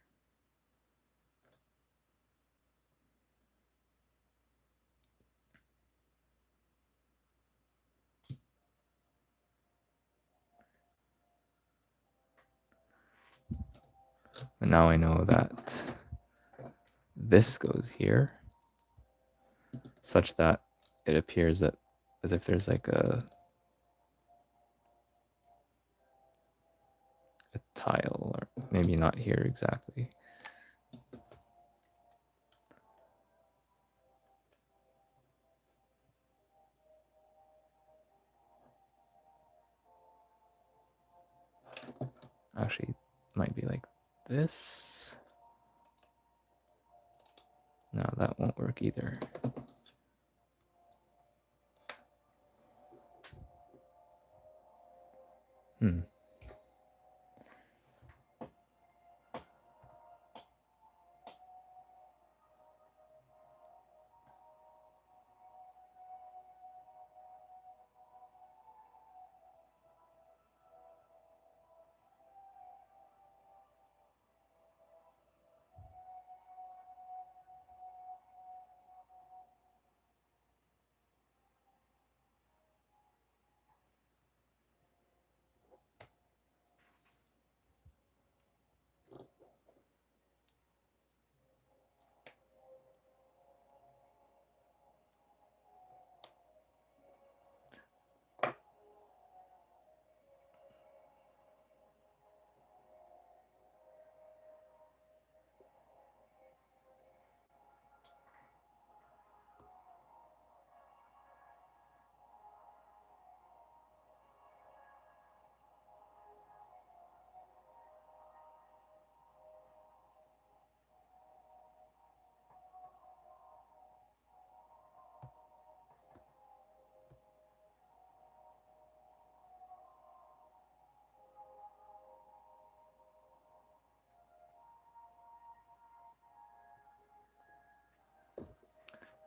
And now I know that this goes here such that it appears that as if there's like a tile, or maybe not here exactly. actually might be like this. No, that won't work either.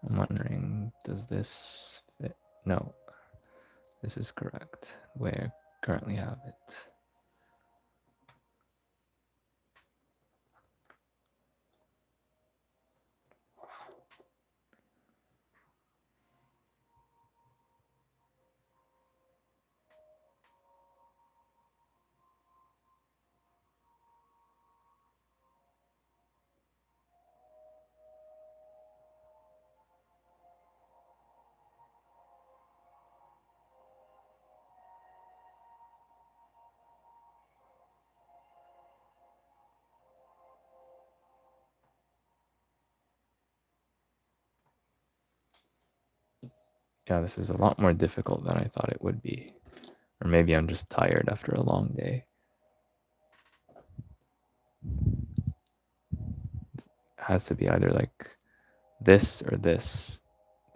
I'm wondering, does this fit? No, this is correct. Where I currently have it. Yeah, this is a lot more difficult than I thought it would be. Or maybe I'm just tired after a long day. It has to be either like this or this,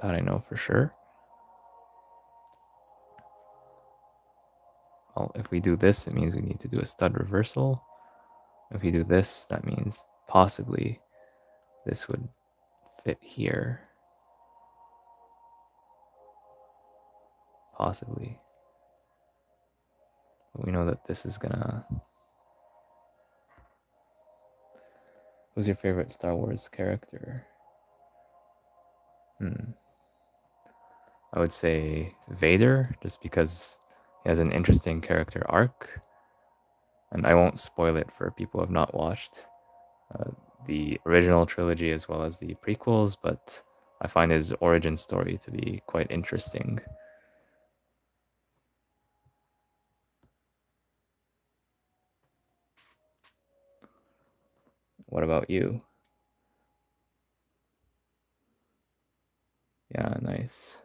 that I know for sure. Well, if we do this, it means we need to do a stud reversal. If we do this, that means possibly this would fit here. Possibly. But we know that this is gonna... Who's your favorite Star Wars character? I would say Vader, just because he has an interesting character arc. And I won't spoil it for people who have not watched the original trilogy as well as the prequels, but I find his origin story to be quite interesting. What about you? Yeah, nice.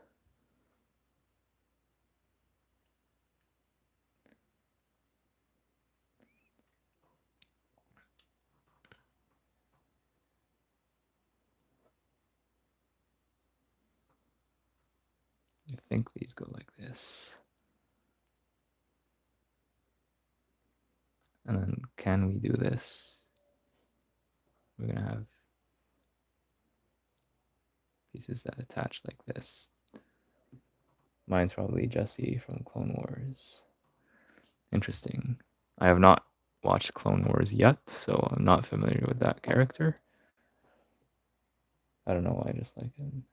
I think these go like this. And then can we do this? We're gonna have pieces that attach like this. Mine's probably Jesse from Clone Wars. Interesting. I have not watched Clone Wars yet, so I'm not familiar with that character. I don't know why I just like him.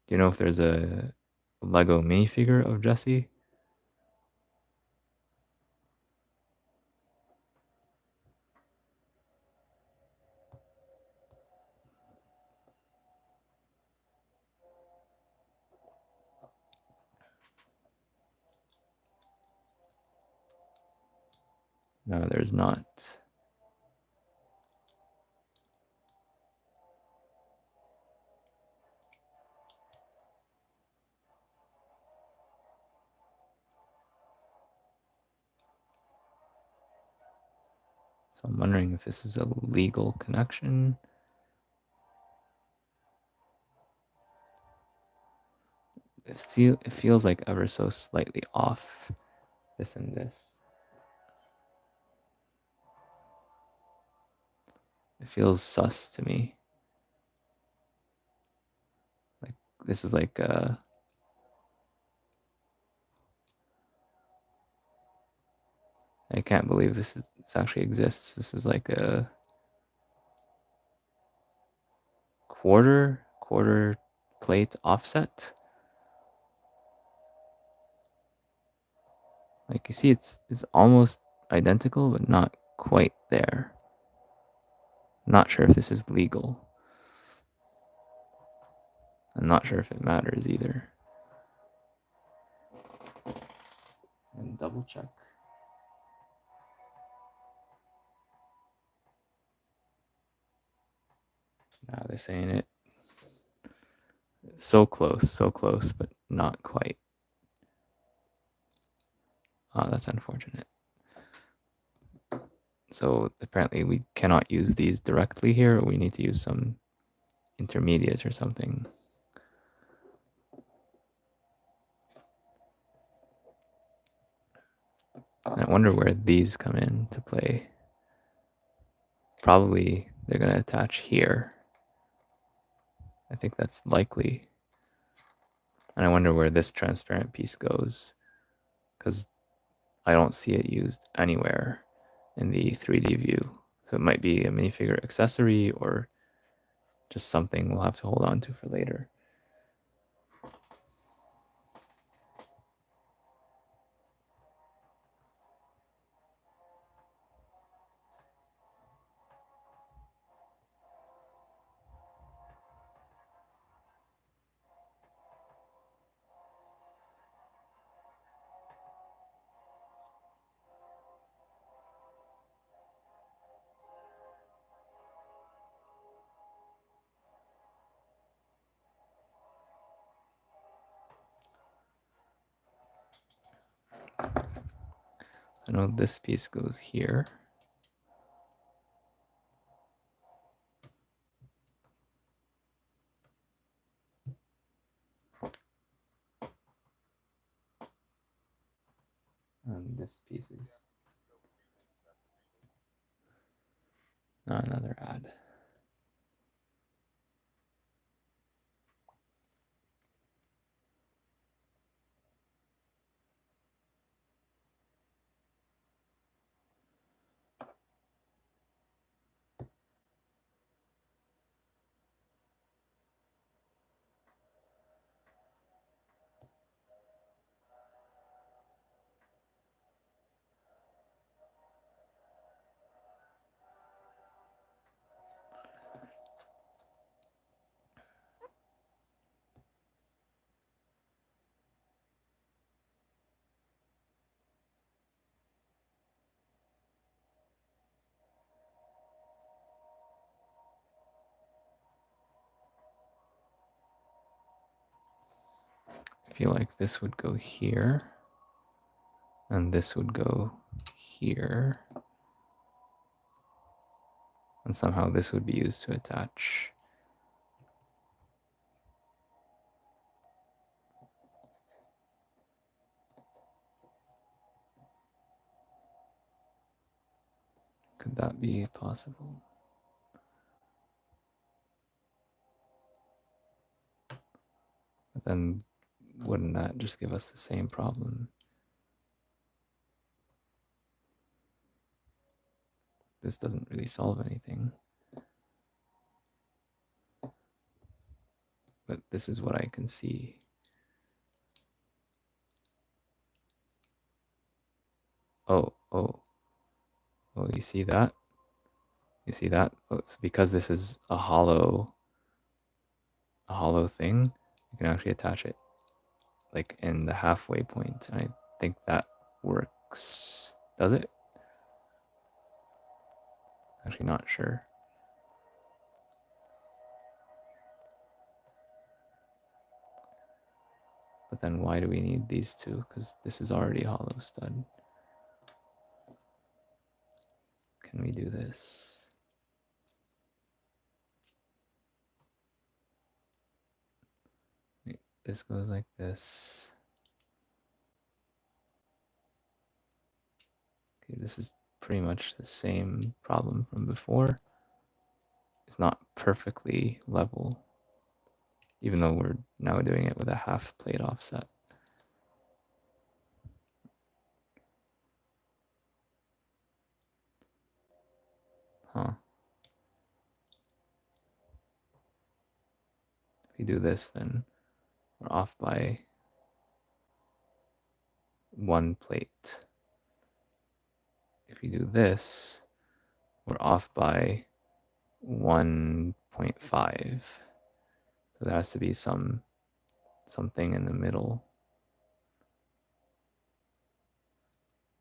Do you know if there's a Lego minifigure of Jesse? No, there's not. So I'm wondering if this is a legal connection. It feels like ever so slightly off, this and this. It feels sus to me. Like this is like I can't believe this actually exists. This is like a quarter plate offset. Like you see, it's almost identical, but not quite there. Not sure if this is legal. I'm not sure if it matters either. And double check. Nah, this ain't it. So close, but not quite. Oh, that's unfortunate. So apparently we cannot use these directly here. We need to use some intermediate or something. And I wonder where these come in to play. Probably they're going to attach here. I think that's likely. And I wonder where this transparent piece goes, because I don't see it used anywhere in the 3D view. So it might be a minifigure accessory or just something we'll have to hold on to for later. I know this piece goes here. And this piece is another add. I feel like this would go here, and this would go here, and somehow this would be used to attach. Could that be possible? But then wouldn't that just give us the same problem? This doesn't really solve anything. But this is what I can see. Oh, you see that? You see that? Oh, it's because this is a hollow thing. You can actually attach it like in the halfway point. And I think that works. Does it? Actually not sure. But then why do we need these two? Because this is already a hollow stud. Can we do this? This goes like this. Okay, this is pretty much the same problem from before. It's not perfectly level, even though we're now doing it with a half plate offset. Huh. If we do this, then we're off by 1 plate. If we do this, we're off by 1.5. So there has to be something in the middle.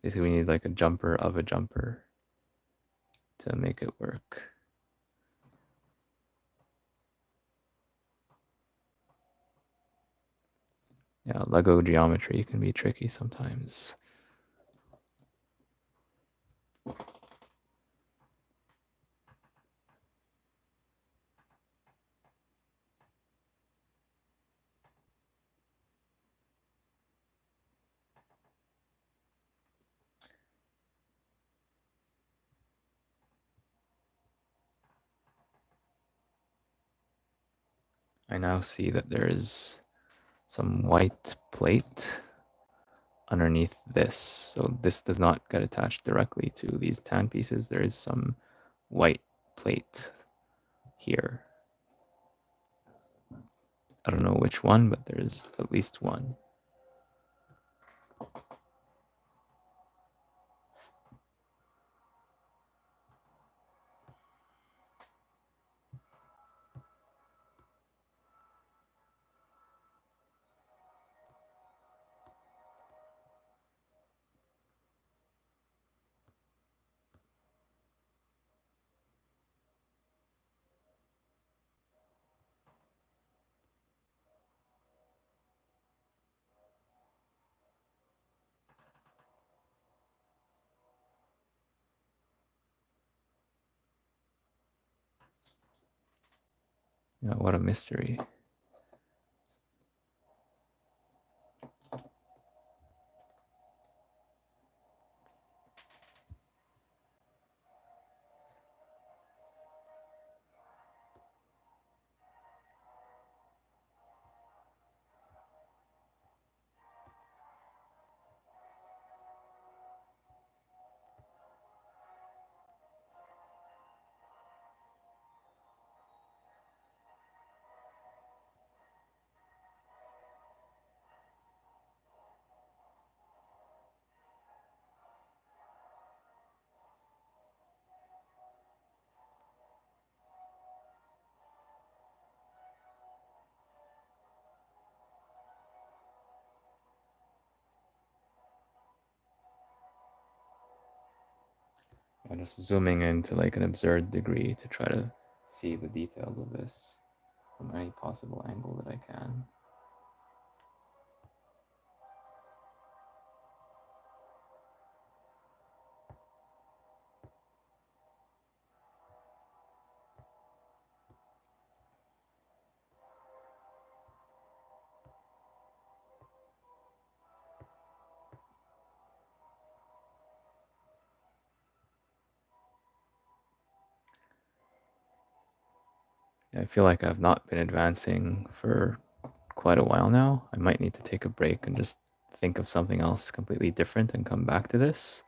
Basically, we need like a jumper of a jumper to make it work. Yeah, Lego geometry can be tricky sometimes. I now see that there is some white plate underneath this. So this does not get attached directly to these tan pieces. There is some white plate here. I don't know which one, but there's at least one. Yeah, what a mystery. I'm just zooming in to like an absurd degree to try to see the details of this from any possible angle that I can. I feel like I've not been advancing for quite a while now. I might need to take a break and just think of something else completely different and come back to this.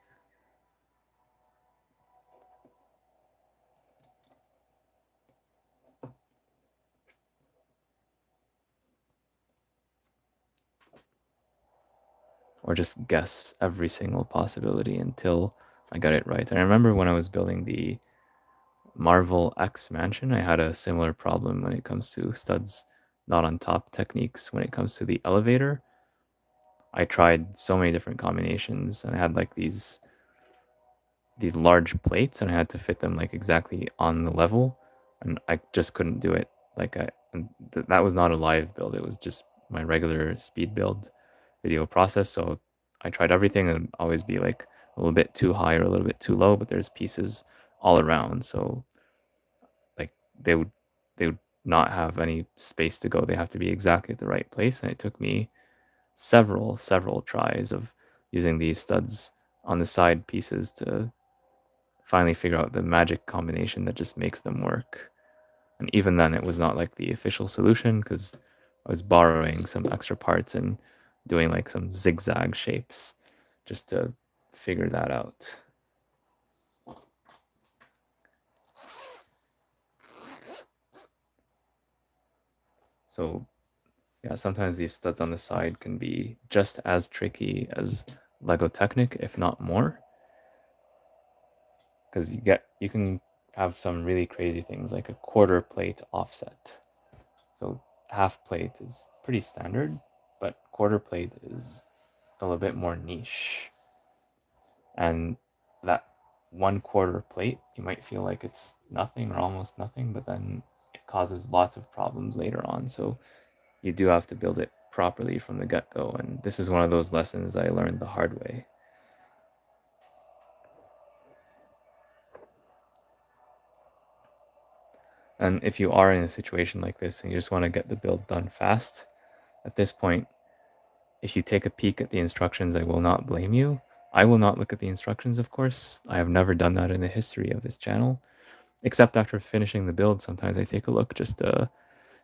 Or just guess every single possibility until I got it right. And I remember when I was building the Marvel X mansion, I had a similar problem when it comes to studs not on top techniques. When it comes to the elevator, I tried so many different combinations and I had like these large plates and I had to fit them like exactly on the level and I just couldn't do it. Like that was not a live build. It was just my regular speed build video process. So I tried everything and it would always be like a little bit too high or a little bit too low, but there's pieces all around. So like they would not have any space to go. They have to be exactly at the right place. And it took me several tries of using these studs on the side pieces to finally figure out the magic combination that just makes them work. And even then, it was not like the official solution because I was borrowing some extra parts and doing like some zigzag shapes just to figure that out. So yeah, sometimes these studs on the side can be just as tricky as Lego Technic, if not more, because you can have some really crazy things like a quarter plate offset. So half plate is pretty standard, but quarter plate is a little bit more niche. And that 1/4 plate, you might feel like it's nothing or almost nothing, but then it causes lots of problems later on. So you do have to build it properly from the get go. And this is one of those lessons I learned the hard way. And if you are in a situation like this and you just want to get the build done fast, at this point, if you take a peek at the instructions, I will not blame you. I will not look at the instructions, of course. I have never done that in the history of this channel, except after finishing the build. Sometimes I take a look just to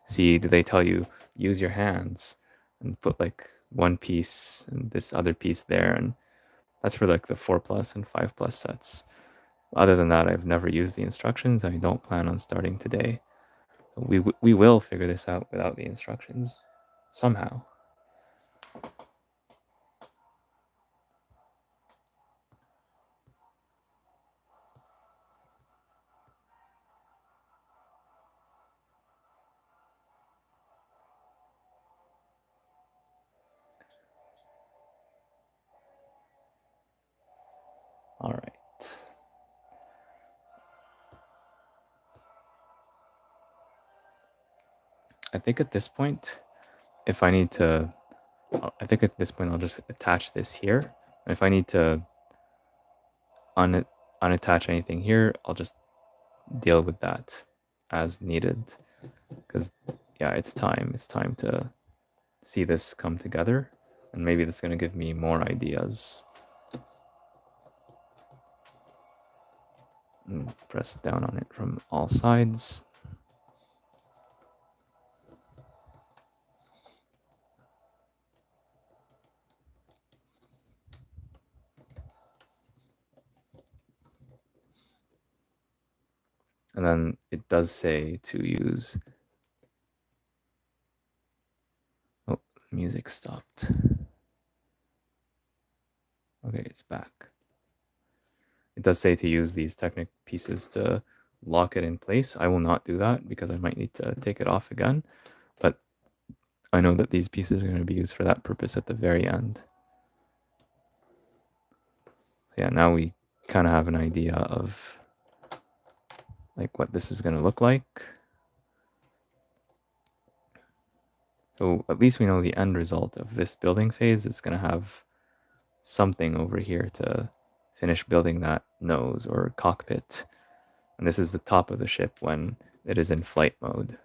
see, do they tell you use your hands and put like one piece and this other piece there, and that's for like the 4+ and 5+ sets. Other than that, I've never used the instructions. I don't plan on starting today. We will figure this out without the instructions somehow. All right. I think at this point, if I need to, I think at this point I'll just attach this here. And if I need to unattach anything here, I'll just deal with that as needed. Because yeah, it's time. It's time to see this come together, and maybe that's going to give me more ideas. And press down on it from all sides. And then it does say to use. Oh, music stopped. Okay, it's back. It does say to use these Technic pieces to lock it in place. I will not do that because I might need to take it off again. But I know that these pieces are going to be used for that purpose at the very end. So yeah, now we kind of have an idea of like what this is going to look like. So at least we know the end result of this building phase is going to have something over here to finish building that nose or cockpit. And this is the top of the ship when it is in flight mode.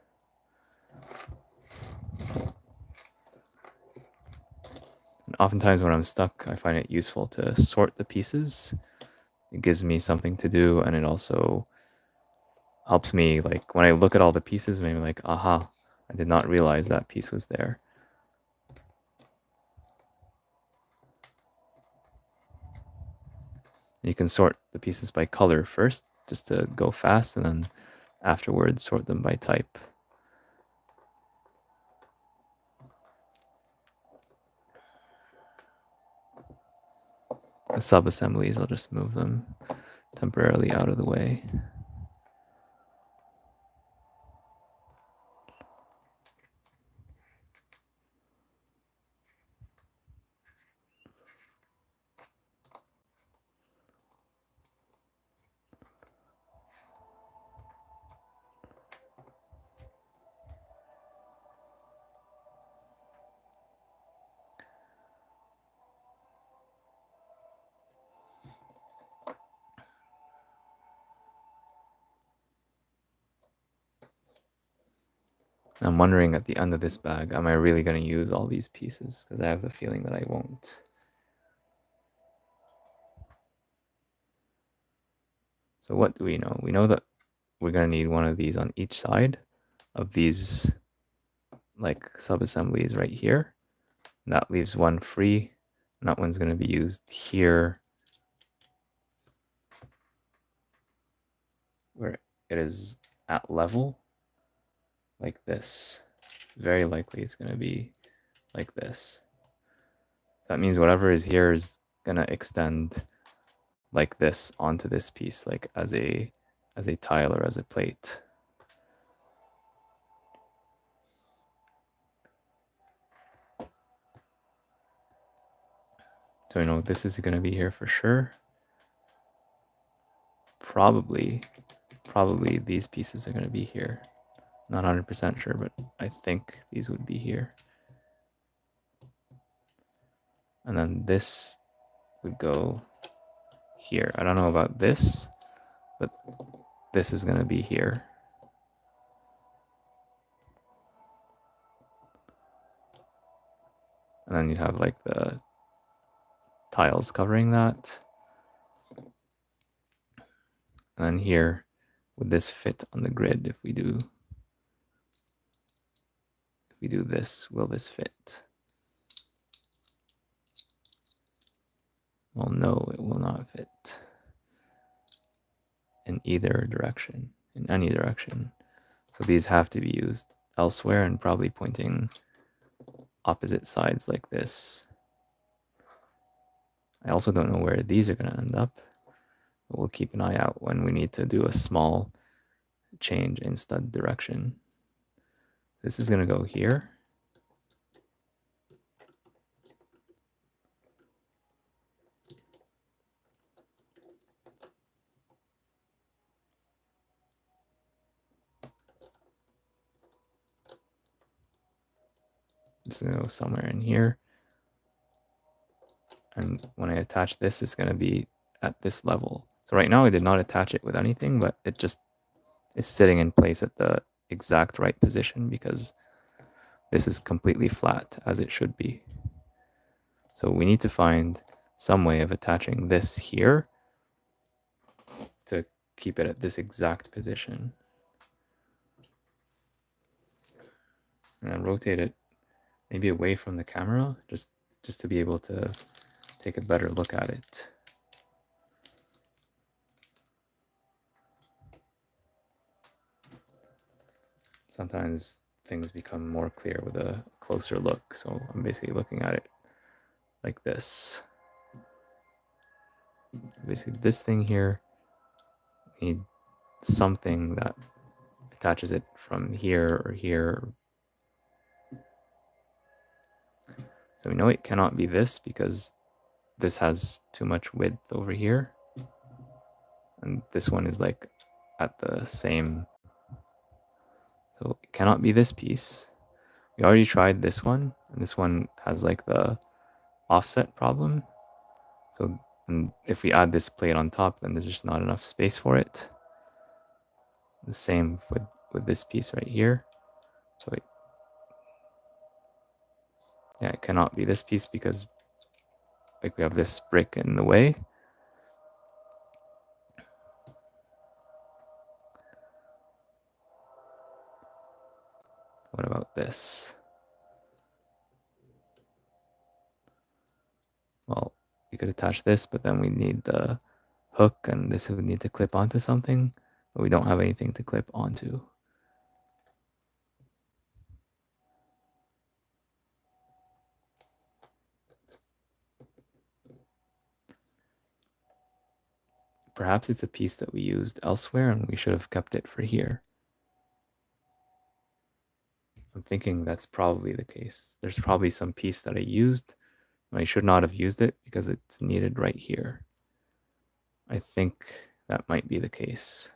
And oftentimes when I'm stuck, I find it useful to sort the pieces. It gives me something to do, and it also helps me, like, when I look at all the pieces, maybe like, aha, I did not realize that piece was there. You can sort the pieces by color first, just to go fast, and then afterwards sort them by type. The sub-assemblies, I'll just move them temporarily out of the way. I'm wondering at the end of this bag, am I really going to use all these pieces? Because I have the feeling that I won't. So what do we know? We know that we're going to need one of these on each side of these like sub-assemblies right here. And that leaves one free, and that one's going to be used here where it is at level, like this. Very likely it's going to be like this. That means whatever is here is going to extend like this onto this piece, like as a tile or as a plate. So we know this is going to be here for sure. Probably these pieces are going to be here. Not 100% sure, but I think these would be here. And then this would go here. I don't know about this, but this is going to be here. And then you have like the tiles covering that. And then here, would this fit on the grid if we do this, will this fit? Well, no, it will not fit in either direction, in any direction. So these have to be used elsewhere and probably pointing opposite sides like this. I also don't know where these are going to end up, but we'll keep an eye out when we need to do a small change in stud direction. This is going to go here. This is going to go somewhere in here. And when I attach this, it's going to be at this level. So right now I did not attach it with anything, but it just is sitting in place at the exact right position because this is completely flat as it should be. So we need to find some way of attaching this here to keep it at this exact position. And then rotate it maybe away from the camera just to be able to take a better look at it. Sometimes things become more clear with a closer look. So I'm basically looking at it like this. Basically this thing here, we need something that attaches it from here or here. So we know it cannot be this because this has too much width over here. And this one is like at the same. So it cannot be this piece. We already tried this one, and this one has like the offset problem. So if we add this plate on top, then there's just not enough space for it. The same with this piece right here. So it cannot be this piece because like we have this brick in the way. What about this? Well, we could attach this, but then we need the hook, and this would need to clip onto something, but we don't have anything to clip onto. Perhaps it's a piece that we used elsewhere and we should have kept it for here. I'm thinking that's probably the case. There's probably some piece that I used, and I should not have used it because it's needed right here. I think that might be the case.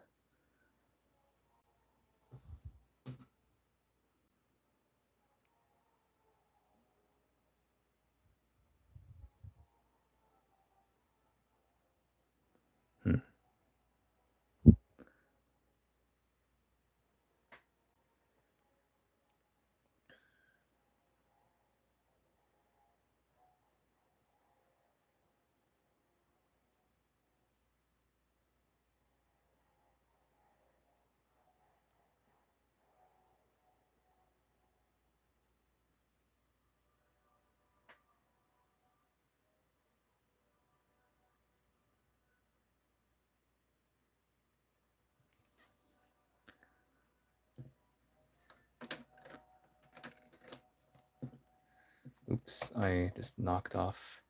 Oops, I just knocked off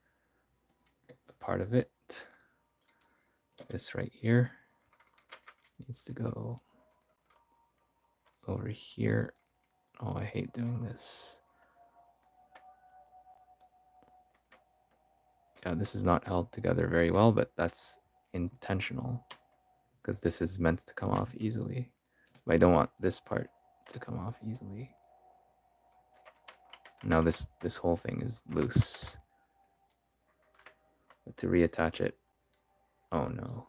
a part of it. This right here needs to go over here. Oh, I hate doing this. Yeah, this is not held together very well, but that's intentional because this is meant to come off easily. But I don't want this part to come off easily. Now this whole thing is loose. But to reattach it, oh no.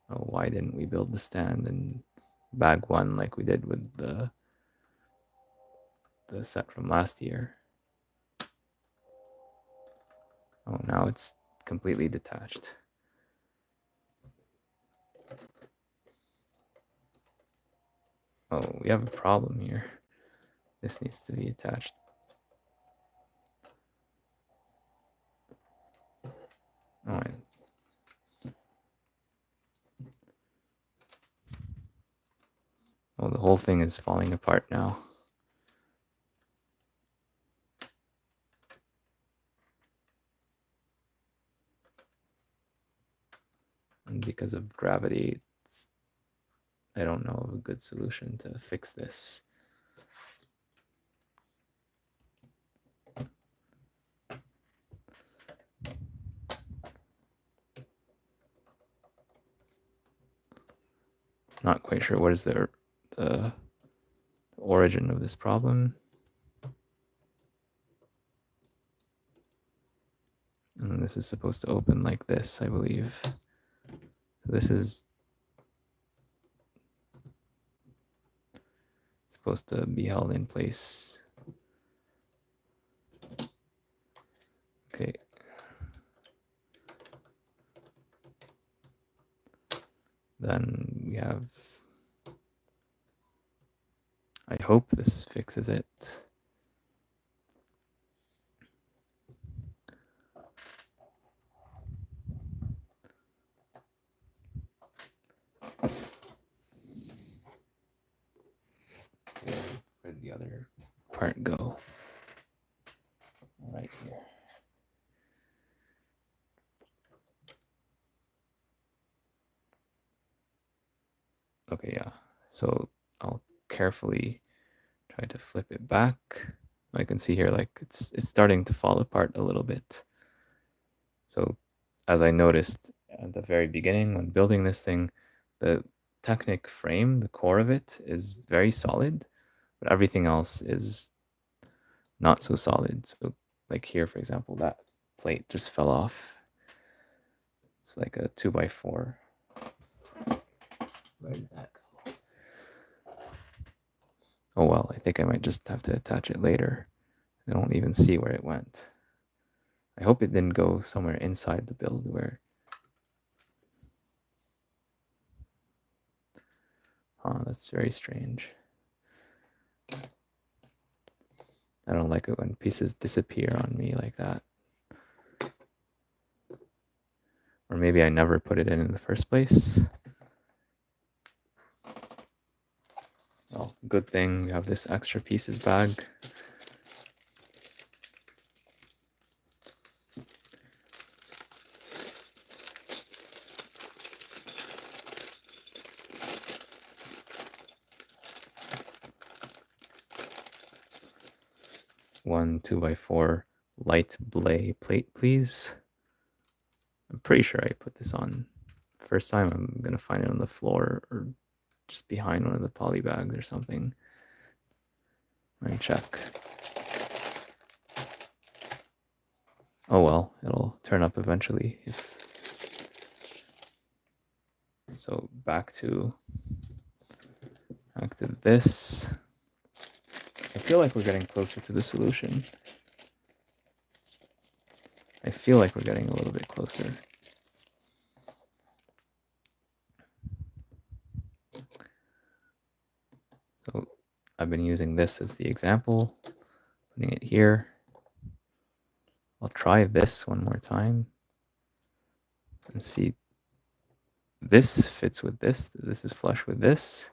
Oh, why didn't we build the stand in bag 1 like we did with the set from last year? Oh, now it's completely detached. Oh, we have a problem here. This needs to be attached. Oh, the whole thing is falling apart now. And because of gravity, I don't know of a good solution to fix this. Not quite sure what is the origin of this problem. And this is supposed to open like this, I believe. So this is supposed to be held in place. Okay. Then we have, I hope this fixes it. Where'd the other part go? Right here. Okay, yeah. So I'll carefully try to flip it back. I can see here, like it's starting to fall apart a little bit. So as I noticed at the very beginning when building this thing, the Technic frame, the core of it is very solid, but everything else is not so solid. So like here, for example, that plate just fell off. It's like a 2x4. Where did that go? Oh well, I think I might just have to attach it later. I don't even see where it went. I hope it didn't go somewhere inside the build where... Oh, that's very strange. I don't like it when pieces disappear on me like that. Or maybe I never put it in the first place. Well, good thing we have this extra pieces bag. One 2x4 light blay plate, please. I'm pretty sure I put this on. First time I'm gonna find it on the floor or just behind one of the poly bags or something. Let me check. Oh well, it'll turn up eventually. So back to this. I feel like we're getting closer to the solution. I feel like we're getting a little bit closer. So I've been using this as the example, putting it here. I'll try this one more time and see this fits with this. This is flush with this.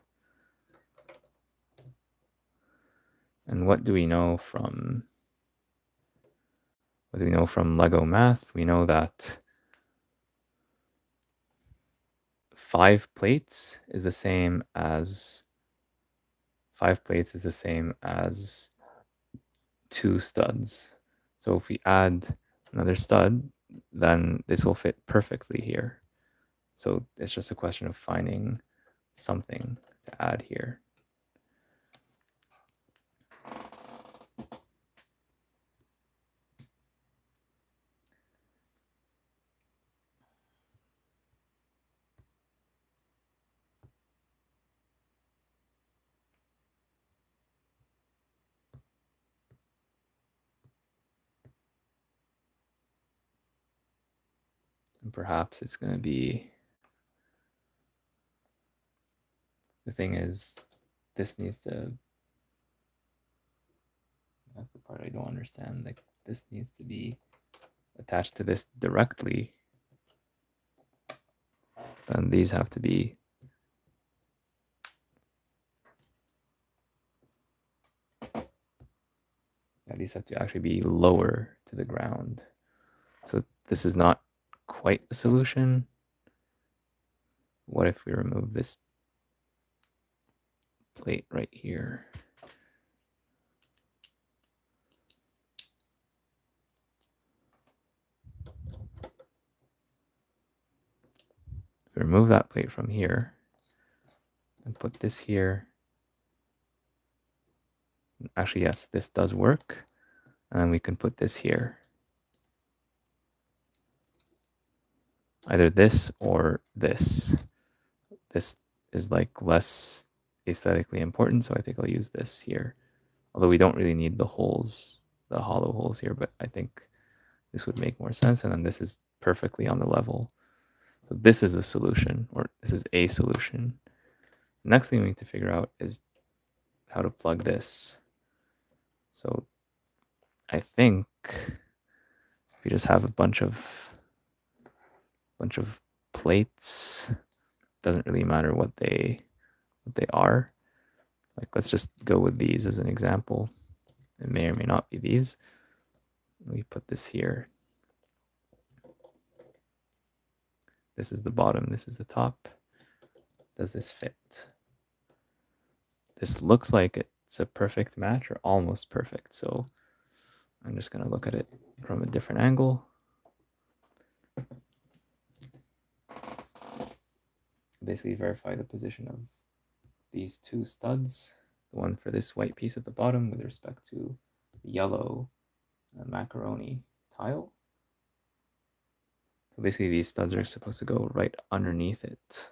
And what do we know from Lego math? We know that 5 plates is the same as 2 studs. So if we add another stud, then this will fit perfectly here. So it's just a question of finding something to add here. And perhaps it's going to be, the thing is, this needs to, that's the part I don't understand, like this needs to be attached to this directly, and these have to be these have to actually be lower to the ground. So this is not quite the solution. What if we remove this plate right here? If we remove that plate from here and put this here, actually, yes, this does work. And then we can put this here. Either this or this. This is like less aesthetically important, so I think I'll use this here. Although we don't really need the holes, the hollow holes here, but I think this would make more sense. And then this is perfectly on the level. So this is a solution, or this is a solution. The next thing we need to figure out is how to plug this. So I think we just have a bunch of plates. Doesn't really matter what they are. Like, let's just go with these as an example. It may or may not be these. We put this here. This is the bottom, this is the top. Does this fit? This looks like it's a perfect match, or almost perfect. So I'm just going to look at it from a different angle. Basically verify the position of these 2 studs. The one for this white piece at the bottom with respect to the yellow macaroni tile. So basically these studs are supposed to go right underneath it.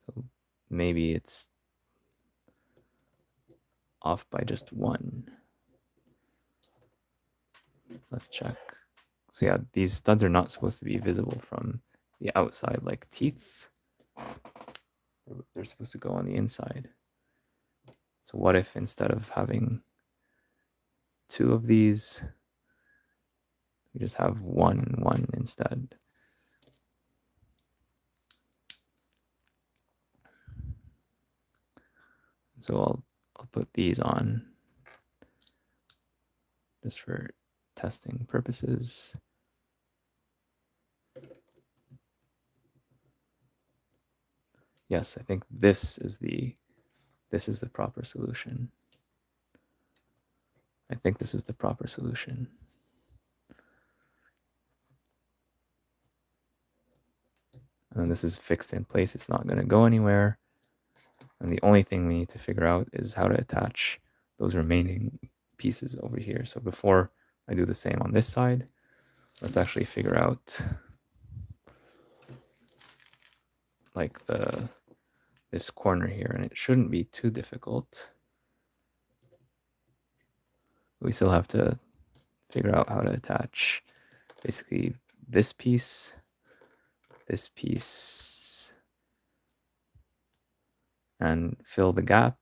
So maybe it's off by just 1. Let's check. So yeah, these studs are not supposed to be visible from the outside like teeth. They're supposed to go on the inside. So what if instead of having 2 of these, we just have one instead? So I'll put these on just for testing purposes. Yes, I think this is the proper solution. I think this is the proper solution. And this is fixed in place. It's not going to go anywhere. And the only thing we need to figure out is how to attach those remaining pieces over here. So before I do the same on this side, let's actually figure out like this corner here, and it shouldn't be too difficult. We still have to figure out how to attach basically this piece, and fill the gap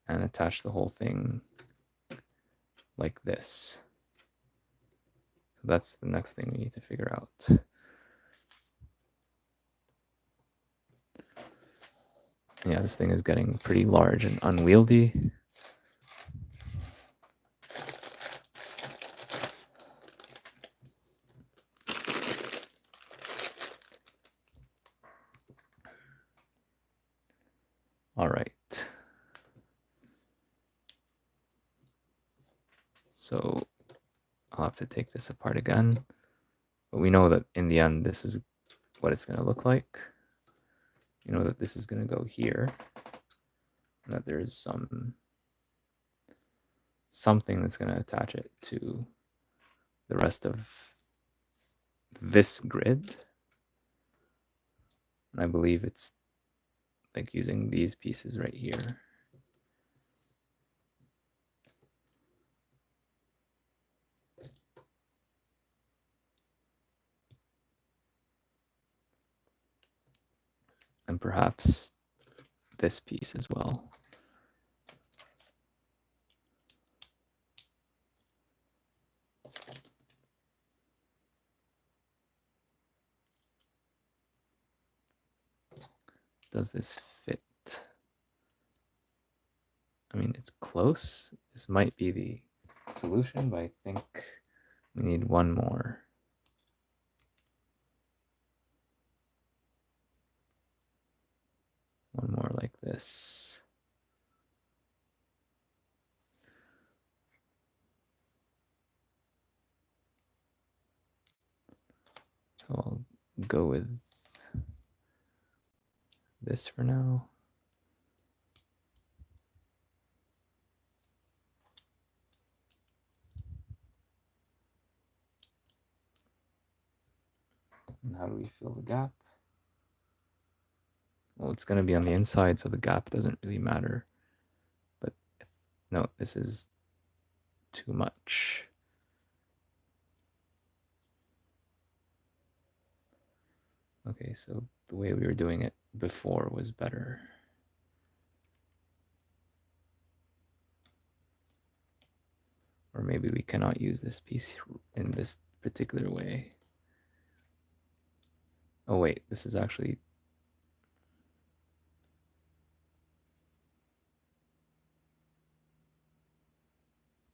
and attach the whole thing like this. that's the next thing we need to figure out. And yeah, this thing is getting pretty large and unwieldy. All right. So I'll have to take this apart again. But we know that in the end, this is what it's going to look like. You know that this is going to go here. And that there's something that's going to attach it to the rest of this grid. And I believe it's like using these pieces right here. And perhaps this piece as well. Does this fit? I mean, it's close. This might be the solution, but I think we need one more. One more like this. So I'll go with this for now. And how do we fill the gap? Well, it's going to be on the inside, so the gap doesn't really matter. But no, this is too much. Okay, so the way we were doing it before was better. Or maybe we cannot use this piece in this particular way. Oh wait, this is actually...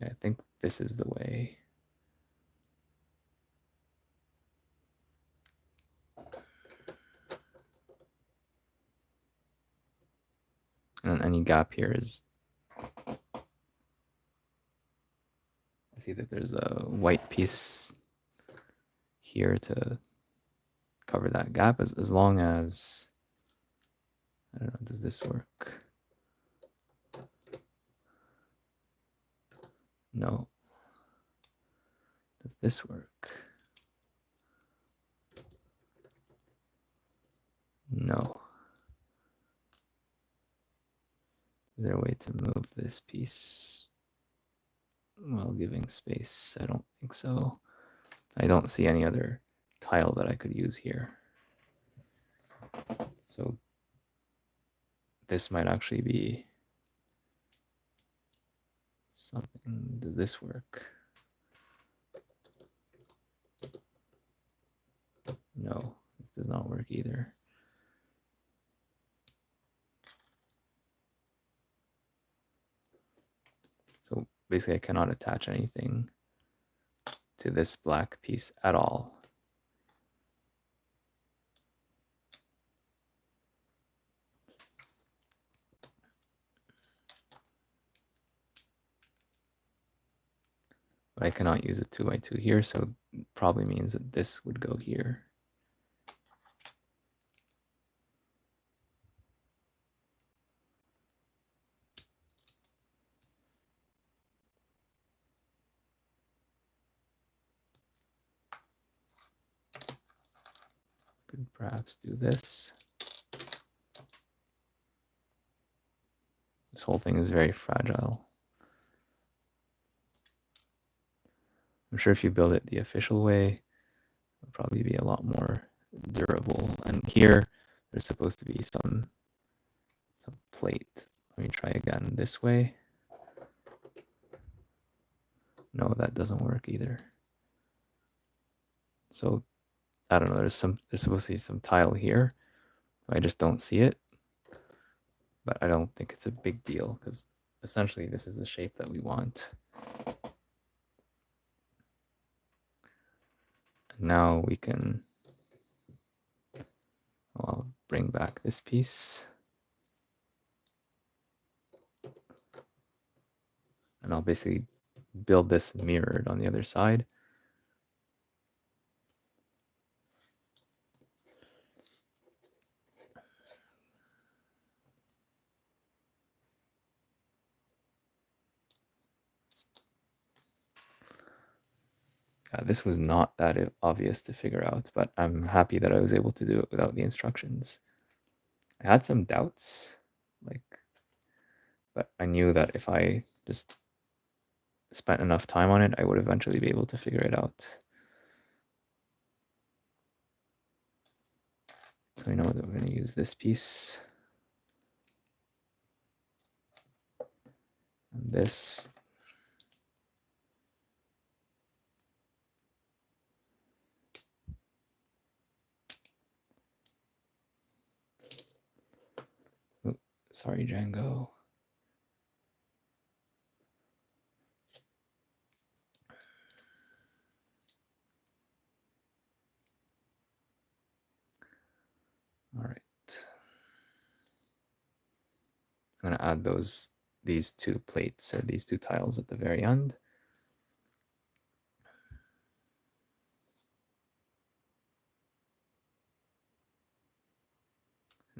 I think this is the way. And any gap here is... I see that there's a white piece here to cover that gap, as long as... I don't know, does this work? No. Does this work? No. Is there a way to move this piece while giving space? I don't think so. I don't see any other tile that I could use here. So this might actually be something. Does this work? No, this does not work either. So basically I cannot attach anything to this black piece at all. But I cannot use a 2x2 here, so it probably means that this would go here. Could perhaps do this. This whole thing is very fragile. I'm sure if you build it the official way, it'll probably be a lot more durable. And here, there's supposed to be some plate. Let me try again this way. No, that doesn't work either. So I don't know, there's supposed to be some tile here. I just don't see it. But I don't think it's a big deal because essentially this is the shape that we want. And now we can, I'll bring back this piece. And I'll basically build this mirrored on the other side. This was not that obvious to figure out, but I'm happy that I was able to do it without the instructions. I had some doubts, but I knew that if I just spent enough time on it, I would eventually be able to figure it out. So we know that we're going to use this piece. And this. Oops, sorry, Jango. All right. I'm going to add these two plates or these two tiles at the very end.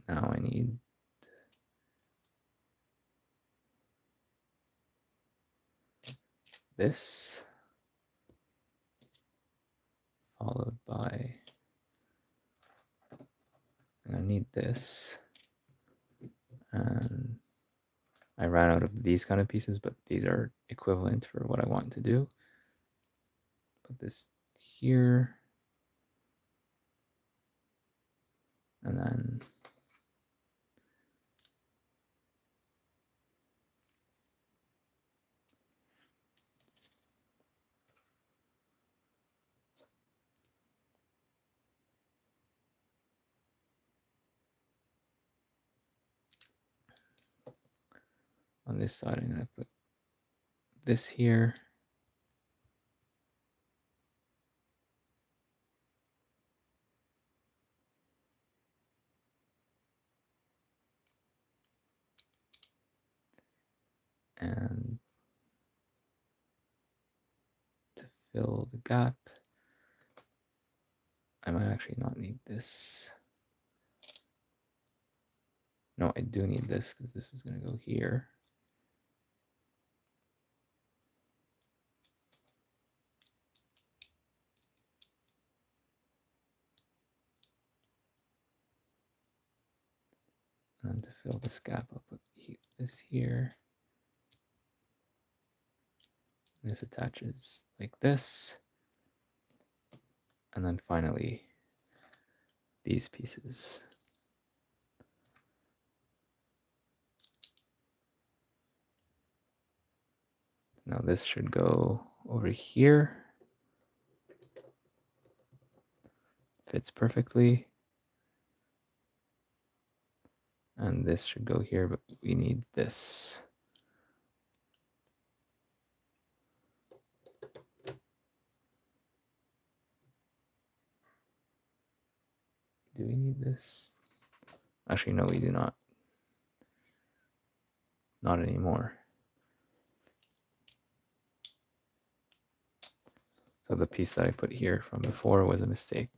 Now I need this, followed by, I need this, and I ran out of these kind of pieces, but these are equivalent for what I want to do. Put this here, and then on this side, I'm going to put this here. And to fill the gap, I might actually not need this. No, I do need this because this is going to go here. And to fill this gap, I'll put this here. This attaches like this. And then finally, these pieces. Now this should go over here. Fits perfectly. And this should go here, but we need this. Do we need this? Actually, no, we do not. Not anymore. So the piece that I put here from before was a mistake.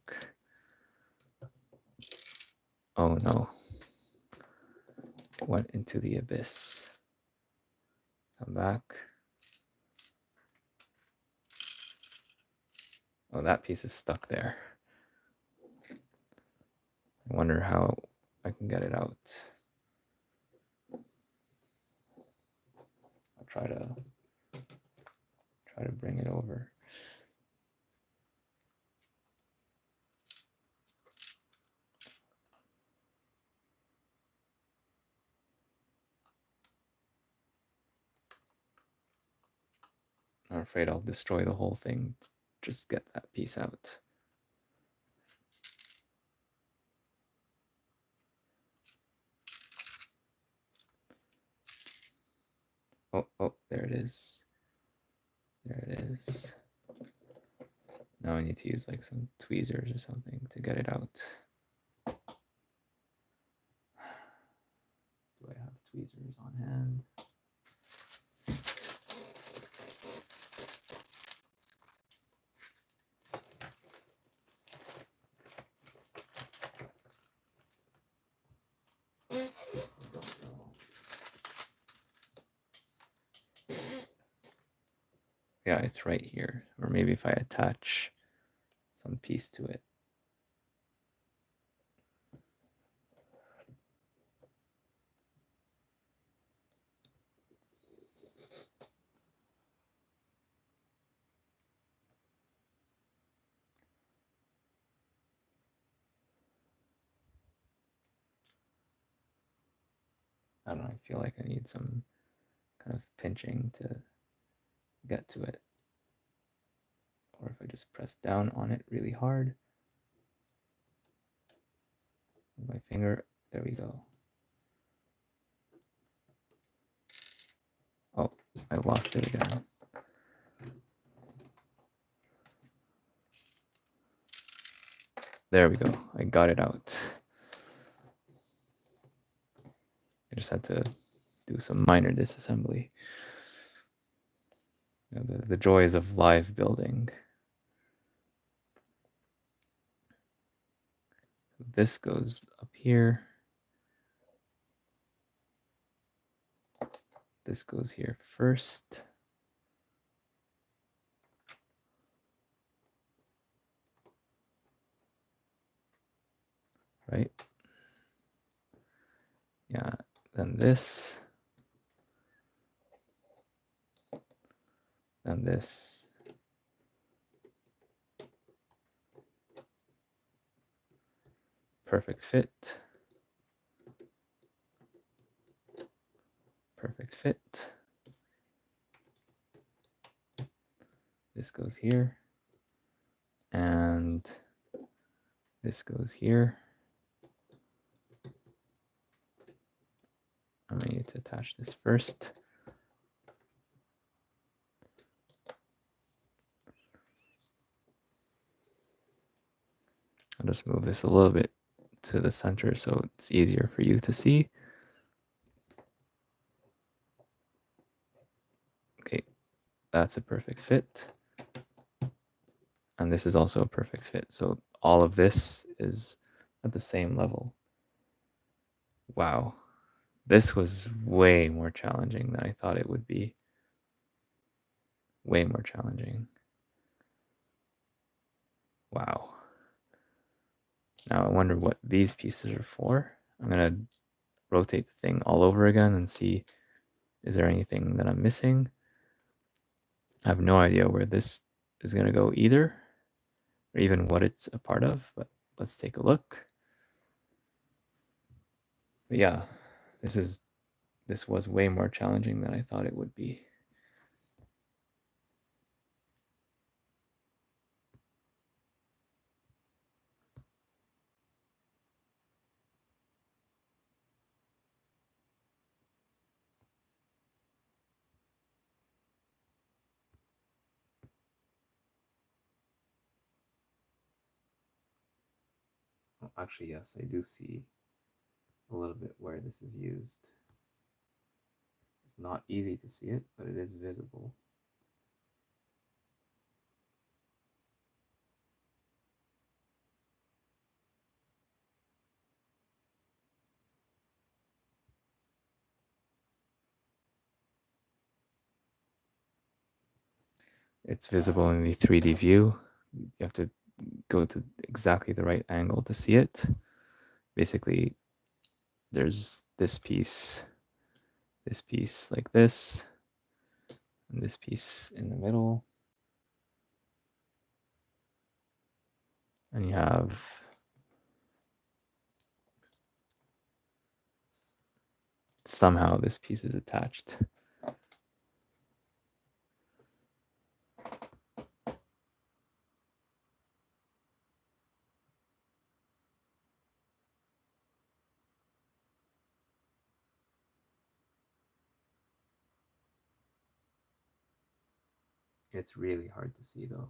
Oh no. It went into the abyss. Come back. Oh, that piece is stuck there. I wonder how I can get it out. I'll try to bring it over. I'm afraid I'll destroy the whole thing. Just get that piece out. Oh, there it is. There it is. Now I need to use like some tweezers or something to get it out. Do I have tweezers on hand? Yeah, it's right here. Or maybe if I attach some piece to it. I don't know, I feel like I need some kind of pinching to get to it. Or if I just press down on it really hard with my finger, there we go. Oh, I lost it again. There we go. I got it out. I just had to do some minor disassembly. You know, the joys of live building. This goes up here. This goes here first. Right? Yeah, then this. Then this. Perfect fit. Perfect fit. This goes here. And this goes here. I'm going to need to attach this first. I'll just move this a little bit to the center so it's easier for you to see. Okay, that's a perfect fit. And this is also a perfect fit. So all of this is at the same level. Wow. This was way more challenging than I thought it would be. Way more challenging. Wow. Now I wonder what these pieces are for. I'm going to rotate the thing all over again and see, is there anything that I'm missing? I have no idea where this is going to go either, or even what it's a part of, but let's take a look. But yeah, this was way more challenging than I thought it would be. Oh, actually, yes, I do see a little bit where this is used. It's not easy to see it, but it is visible. It's visible in the 3D view. You have to go to exactly the right angle to see it. Basically, there's this piece like this, and this piece in the middle. And you have somehow this piece is attached. It's really hard to see though.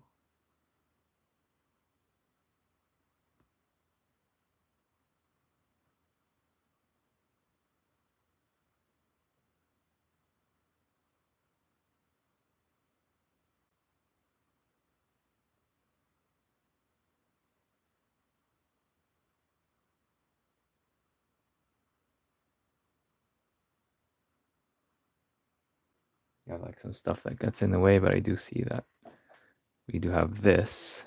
Yeah, like some stuff that gets in the way, but I do see that we do have this.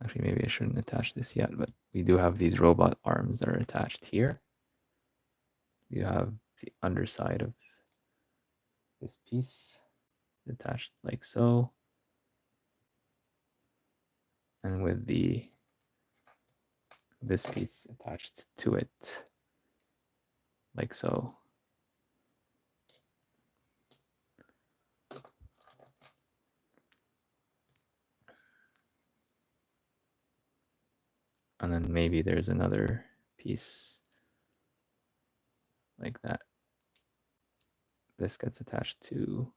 Actually, maybe I shouldn't attach this yet, but we do have these robot arms that are attached here. We have the underside of this piece attached like so. And with this piece attached to it like so. And then maybe there's another piece like that. This gets attached to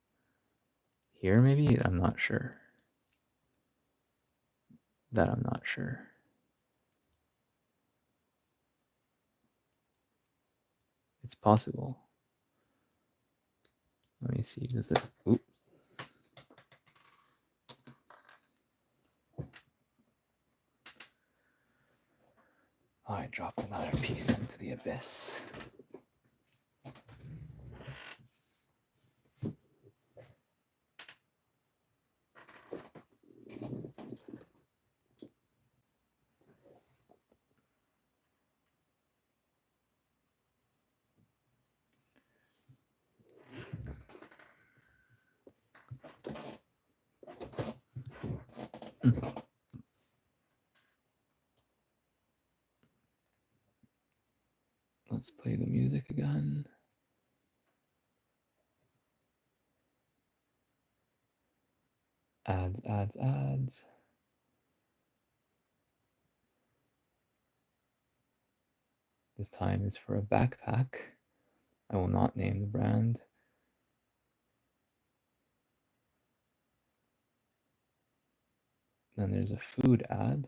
here, maybe? I'm not sure. That I'm not sure. It's possible. Let me see. Does this? Oop. Oh, I dropped another piece into the abyss. Let's play the music again. Ads, ads, ads. This time is for a backpack. I will not name the brand. Then there's a food ad.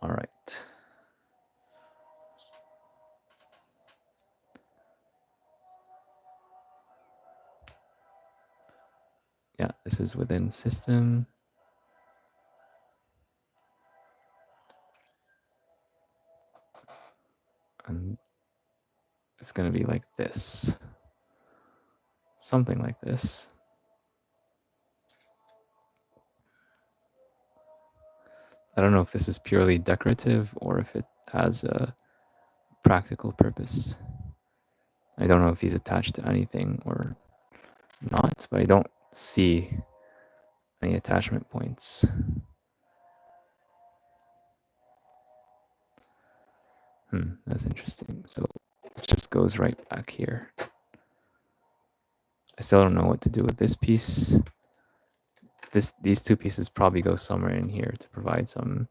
All right. Yeah, this is within system. And it's going to be like this. Something like this. I don't know if this is purely decorative or if it has a practical purpose. I don't know if these attach to anything or not, but I don't see any attachment points. That's interesting. So this just goes right back here. I still don't know what to do with this piece. These two pieces probably go somewhere in here to provide some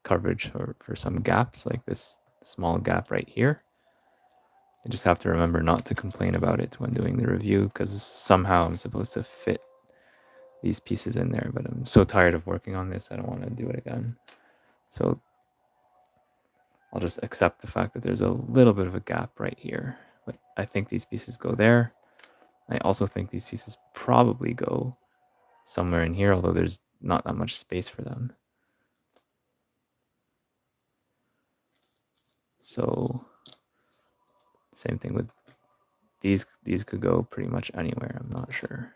coverage or for some gaps, like this small gap right here. I just have to remember not to complain about it when doing the review, because somehow I'm supposed to fit these pieces in there, but I'm so tired of working on this, I don't want to do it again. So I'll just accept the fact that there's a little bit of a gap right here, but I think these pieces go there. I also think these pieces probably go somewhere in here, although there's not that much space for them. So same thing with these could go pretty much anywhere, I'm not sure.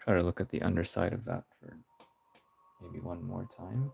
Try to look at the underside of that for maybe one more time.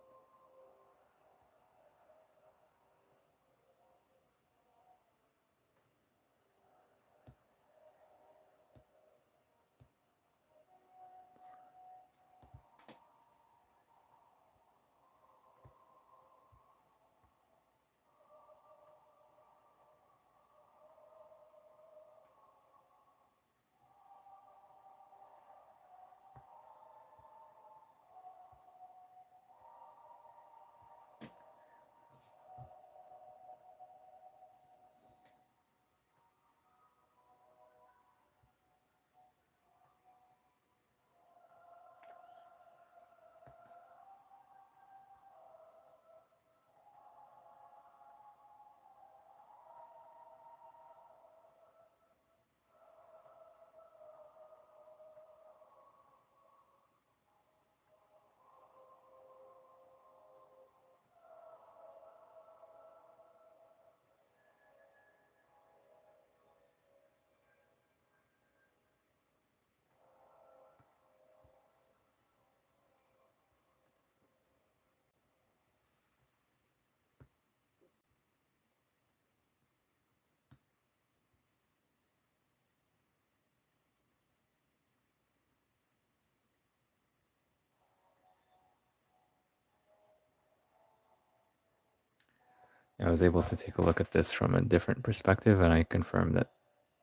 I was able to take a look at this from a different perspective, and I confirmed that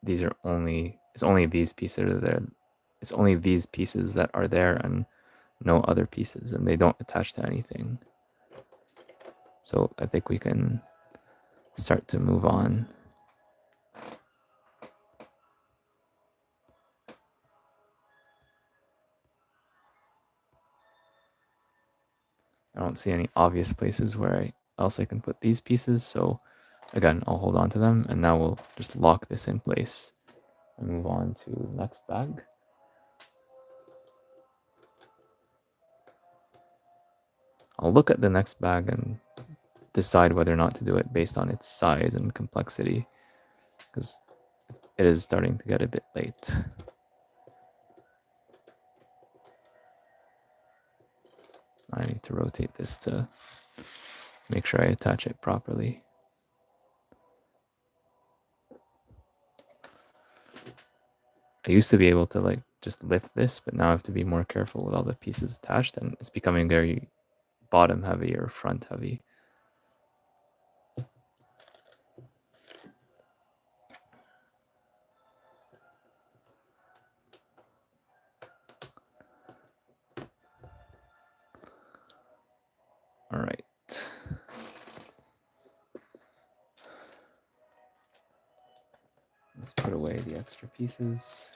it's only these pieces that are there. It's only these pieces that are there and no other pieces, and they don't attach to anything. So I think we can start to move on. I don't see any obvious places where else I can put these pieces, so again, I'll hold on to them, and now we'll just lock this in place and move on to the next bag. I'll look at the next bag and decide whether or not to do it based on its size and complexity, because it is starting to get a bit late. I need to rotate this to make sure I attach it properly. I used to be able to like just lift this, but now I have to be more careful with all the pieces attached, and it's becoming very bottom heavy or front heavy. All right. Let's put away the extra pieces.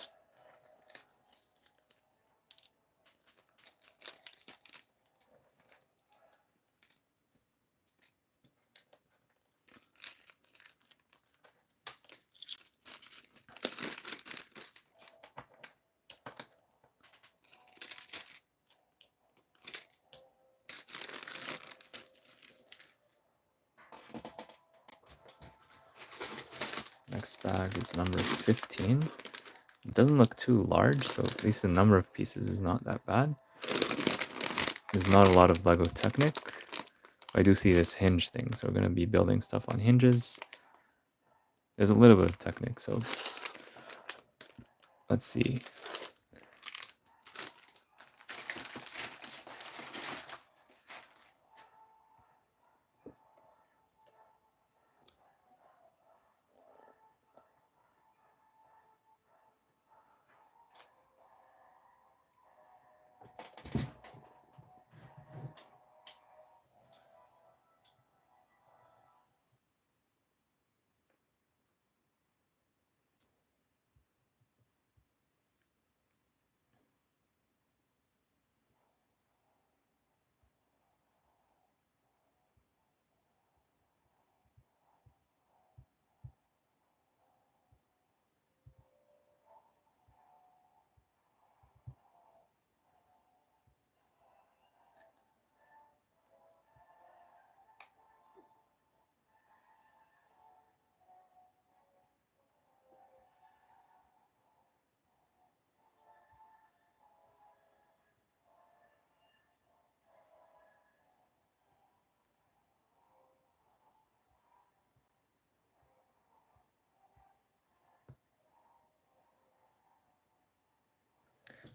Next bag is number 15. It doesn't look too large, so at least the number of pieces is not that bad. There's not a lot of Lego Technic. I do see this hinge thing, so we're going to be building stuff on hinges. There's a little bit of Technic, so let's see.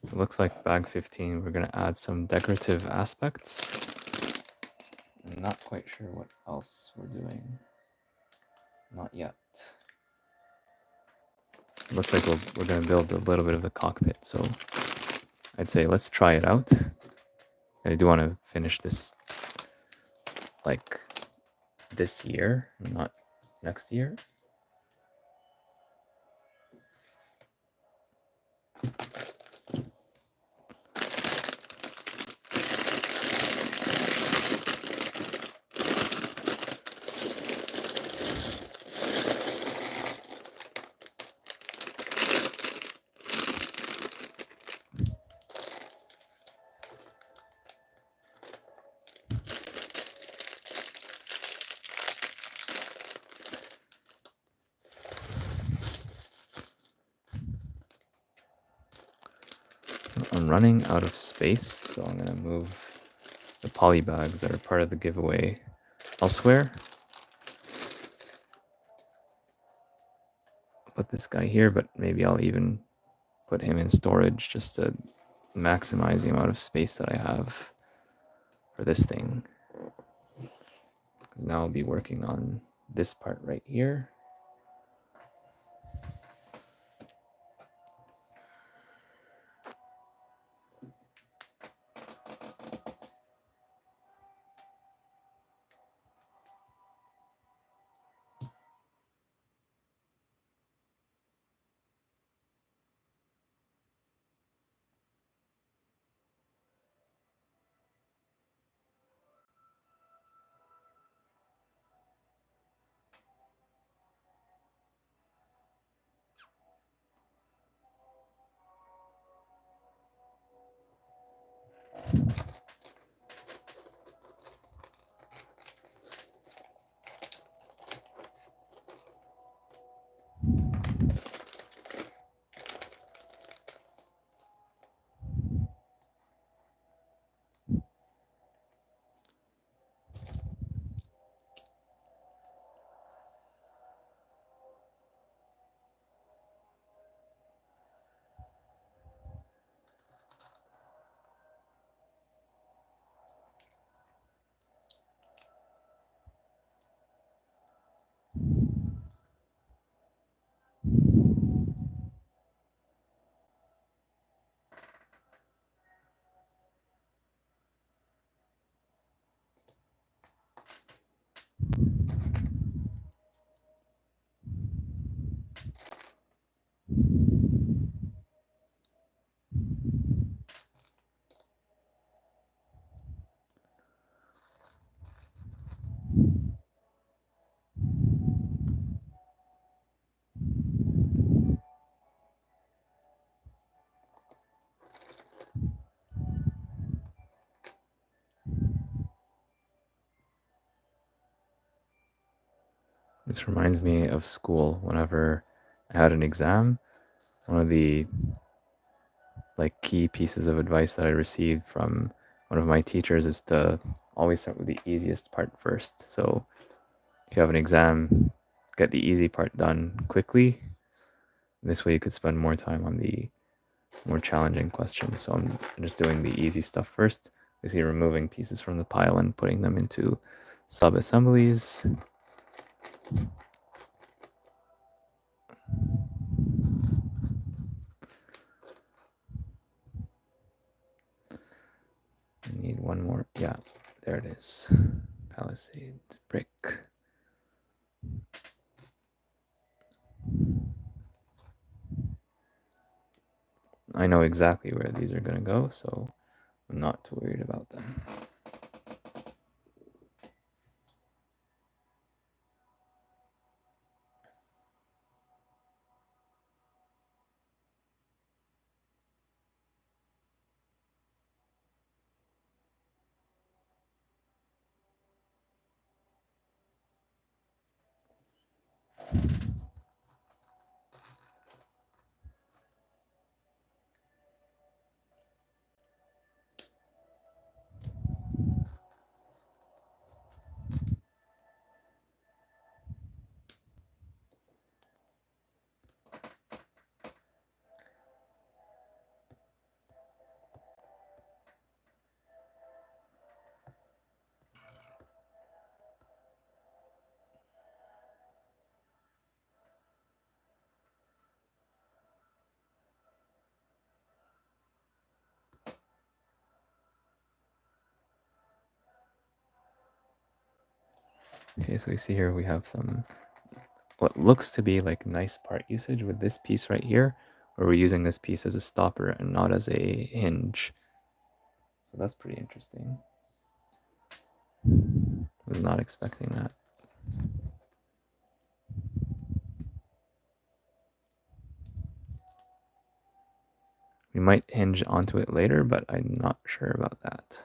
It looks like bag 15, we're going to add some decorative aspects. I'm not quite sure what else we're doing. Not yet. It looks like we're going to build a little bit of the cockpit, so I'd say let's try it out. I do want to finish this like this year, not next year. I'm running out of space, so I'm going to move the poly bags that are part of the giveaway elsewhere. I'll put this guy here, but maybe I'll even put him in storage just to maximize the amount of space that I have for this thing. Now I'll be working on this part right here. This reminds me of school. Whenever I had an exam, one of the key pieces of advice that I received from one of my teachers is to always start with the easiest part first. So if you have an exam, get the easy part done quickly. This way you could spend more time on the more challenging questions. So I'm just doing the easy stuff first. Basically removing pieces from the pile and putting them into sub-assemblies. I need one more. Yeah, there it is. Palisade brick. I know exactly where these are going to go, so I'm not too worried about them. Okay, so we see here we have some what looks to be like nice part usage with this piece right here, where we're using this piece as a stopper and not as a hinge. So that's pretty interesting. Was not expecting that. We might hinge onto it later, but I'm not sure about that.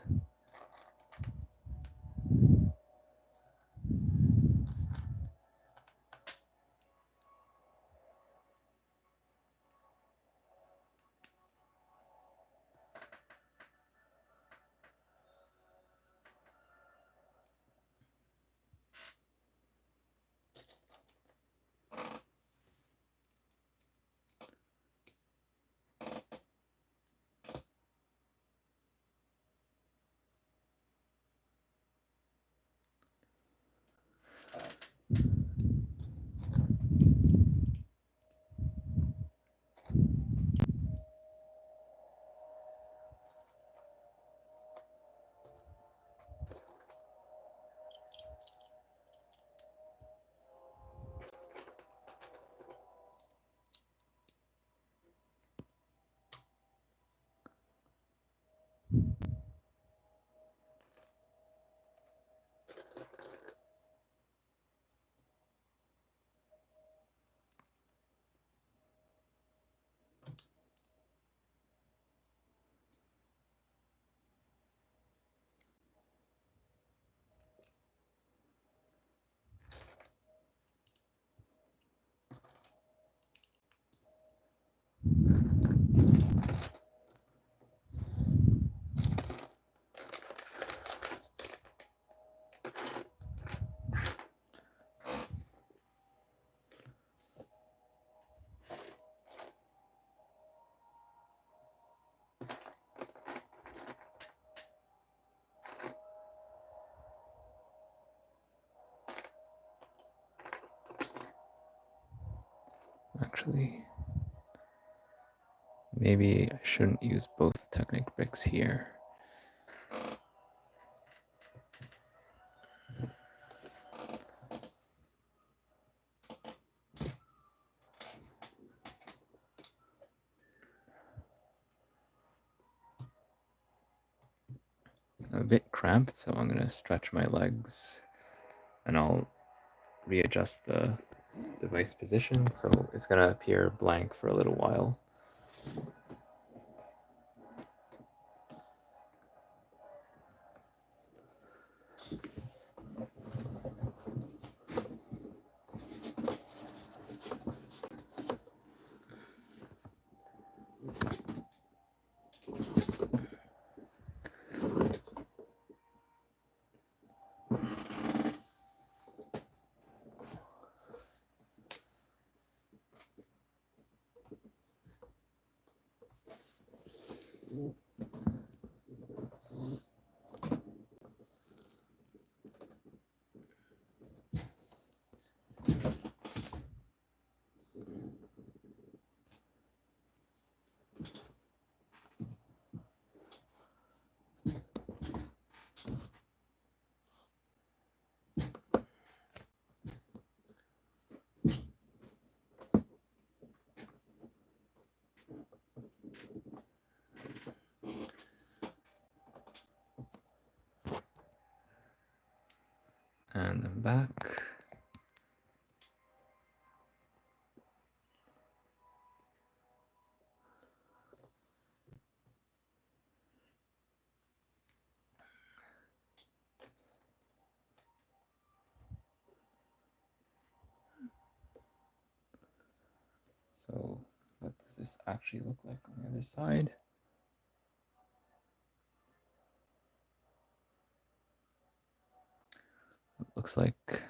actually. Maybe I shouldn't use both Technic bricks here. I'm a bit cramped, so I'm gonna stretch my legs and I'll readjust the device position, so it's gonna appear blank for a little while. And I'm back. So what does this actually look like on the other side? It looks like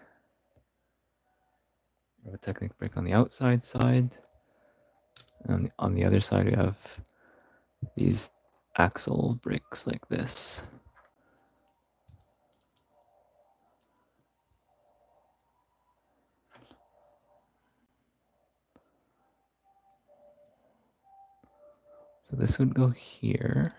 we have a Technic brick on the outside side. And on the other side, we have these axle bricks like this. So this would go here.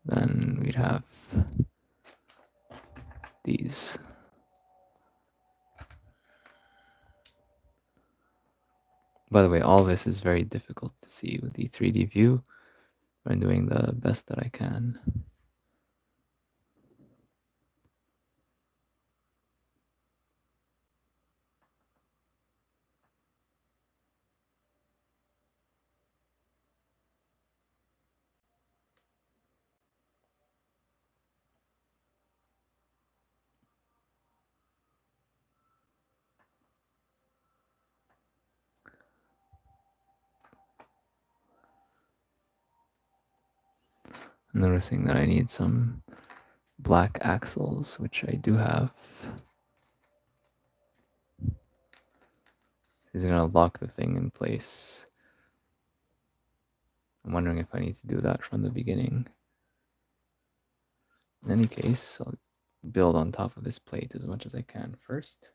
Then we'd have these. By the way, all this is very difficult to see with the 3D view. I'm doing the best that I can. I'm noticing that I need some black axles, which I do have. These are going to lock the thing in place. I'm wondering if I need to do that from the beginning. In any case, I'll build on top of this plate as much as I can first.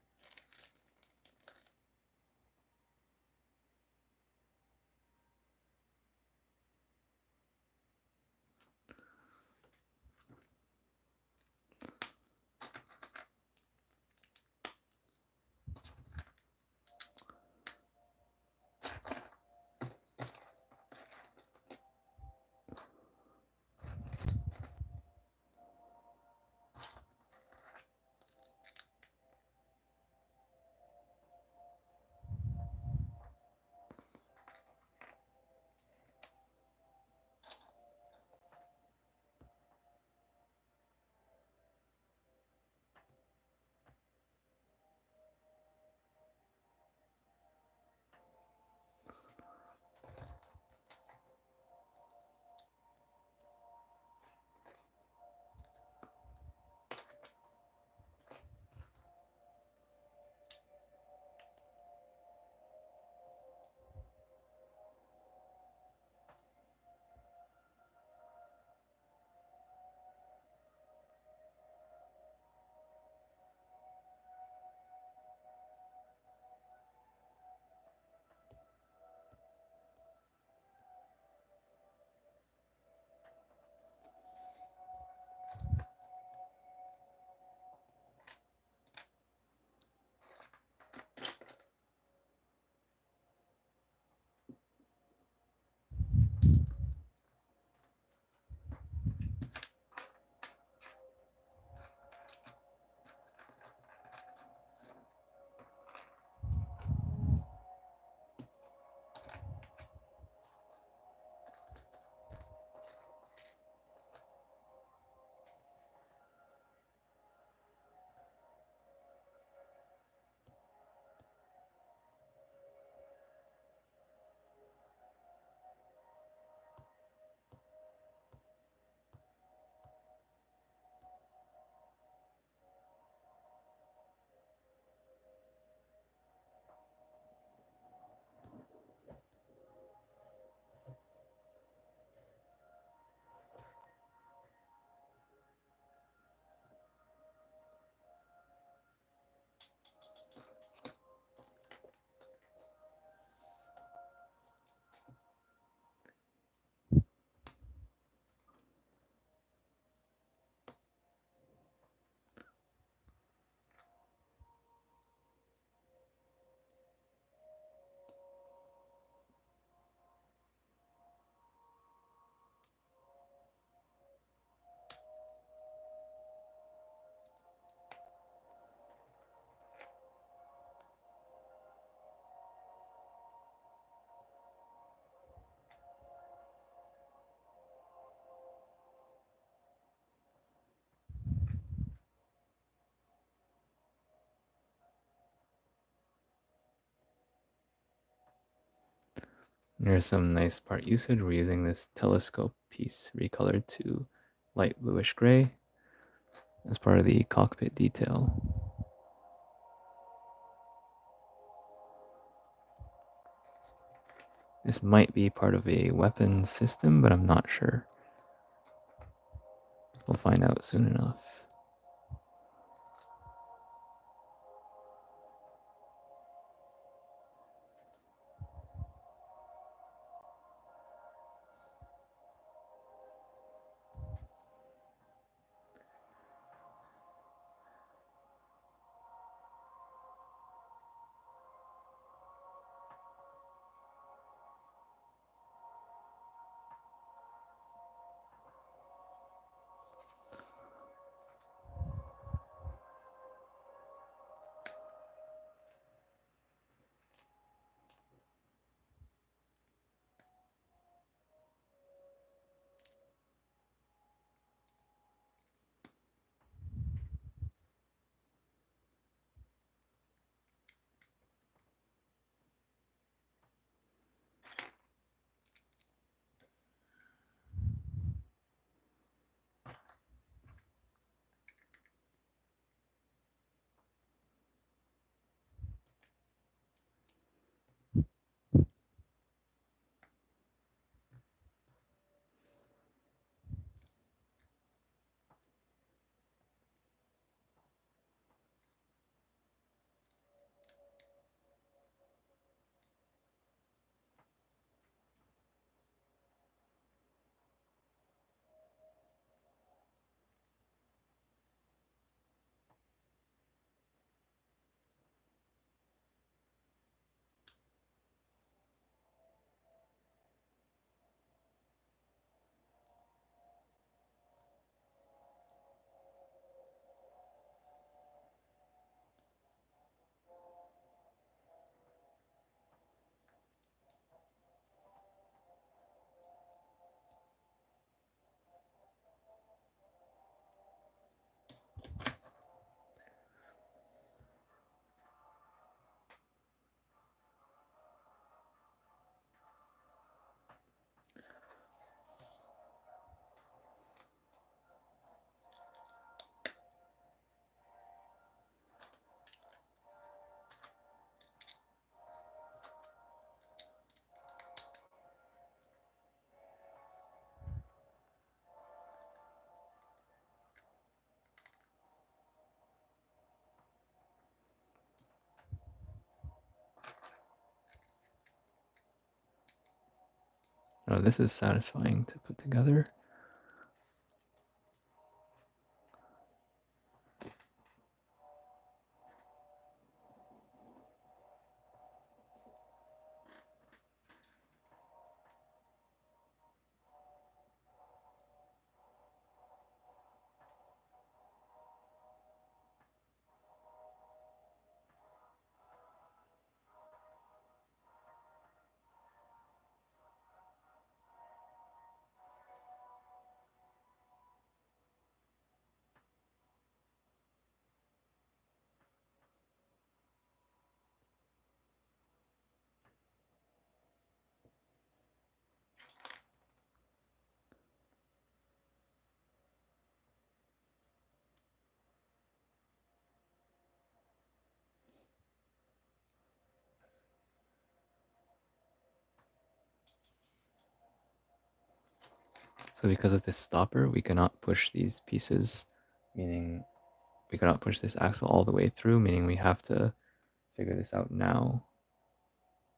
Here's some nice part usage. We're using this telescope piece recolored to light bluish gray as part of the cockpit detail. This might be part of a weapon system, but I'm not sure. We'll find out soon enough. Oh, this is satisfying to put together. So because of this stopper, we cannot push these pieces, meaning we cannot push this axle all the way through, meaning we have to figure this out now.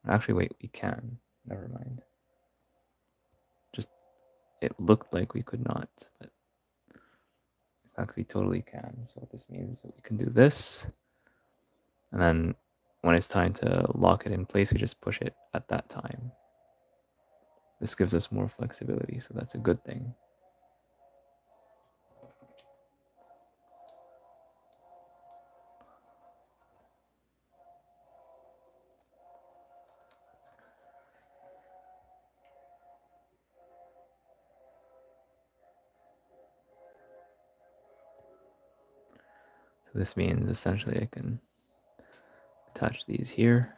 Actually, wait, we can. Never mind. Just, it looked like we could not, but in fact, we totally can. So what this means is that we can do this, and then when it's time to lock it in place, we just push it at that time. This gives us more flexibility, so that's a good thing. So this means essentially I can attach these here.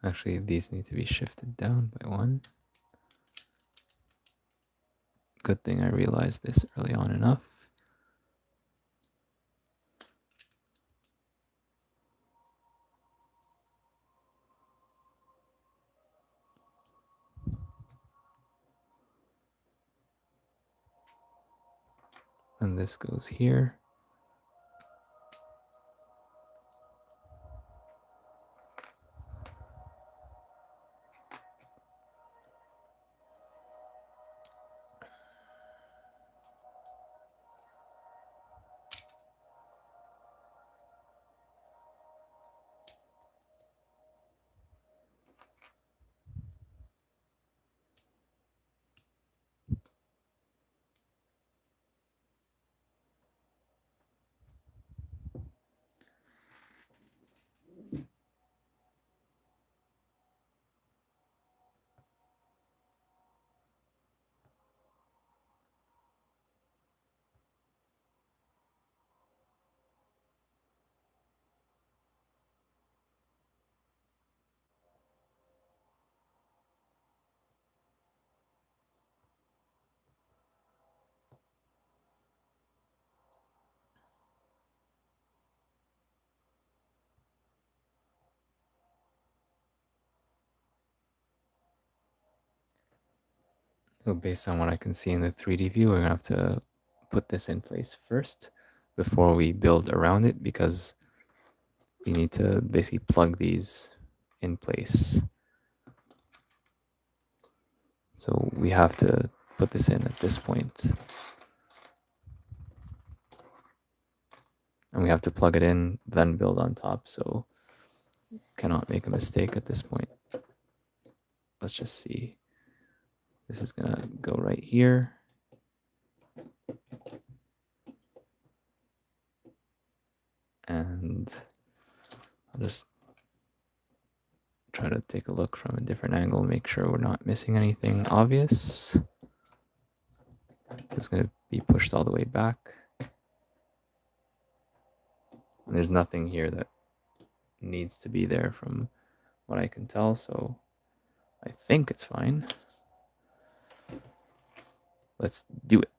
Actually, these need to be shifted down by 1. Good thing I realized this early on enough. And this goes here. So based on what I can see in the 3D view, we're gonna have to put this in place first before we build around it, because we need to basically plug these in place. So we have to put this in at this point. And we have to plug it in, then build on top, so cannot make a mistake at this point. Let's just see. This is gonna go right here. And I'll just try to take a look from a different angle, make sure we're not missing anything obvious. It's gonna be pushed all the way back. And there's nothing here that needs to be there from what I can tell, so I think it's fine. Let's do it.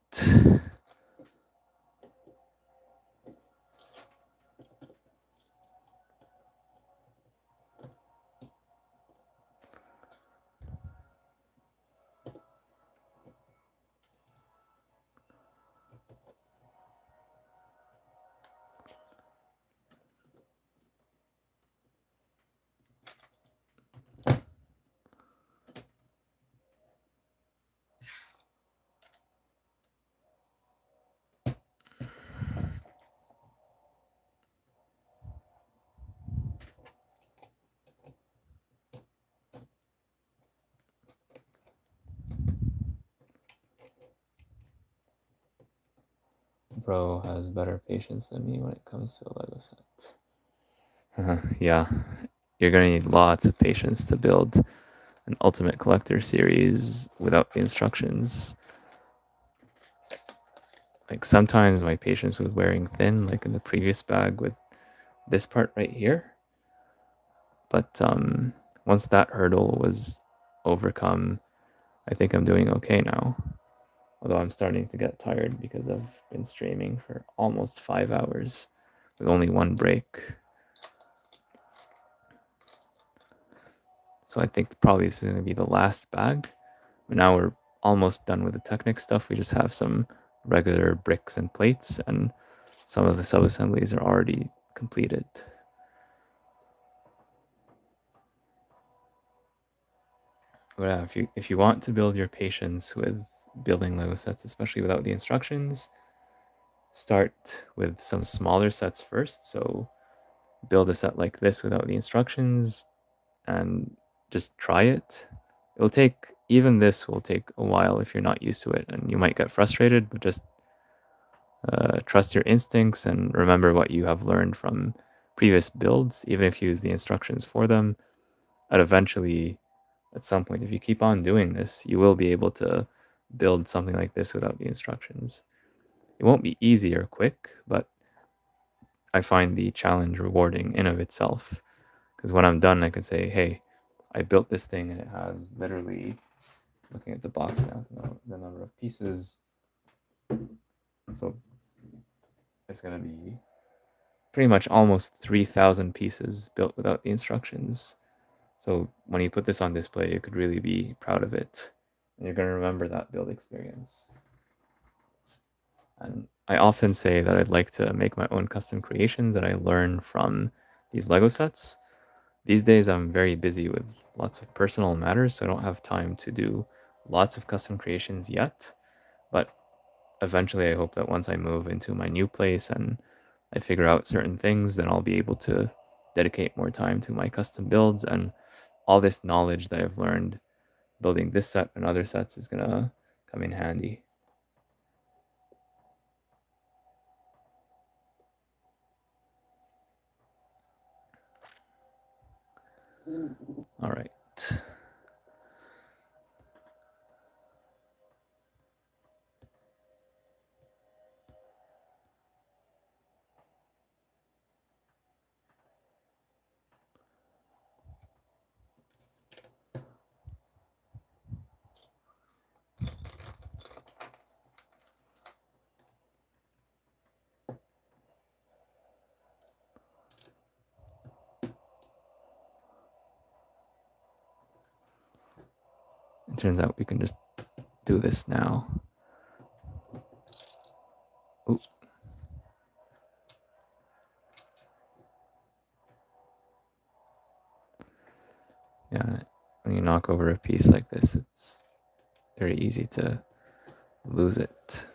Bro has better patience than me when it comes to a Lego set. Yeah, you're gonna need lots of patience to build an Ultimate Collector series without the instructions. Like sometimes my patience was wearing thin, like in the previous bag with this part right here. But once that hurdle was overcome, I think I'm doing okay now. Although I'm starting to get tired because I've been streaming for almost 5 hours with only one break. So I think probably this is going to be the last bag. But now we're almost done with the Technic stuff. We just have some regular bricks and plates, and some of the sub-assemblies are already completed. But yeah, if you want to build your patience with building Lego sets, especially without the instructions, start with some smaller sets first. So build a set like this without the instructions and just try it. It'll take, even this will take a while if you're not used to it, and you might get frustrated, but just trust your instincts and remember what you have learned from previous builds. Even if you use the instructions for them, and eventually at some point, if you keep on doing this, you will be able to build something like this without the instructions. It won't be easy or quick, but I find the challenge rewarding in of itself, because when I'm done, I can say, hey, I built this thing and it has literally, looking at the box now, the number of pieces. So it's going to be pretty much almost 3,000 pieces built without the instructions. So when you put this on display, you could really be proud of it. And you're going to remember that build experience. And I often say that I'd like to make my own custom creations that I learn from these Lego sets. These days, I'm very busy with lots of personal matters, so I don't have time to do lots of custom creations yet. But eventually, I hope that once I move into my new place and I figure out certain things, then I'll be able to dedicate more time to my custom builds, and all this knowledge that I've learned building this set and other sets is gonna come in handy. All right. It turns out we can just do this now. Ooh. Yeah, when you knock over a piece like this, it's very easy to lose it.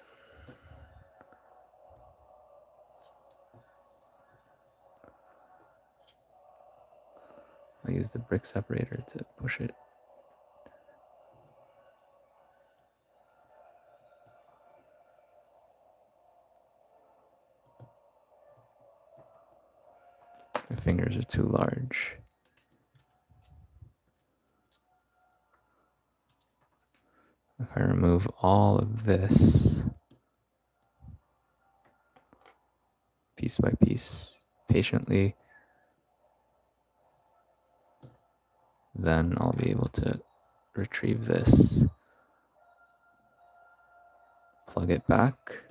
I use the brick separator to push it. My fingers are too large. If I remove all of this piece by piece patiently, then I'll be able to retrieve this, plug it back,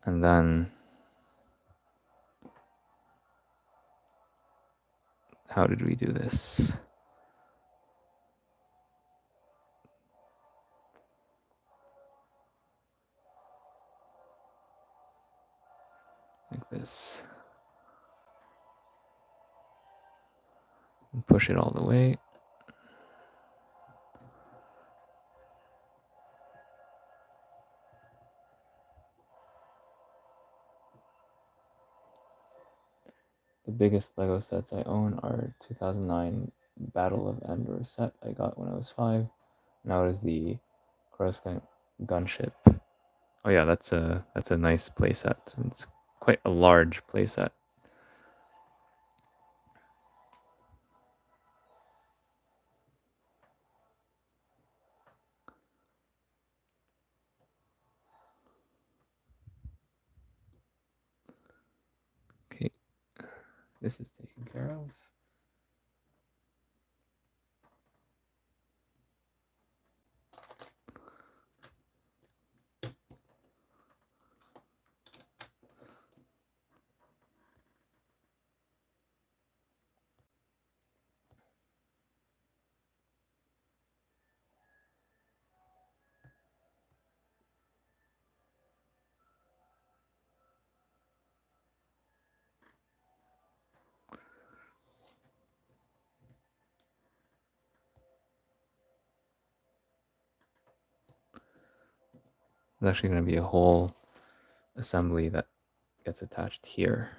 and then how did we do this? Like this. And push it all the way. The biggest Lego sets I own are 2009 Battle of Endor set I got when I was 5. Now it is the Coruscant gunship. Oh yeah, that's a nice playset. It's quite a large playset. Okay, this is taken care of. There's actually going to be a whole assembly that gets attached here.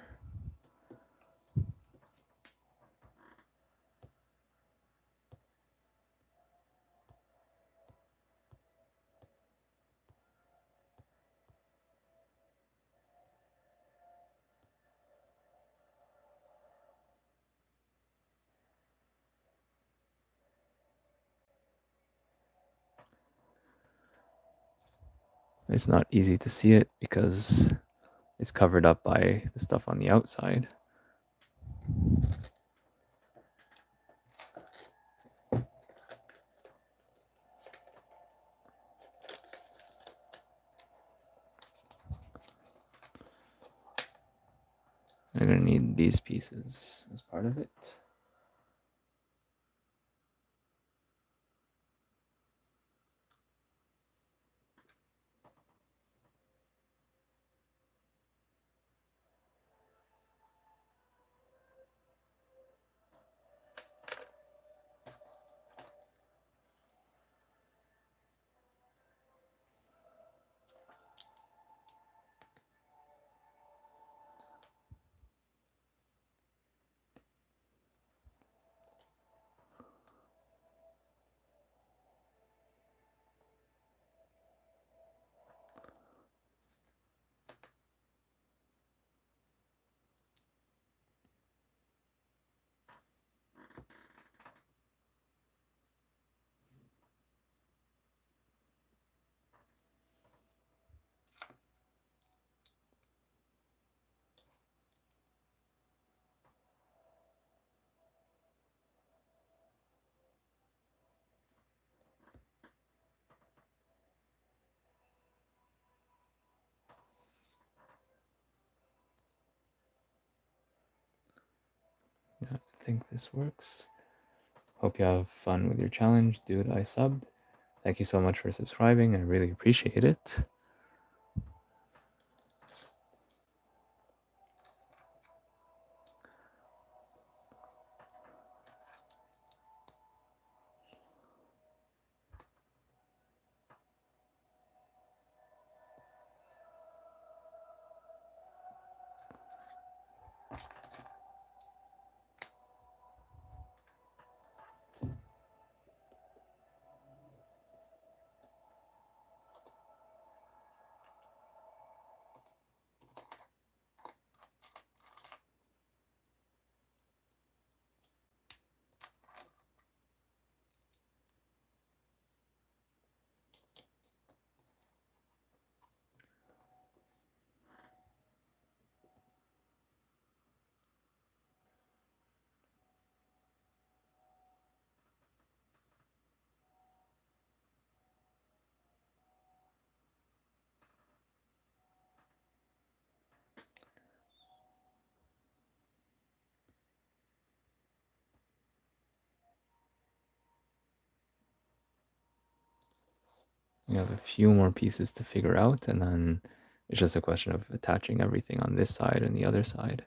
It's not easy to see it because is covered up by the stuff on the outside. I'm gonna need these pieces as part of it. Yeah, I think this works. Hope you have fun with your challenge. Dude, I subbed. Thank you so much for subscribing. I really appreciate it. We have a few more pieces to figure out, and then it's just a question of attaching everything on this side and the other side.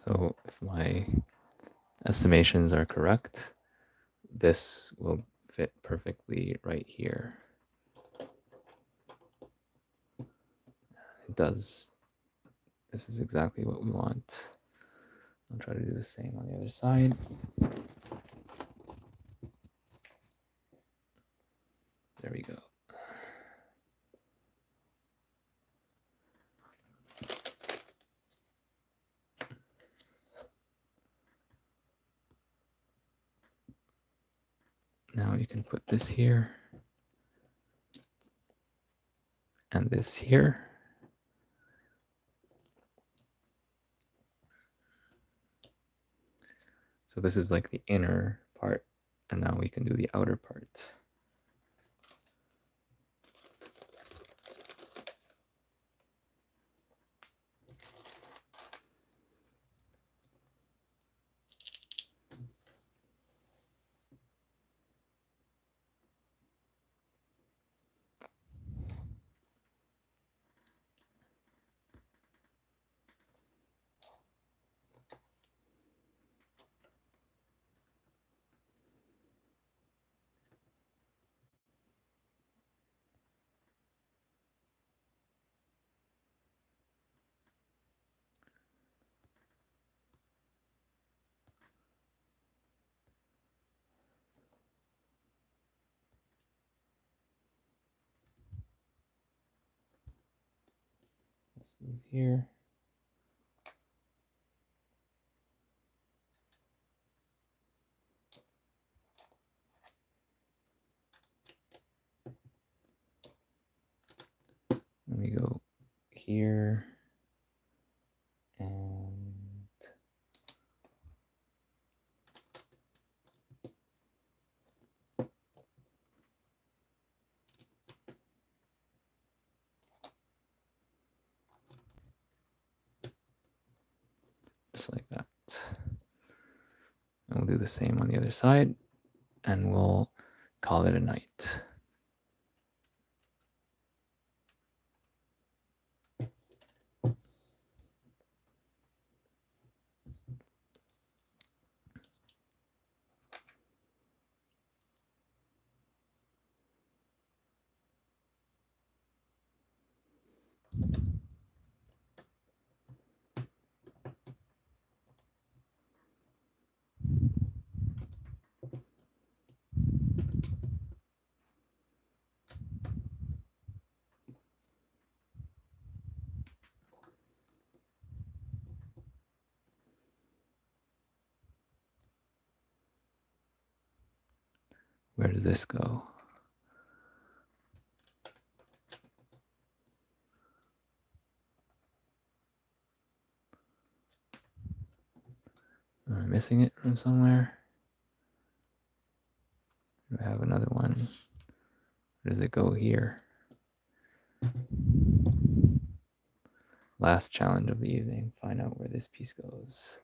So if my estimations are correct, this will fit perfectly right here. It does. This is exactly what we want. I'll try to do the same on the other side. There we go. Now you can put this here and this here. So this is like the inner part, and now we can do the outer part. This is here. And we go here and just like that. And we'll do the same on the other side, and we'll call it a night. Where does this go? Am I missing it from somewhere? Do I have another one? Where does it go here? Last challenge of the evening. Find out where this piece goes.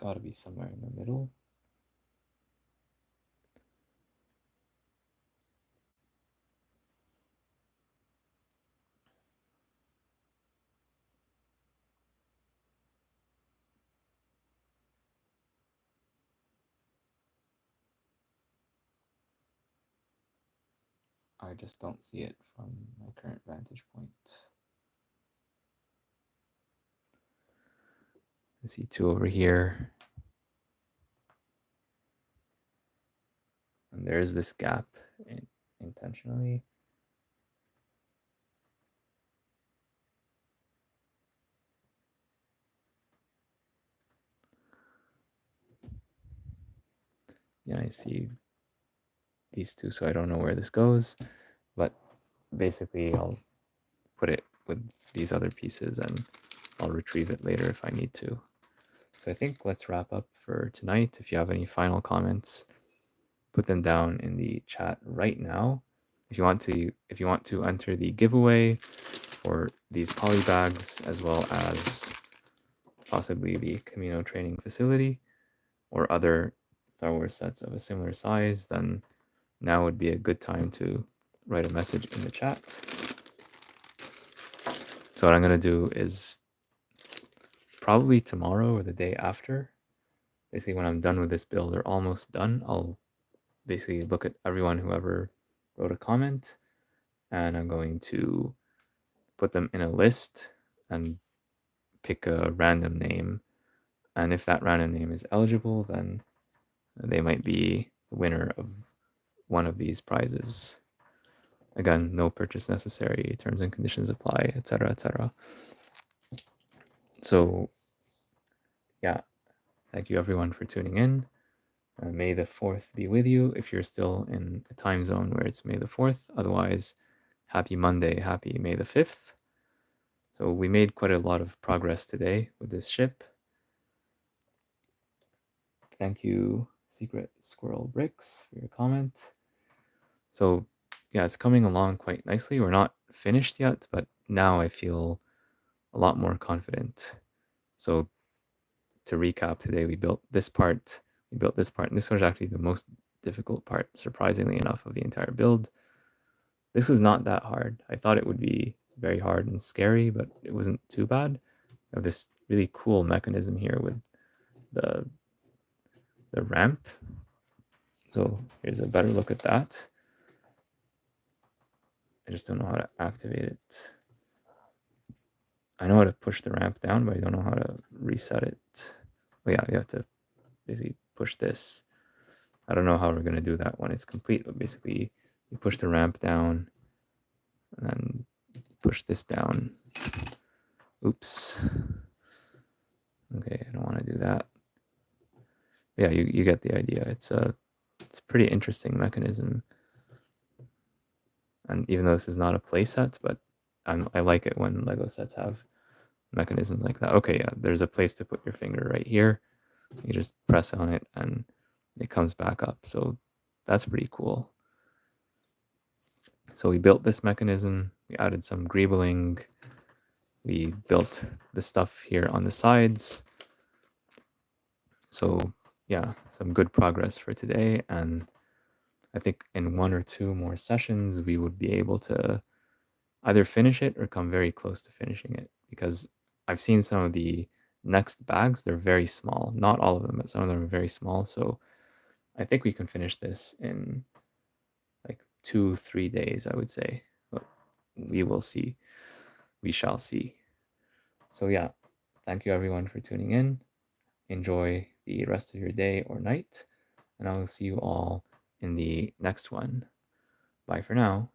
It's got to be somewhere in the middle. I just don't see it from my current vantage point. I see two over here. And there's this gap intentionally. Yeah, I see these two, so I don't know where this goes, but basically I'll put it with these other pieces and I'll retrieve it later if I need to. So I think let's wrap up for tonight. If you have any final comments, put them down in the chat right now. If you want to enter the giveaway for these poly bags as well as possibly the Camino training facility, or other Star Wars sets of a similar size, then now would be a good time to write a message in the chat. So what I'm going to do is probably tomorrow or the day after, basically when I'm done with this build or almost done, I'll basically look at everyone who ever wrote a comment, and I'm going to put them in a list and pick a random name. And if that random name is eligible, then they might be the winner of one of these prizes. Again, no purchase necessary, terms and conditions apply, etc., etc. So, yeah, thank you everyone for tuning in. May the 4th be with you if you're still in a time zone where it's May the 4th. Otherwise, happy Monday, happy May the 5th. So we made quite a lot of progress today with this ship. Thank you, Secret Squirrel Bricks, for your comment. So yeah, it's coming along quite nicely. We're not finished yet, but now I feel a lot more confident. So to recap, today we built this part, and this was actually the most difficult part, surprisingly enough, of the entire build. This was not that hard. I thought it would be very hard and scary, but it wasn't too bad. We have this really cool mechanism here with the ramp. So here's a better look at that. I just don't know how to activate it. I know how to push the ramp down, but I don't know how to reset it. Oh yeah, you have to basically push this. I don't know how we're going to do that when it's complete, but basically you push the ramp down and then push this down. Oops. Okay, I don't want to do that. Yeah, you get the idea. It's a pretty interesting mechanism. And even though this is not a play set, but I like it when Lego sets have mechanisms like that. Okay, yeah, there's a place to put your finger right here. You just press on it and it comes back up. So that's pretty cool. So we built this mechanism, we added some greebling, we built the stuff here on the sides. So yeah, some good progress for today. And I think in 1 or 2 more sessions, we would be able to either finish it or come very close to finishing it, because I've seen some of the next bags, they're very small. Not all of them, but some of them are very small. So I think we can finish this in like 2-3 days, I would say. But we will see. We shall see. So yeah, thank you everyone for tuning in. Enjoy the rest of your day or night, and I will see you all in the next one. Bye for now.